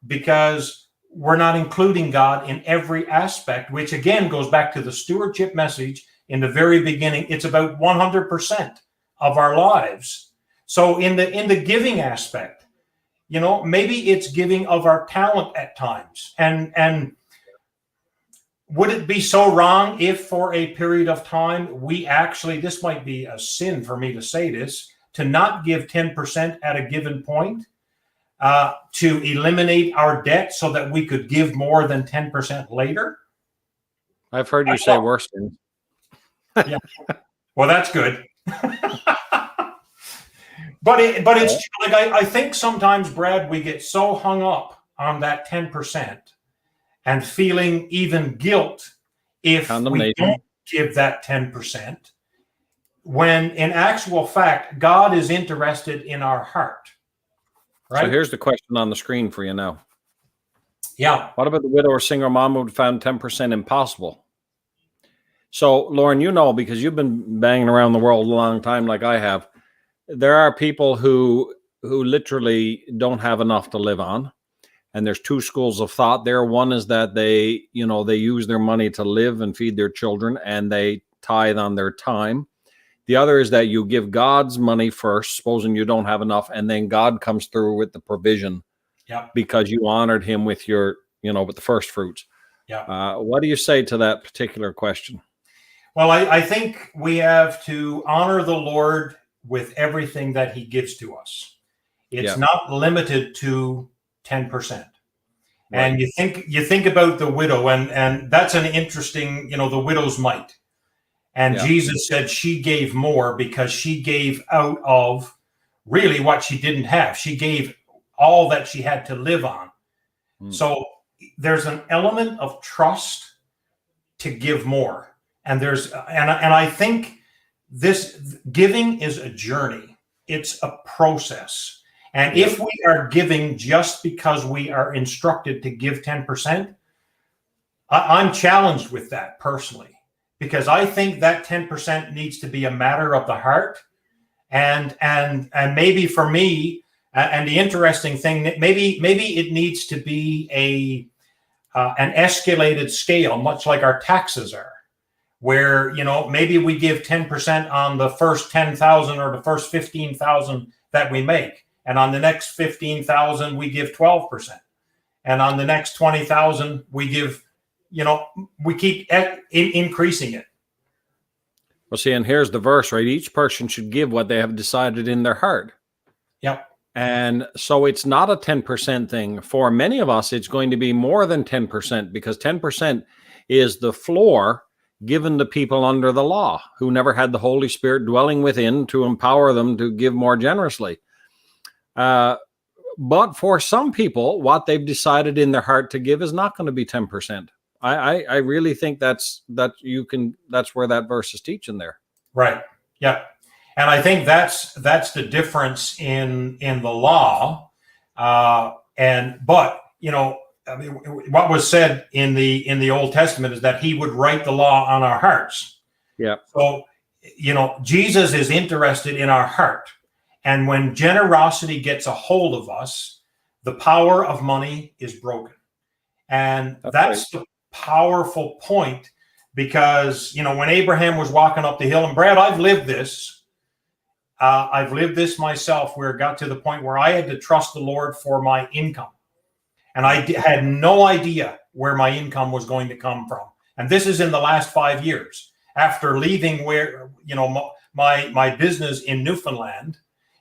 because we're not including God in every aspect, which again goes back to the stewardship message in the very beginning. It's about 100% of our lives. So in the giving aspect, maybe it's giving of our talent at times. And would it be so wrong if for a period of time we actually, this might be a sin for me to say this, to not give 10% at a given point? to eliminate our debt so that we could give more than 10% later? I've heard you say worse things. Yeah. Well, that's good. But it's like I think sometimes, Brad, we get so hung up on that 10% and feeling even guilt if we don't give that 10%, when in actual fact, God is interested in our heart. Right? So here's the question on the screen for you now. Yeah. What about the widow or single mom who found 10% impossible? So, Lauren, you know, because you've been banging around the world a long time like I have, there are people who literally don't have enough to live on. And there's two schools of thought there. One is that they use their money to live and feed their children, and they tithe on their time. The other is that you give God's money first, supposing you don't have enough, and then God comes through with the provision because you honored him with your, with the first fruits. Yeah. What do you say to that particular question? Well, I think we have to honor the Lord with everything that he gives to us. It's not limited to 10%. Right. And you think about the widow, and that's an interesting, the widow's mite. And Jesus said she gave more because she gave out of really what she didn't have. She gave all that she had to live on. So there's an element of trust to give more. And I think this giving is a journey. It's a process. And if we are giving just because we are instructed to give 10%, I'm challenged with that personally, because I think that 10% needs to be a matter of the heart. And maybe for me, and the interesting thing, that maybe it needs to be an escalated scale, much like our taxes are, where, maybe we give 10% on the first 10,000 or the first 15,000 that we make. And on the next 15,000, we give 12%. And on the next 20,000, we give, we keep increasing it. Well, see, and here's the verse, right? Each person should give what they have decided in their heart. Yep. And so it's not a 10% thing. For many of us, it's going to be more than 10%, because 10% is the floor given to people under the law who never had the Holy Spirit dwelling within to empower them to give more generously. But for some people, what they've decided in their heart to give is not going to be 10%. I really think that's where that verse is teaching there. Right. Yeah. And I think that's the difference in the law. But what was said in the Old Testament is that he would write the law on our hearts. Yeah. So, Jesus is interested in our heart. And when generosity gets a hold of us, the power of money is broken. And that's the powerful point, because, when Abraham was walking up the hill, and Brad, I've lived this myself, where it got to the point where I had to trust the Lord for my income. And I had no idea where my income was going to come from. And this is in the last 5 years, after leaving where, my business in Newfoundland,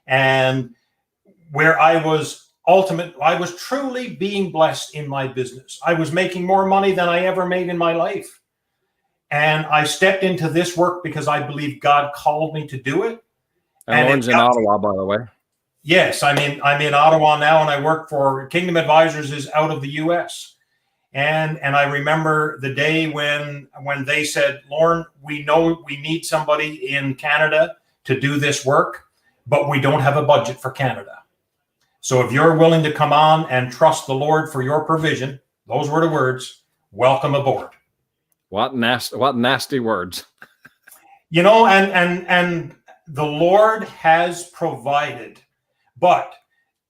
and where I was truly being blessed in my business. I was making more money than I ever made in my life. And I stepped into this work because I believe God called me to do it. And Lauren's in Ottawa, by the way. Yes, I'm in Ottawa now, and I work for Kingdom Advisors is out of the U.S. And I remember the day when they said, Lauren, we know we need somebody in Canada to do this work, but we don't have a budget for Canada. So if you're willing to come on and trust the Lord for your provision, those were the words, welcome aboard. What nasty words. And the Lord has provided. But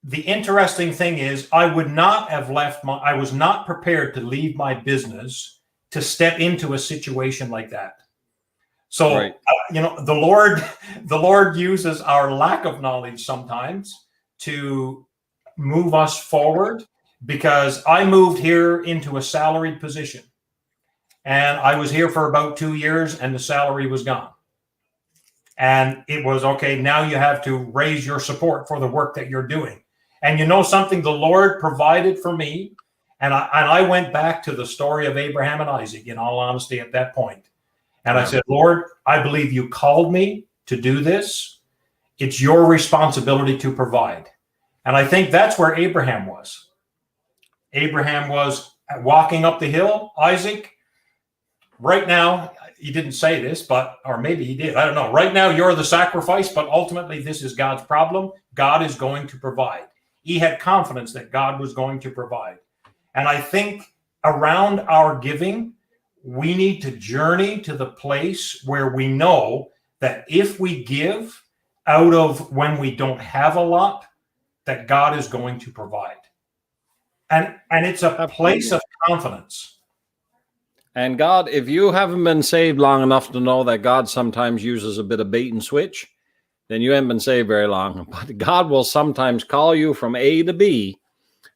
the interesting thing is, I was not prepared to leave my business to step into a situation like that. So, right. The Lord uses our lack of knowledge sometimes to move us forward, because I moved here into a salaried position, and I was here for about 2 years, and the salary was gone. And it was, okay, now you have to raise your support for the work that you're doing. And you know something? The Lord provided for me. And I went back to the story of Abraham and Isaac, in all honesty, at that point. And I said, Lord, I believe you called me to do this. It's your responsibility to provide. And I think that's where Abraham was. Abraham was walking up the hill. Isaac, right now, he didn't say this, but, or maybe he did, I don't know. Right now, you're the sacrifice, but ultimately, this is God's problem. God is going to provide. He had confidence that God was going to provide. And I think around our giving, we need to journey to the place where we know that if we give out of when we don't have a lot, that God is going to provide. And it's a place of confidence. And God, if you haven't been saved long enough to know that God sometimes uses a bit of bait and switch, then you haven't been saved very long. But God will sometimes call you from A to B,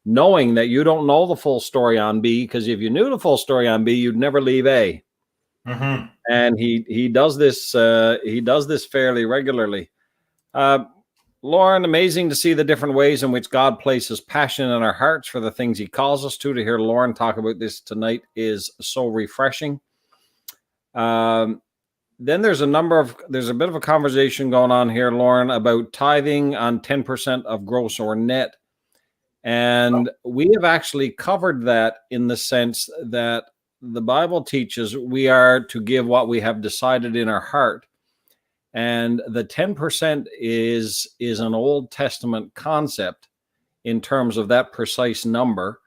knowing that you don't know the full story on B, because if you knew the full story on B, you'd never leave A. Mm-hmm. And he does this. He does this fairly regularly. Lauren, amazing to see the different ways in which God places passion in our hearts for the things he calls us to. To hear Lauren talk about this tonight is so refreshing. Then there's a bit of a conversation going on here, Lauren, about tithing on 10% of gross or net. And we have actually covered that in the sense that the Bible teaches we are to give what we have decided in our heart. And the 10% is an Old Testament concept in terms of that precise number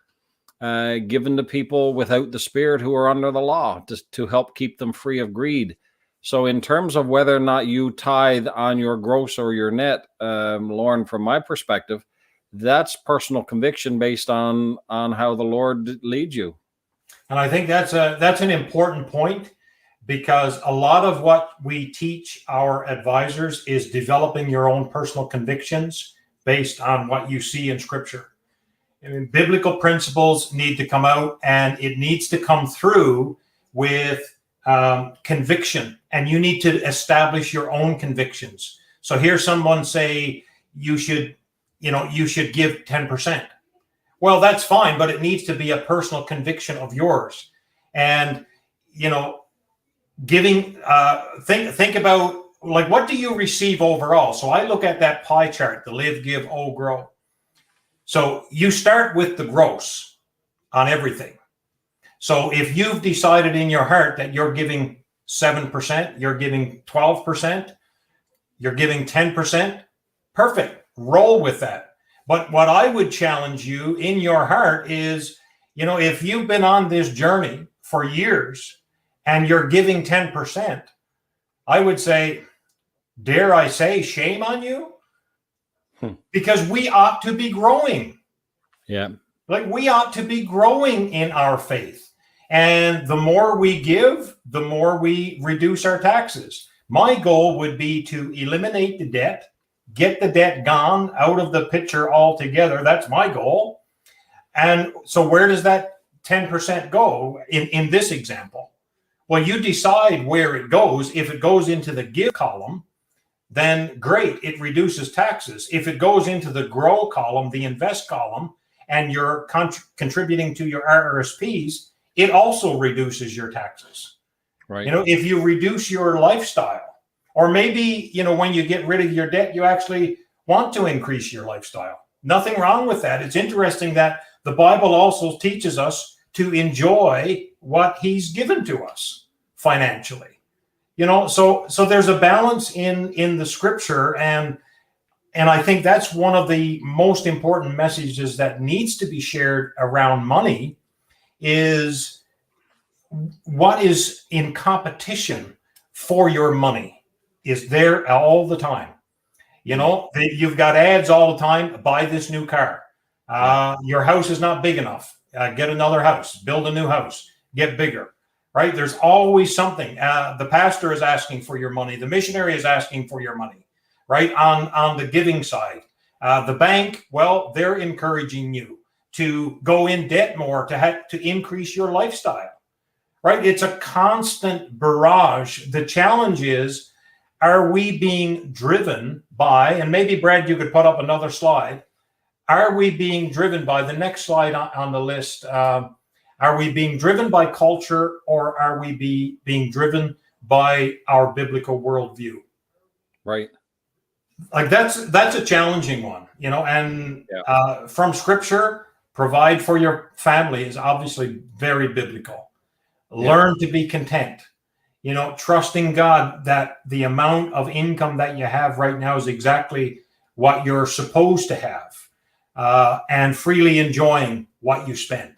given to people without the Spirit who are under the law to help keep them free of greed. So in terms of whether or not you tithe on your gross or your net, Lauren, from my perspective, that's personal conviction based on how the Lord leads you. And I think that's an important point, because a lot of what we teach our advisors is developing your own personal convictions based on what you see in Scripture. I mean, biblical principles need to come out, and it needs to come through with conviction, and you need to establish your own convictions. So hear someone say you should give 10%. Well, that's fine, but it needs to be a personal conviction of yours. And, giving, think about, like, what do you receive overall? So I look at that pie chart, the live, give, grow. So you start with the gross on everything. So if you've decided in your heart that you're giving 7%, you're giving 12%, you're giving 10%, perfect. Roll with that. But what I would challenge you in your heart is, if you've been on this journey for years and you're giving 10%, I would say, dare I say, shame on you? Because we ought to be growing. Yeah. Like, we ought to be growing in our faith. And the more we give, the more we reduce our taxes. My goal would be to eliminate the debt, get the debt gone out of the picture altogether. That's my goal. And so where does that 10% go in this example? Well, you decide where it goes. If it goes into the give column, then great, it reduces taxes. If it goes into the grow column, the invest column, and you're contributing to your RRSPs, it also reduces your taxes. Right. If you reduce your lifestyle, or maybe, when you get rid of your debt, you actually want to increase your lifestyle. Nothing wrong with that. It's interesting that the Bible also teaches us to enjoy what he's given to us financially. So there's a balance in the Scripture, and I think that's one of the most important messages that needs to be shared around money, is what is in competition for your money is there all the time. You've got ads all the time. Buy this new car. Your house is not big enough. Get another house. Build a new house. Get bigger. Right? There's always something. The pastor is asking for your money. The missionary is asking for your money. Right? On the giving side. The bank, well, they're encouraging you to go in debt more to increase your lifestyle. Right? It's a constant barrage. The challenge is, are we being driven by, and maybe Brad, you could put up another slide, are we being driven by the next slide on the list? Are we being driven by culture, or are we being driven by our biblical worldview? Right. Like that's a challenging one, and from scripture, provide for your family is obviously very biblical. Learn to be content, trusting God that the amount of income that you have right now is exactly what you're supposed to have, and freely enjoying what you spend.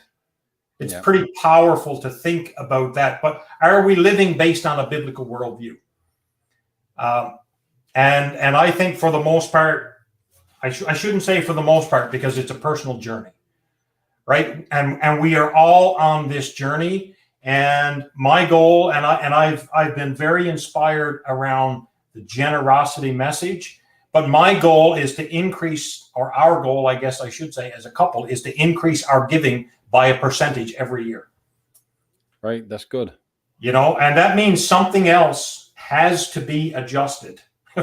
It's pretty powerful to think about that. But are we living based on a biblical worldview? And I think for the most part, I shouldn't say for the most part, because it's a personal journey, right? And we are all on this journey. And my goal, and I've been very inspired around the generosity message. But my goal is to increase, or our goal, I guess I should say, as a couple, is to increase our giving by a percentage every year. Right. That's good. And that means something else has to be adjusted.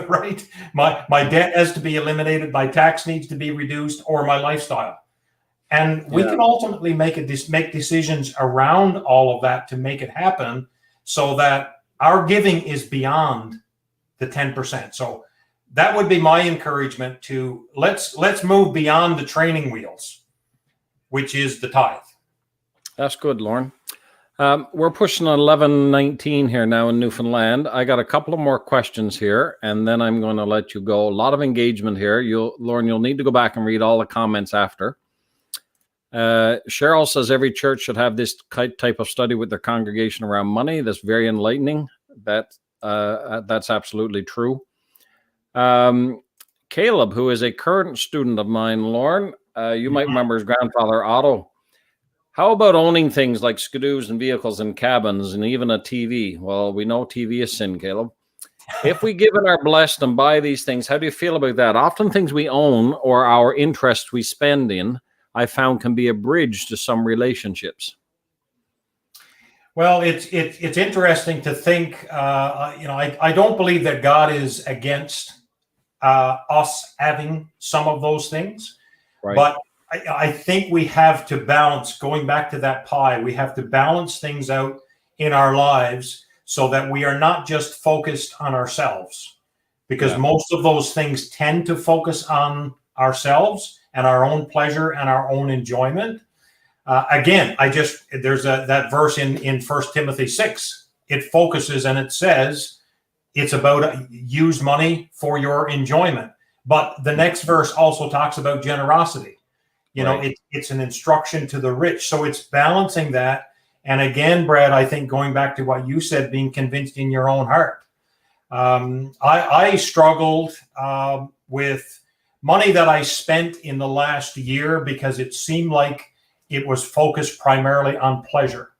Right? My debt has to be eliminated, my tax needs to be reduced, or my lifestyle. And we can ultimately make decisions around all of that to make it happen, so that our giving is beyond the 10%. So that would be my encouragement to let's move beyond the training wheels, which is the tithe. That's good, Lauren. We're pushing on 11:19 here now in Newfoundland. I got a couple of more questions here, and then I'm going to let you go. A lot of engagement here. Lauren, you'll need to go back and read all the comments after. Cheryl says every church should have this type of study with their congregation around money. That's very enlightening. That's absolutely true. Caleb, who is a current student of mine, Lauren, you might remember his grandfather, Otto. How about owning things like skidoos and vehicles and cabins and even a TV? Well, we know TV is sin, Caleb. If we give and are blessed and buy these things, how do you feel about that? Often things we own or our interests we spend in, I found, can be a bridge to some relationships. Well, it's interesting to think, I don't believe that God is against us having some of those things, right. But I think we have to balance, going back to that pie, we have to balance things out in our lives so that we are not just focused on ourselves, because most of those things tend to focus on ourselves and our own pleasure and our own enjoyment. Again, there's that verse in 1 Timothy 6, it focuses and it says it's about use money for your enjoyment. But the next verse also talks about generosity. It's an instruction to the rich. So it's balancing that. And again, Brad, I think going back to what you said, being convinced in your own heart. I struggled with money that I spent in the last year because it seemed like it was focused primarily on pleasure.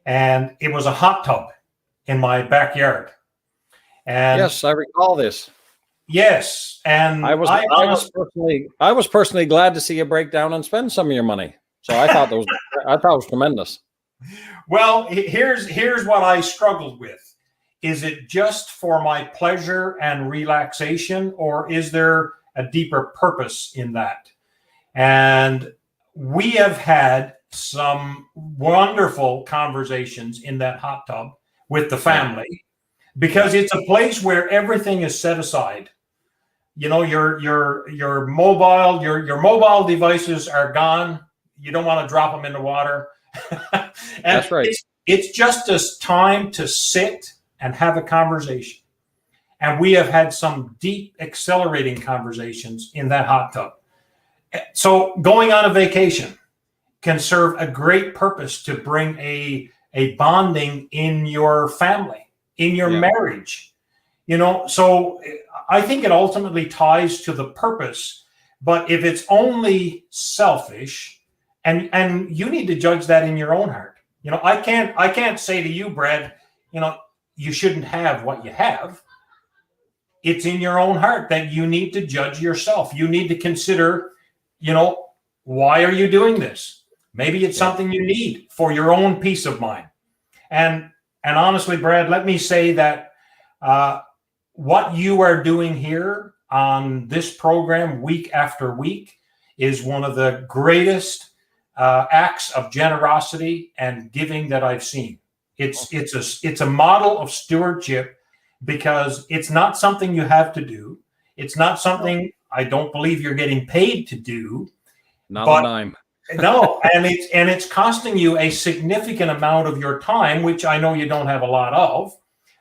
And it was a hot tub in my backyard. And yes, I recall this. Yes, and I was personally glad to see you break down and spend some of your money. So I thought it was tremendous. Well, here's what I struggled with. Is it just for my pleasure and relaxation, or is there a deeper purpose in that? And we have had some wonderful conversations in that hot tub with the family, because it's a place where everything is set aside. Your mobile devices are gone. You don't want to drop them in the water. And that's right. It's just a time to sit and have a conversation. And we have had some deep, accelerating conversations in that hot tub. So going on a vacation can serve a great purpose to bring a bonding in your family, in your marriage. So I think it ultimately ties to the purpose. But if it's only selfish, and you need to judge that in your own heart. I can't say to you, Brad, you shouldn't have what you have. It's in your own heart that you need to judge yourself. You need to consider, why are you doing this? Maybe it's something you need for your own peace of mind. And honestly, Brad, let me say that what you are doing here on this program week after week is one of the greatest acts of generosity and giving that I've seen. It's a model of stewardship because it's not something you have to do. It's not something I don't believe you're getting paid to do. Not a dime. No, and it's costing you a significant amount of your time, which I know you don't have a lot of.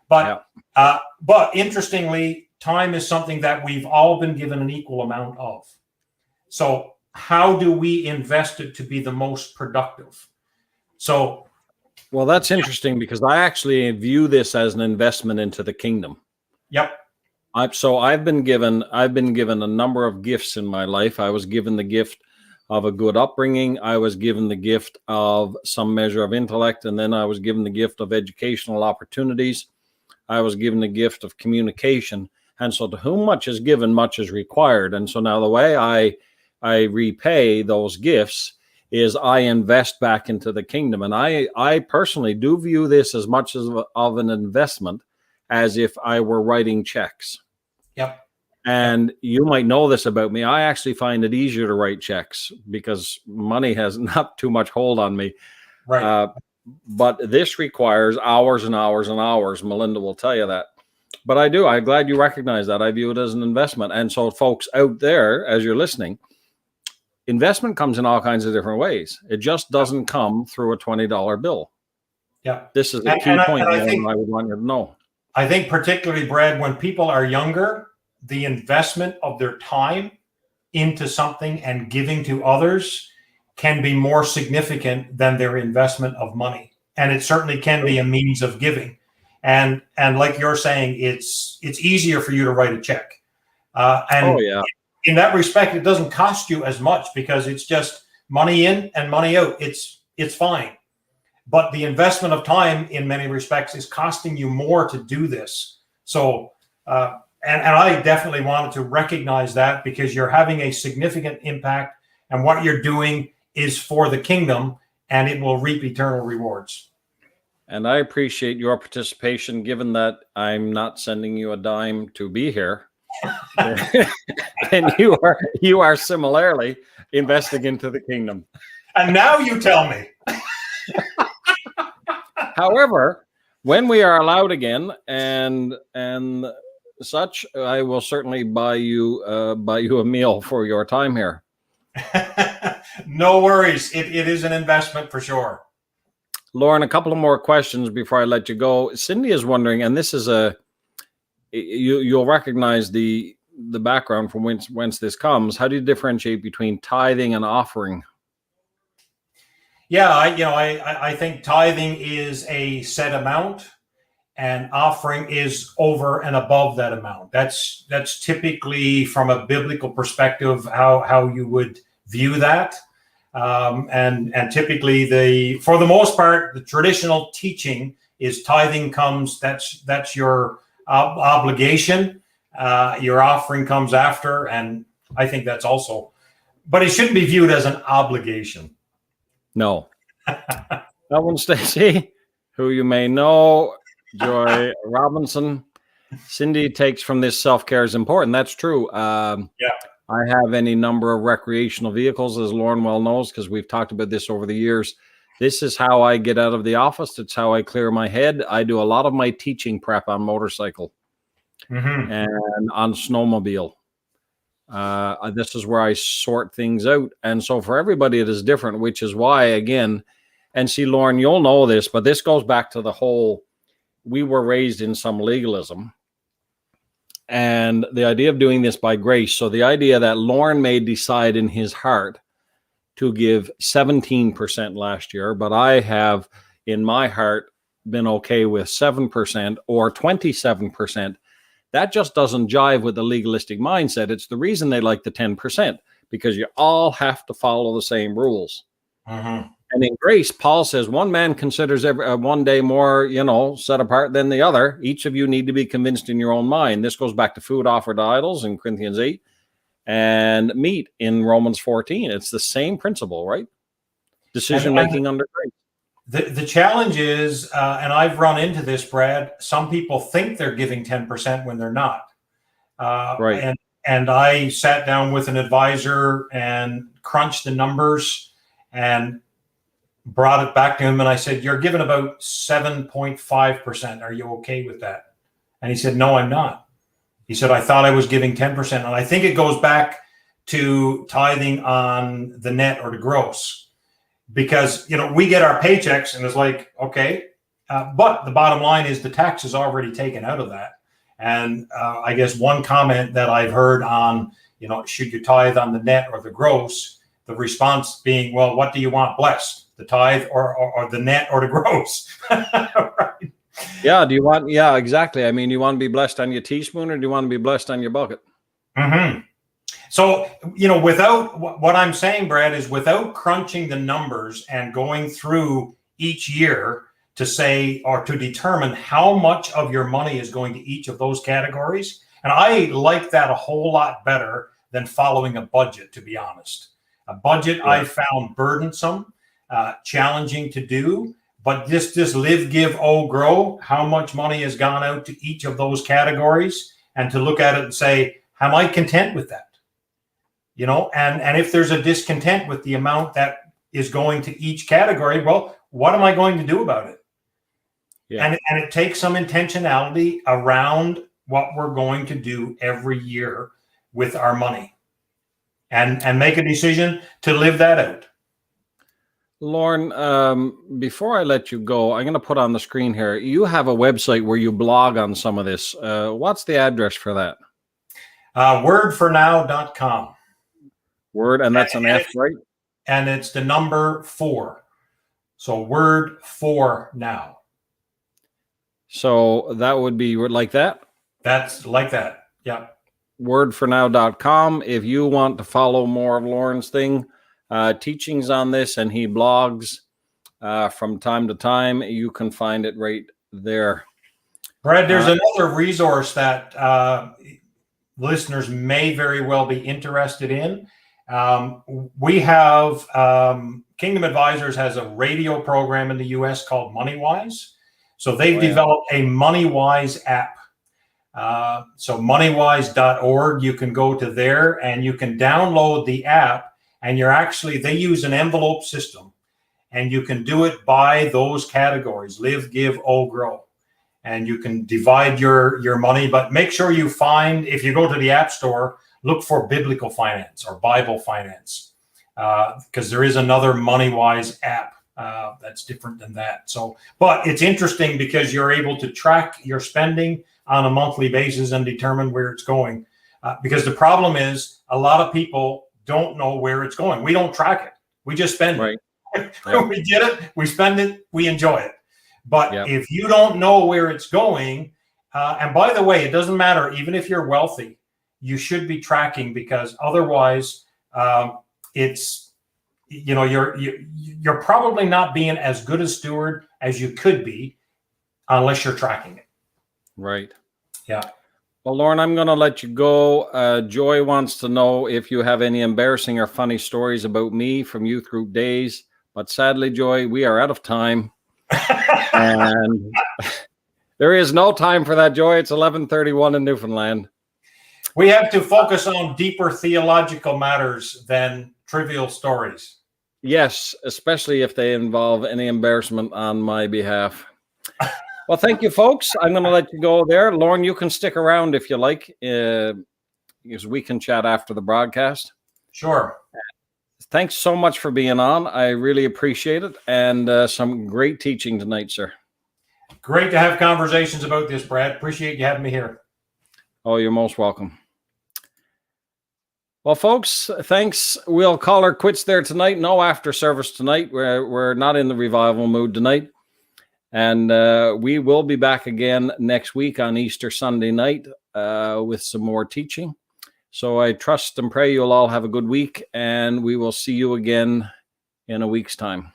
But interestingly, time is something that we've all been given an equal amount of. So how do we invest it to be the most productive? So, well, that's interesting because I actually view this as an investment into the kingdom. Yep. So I've been given a number of gifts in my life. I was given the gift of a good upbringing. I was given the gift of some measure of intellect, and then I was given the gift of educational opportunities. I was given the gift of communication. And so to whom much is given, much is required. And so now the way I repay those gifts is I invest back into the kingdom. And I personally do view this as much of an investment as if I were writing checks. Yep. And you might know this about me. I actually find it easier to write checks because money has not too much hold on me. Right. But this requires hours and hours and hours. Melinda will tell you that. But I'm glad you recognize that. I view it as an investment. And so folks out there, as you're listening, investment comes in all kinds of different ways. It just doesn't come through a $20 bill. Yeah. This is a key point I would want you to know. I think particularly, Brad, when people are younger, the investment of their time into something and giving to others can be more significant than their investment of money. And it certainly can be a means of giving. And like you're saying, it's easier for you to write a check. In that respect, it doesn't cost you as much because it's just money in and money out. It's fine. But the investment of time in many respects is costing you more to do this. So, and I definitely wanted to recognize that because you're having a significant impact and what you're doing is for the kingdom and it will reap eternal rewards. And I appreciate your participation, given that I'm not sending you a dime to be here. And you are similarly investing into the kingdom. And now you tell me. However, when we are allowed again and such, I will certainly buy you a meal for your time here. No worries. It is an investment for sure. Lauren, a couple of more questions before I let you go. Cindy is wondering, and this is you'll recognize the background from whence this comes. How do you differentiate between tithing and offering? Yeah, I think tithing is a set amount and offering is over and above that amount. That's typically from a biblical perspective how you would view that. And typically for the most part, the traditional teaching is tithing comes, that's your obligation. Your offering comes after. And I think that's also, but it shouldn't be viewed as an obligation. No. That one, Stacy, who you may know, Joy Robinson. Cindy takes from this self-care is important. That's true. Yeah. I have any number of recreational vehicles, as Lauren well knows, because we've talked about this over the years. This is how I get out of the office. It's how I clear my head. I do a lot of my teaching prep on motorcycle and on snowmobile. This is where I sort things out. And so for everybody, it is different, which is why, again, and see, Lauren, you'll know this, but this goes back to the whole, we were raised in some legalism. And the idea of doing this by grace. So the idea that Lauren may decide in his heart to give 17% last year, but I have in my heart been okay with 7% or 27%. That just doesn't jive with the legalistic mindset. It's the reason they like the 10%, because you all have to follow the same rules. And in grace, Paul says one man considers every one day more, set apart than the other. Each of you need to be convinced in your own mind. This goes back to food offered to idols in Corinthians 8 and meat in Romans 14. It's the same principle, right? Decision making under grace. The challenge is, and I've run into this, Brad, some people think they're giving 10% when they're not. Right. and I sat down with an advisor and crunched the numbers and brought it back to him. And I said, "You're giving about 7.5%. Are you okay with that?" And he said, "No, I'm not." He said, "I thought I was giving 10%. And I think it goes back to tithing on the net or the gross, because, we get our paychecks and it's like, okay, but the bottom line is the tax is already taken out of that. And I guess one comment that I've heard on, should you tithe on the net or the gross, the response being, well, what do you want blessed? The tithe or the net or the gross? Right. Yeah. Do you want, yeah, exactly. I mean, you want to be blessed on your teaspoon, or do you want to be blessed on your bucket? Mm-hmm. So, without, what I'm saying, Brad, is without crunching the numbers and going through each year to say, or to determine how much of your money is going to each of those categories. And I like that a whole lot better than following a budget, to be honest. A budget, yeah, I found burdensome, challenging to do, but this live, give, grow, how much money has gone out to each of those categories, and to look at it and say, am I content with that? And if there's a discontent with the amount that is going to each category, well, what am I going to do about it? Yeah. And it takes some intentionality around what we're going to do every year with our money, and make a decision to live that out. Lauren, before I let you go, I'm going to put on the screen here. You have a website where you blog on some of this. What's the address for that? Wordfornow.com. Word, and that's an F, right? And it's the number 4. So Word for Now. So that would be like that? That's like that. Yeah. Wordfornow.com. If you want to follow more of Lauren's teachings on this, and he blogs from time to time, you can find it right there. Brad, there's another resource that listeners may very well be interested in. We have Kingdom Advisors has a radio program in the US called MoneyWise. So they've developed a MoneyWise app. So moneywise.org, you can go to there and you can download the app, and they use an envelope system, and you can do it by those categories: live, give, grow. And you can divide your money, but make sure you find, if you go to the App Store, look for biblical finance or Bible finance, because there is another MoneyWise app that's different than that. So, but it's interesting because you're able to track your spending on a monthly basis and determine where it's going. Because the problem is, a lot of people don't know where it's going. We don't track it. We just spend it. Yep. We get it, we spend it, we enjoy it. But if you don't know where it's going, and by the way, it doesn't matter, even if you're wealthy, you should be tracking, because otherwise it's, you're probably not being as good a steward as you could be unless you're tracking it. Right. Yeah. Well, Lauren, I'm going to let you go. Joy wants to know if you have any embarrassing or funny stories about me from youth group days. But sadly, Joy, we are out of time. And there is no time for that, Joy. It's 11:31 in Newfoundland. We have to focus on deeper theological matters than trivial stories. Yes, especially if they involve any embarrassment on my behalf. Well, thank you, folks. I'm going to let you go there. Lauren, you can stick around if you like, because we can chat after the broadcast. Sure. Thanks so much for being on. I really appreciate it. And some great teaching tonight, sir. Great to have conversations about this, Brad. Appreciate you having me here. Oh, you're most welcome. Well, folks, thanks. We'll call her quits there tonight. No after service tonight. We're not in the revival mood tonight. And we will be back again next week on Easter Sunday night with some more teaching. So I trust and pray you'll all have a good week, and we will see you again in a week's time.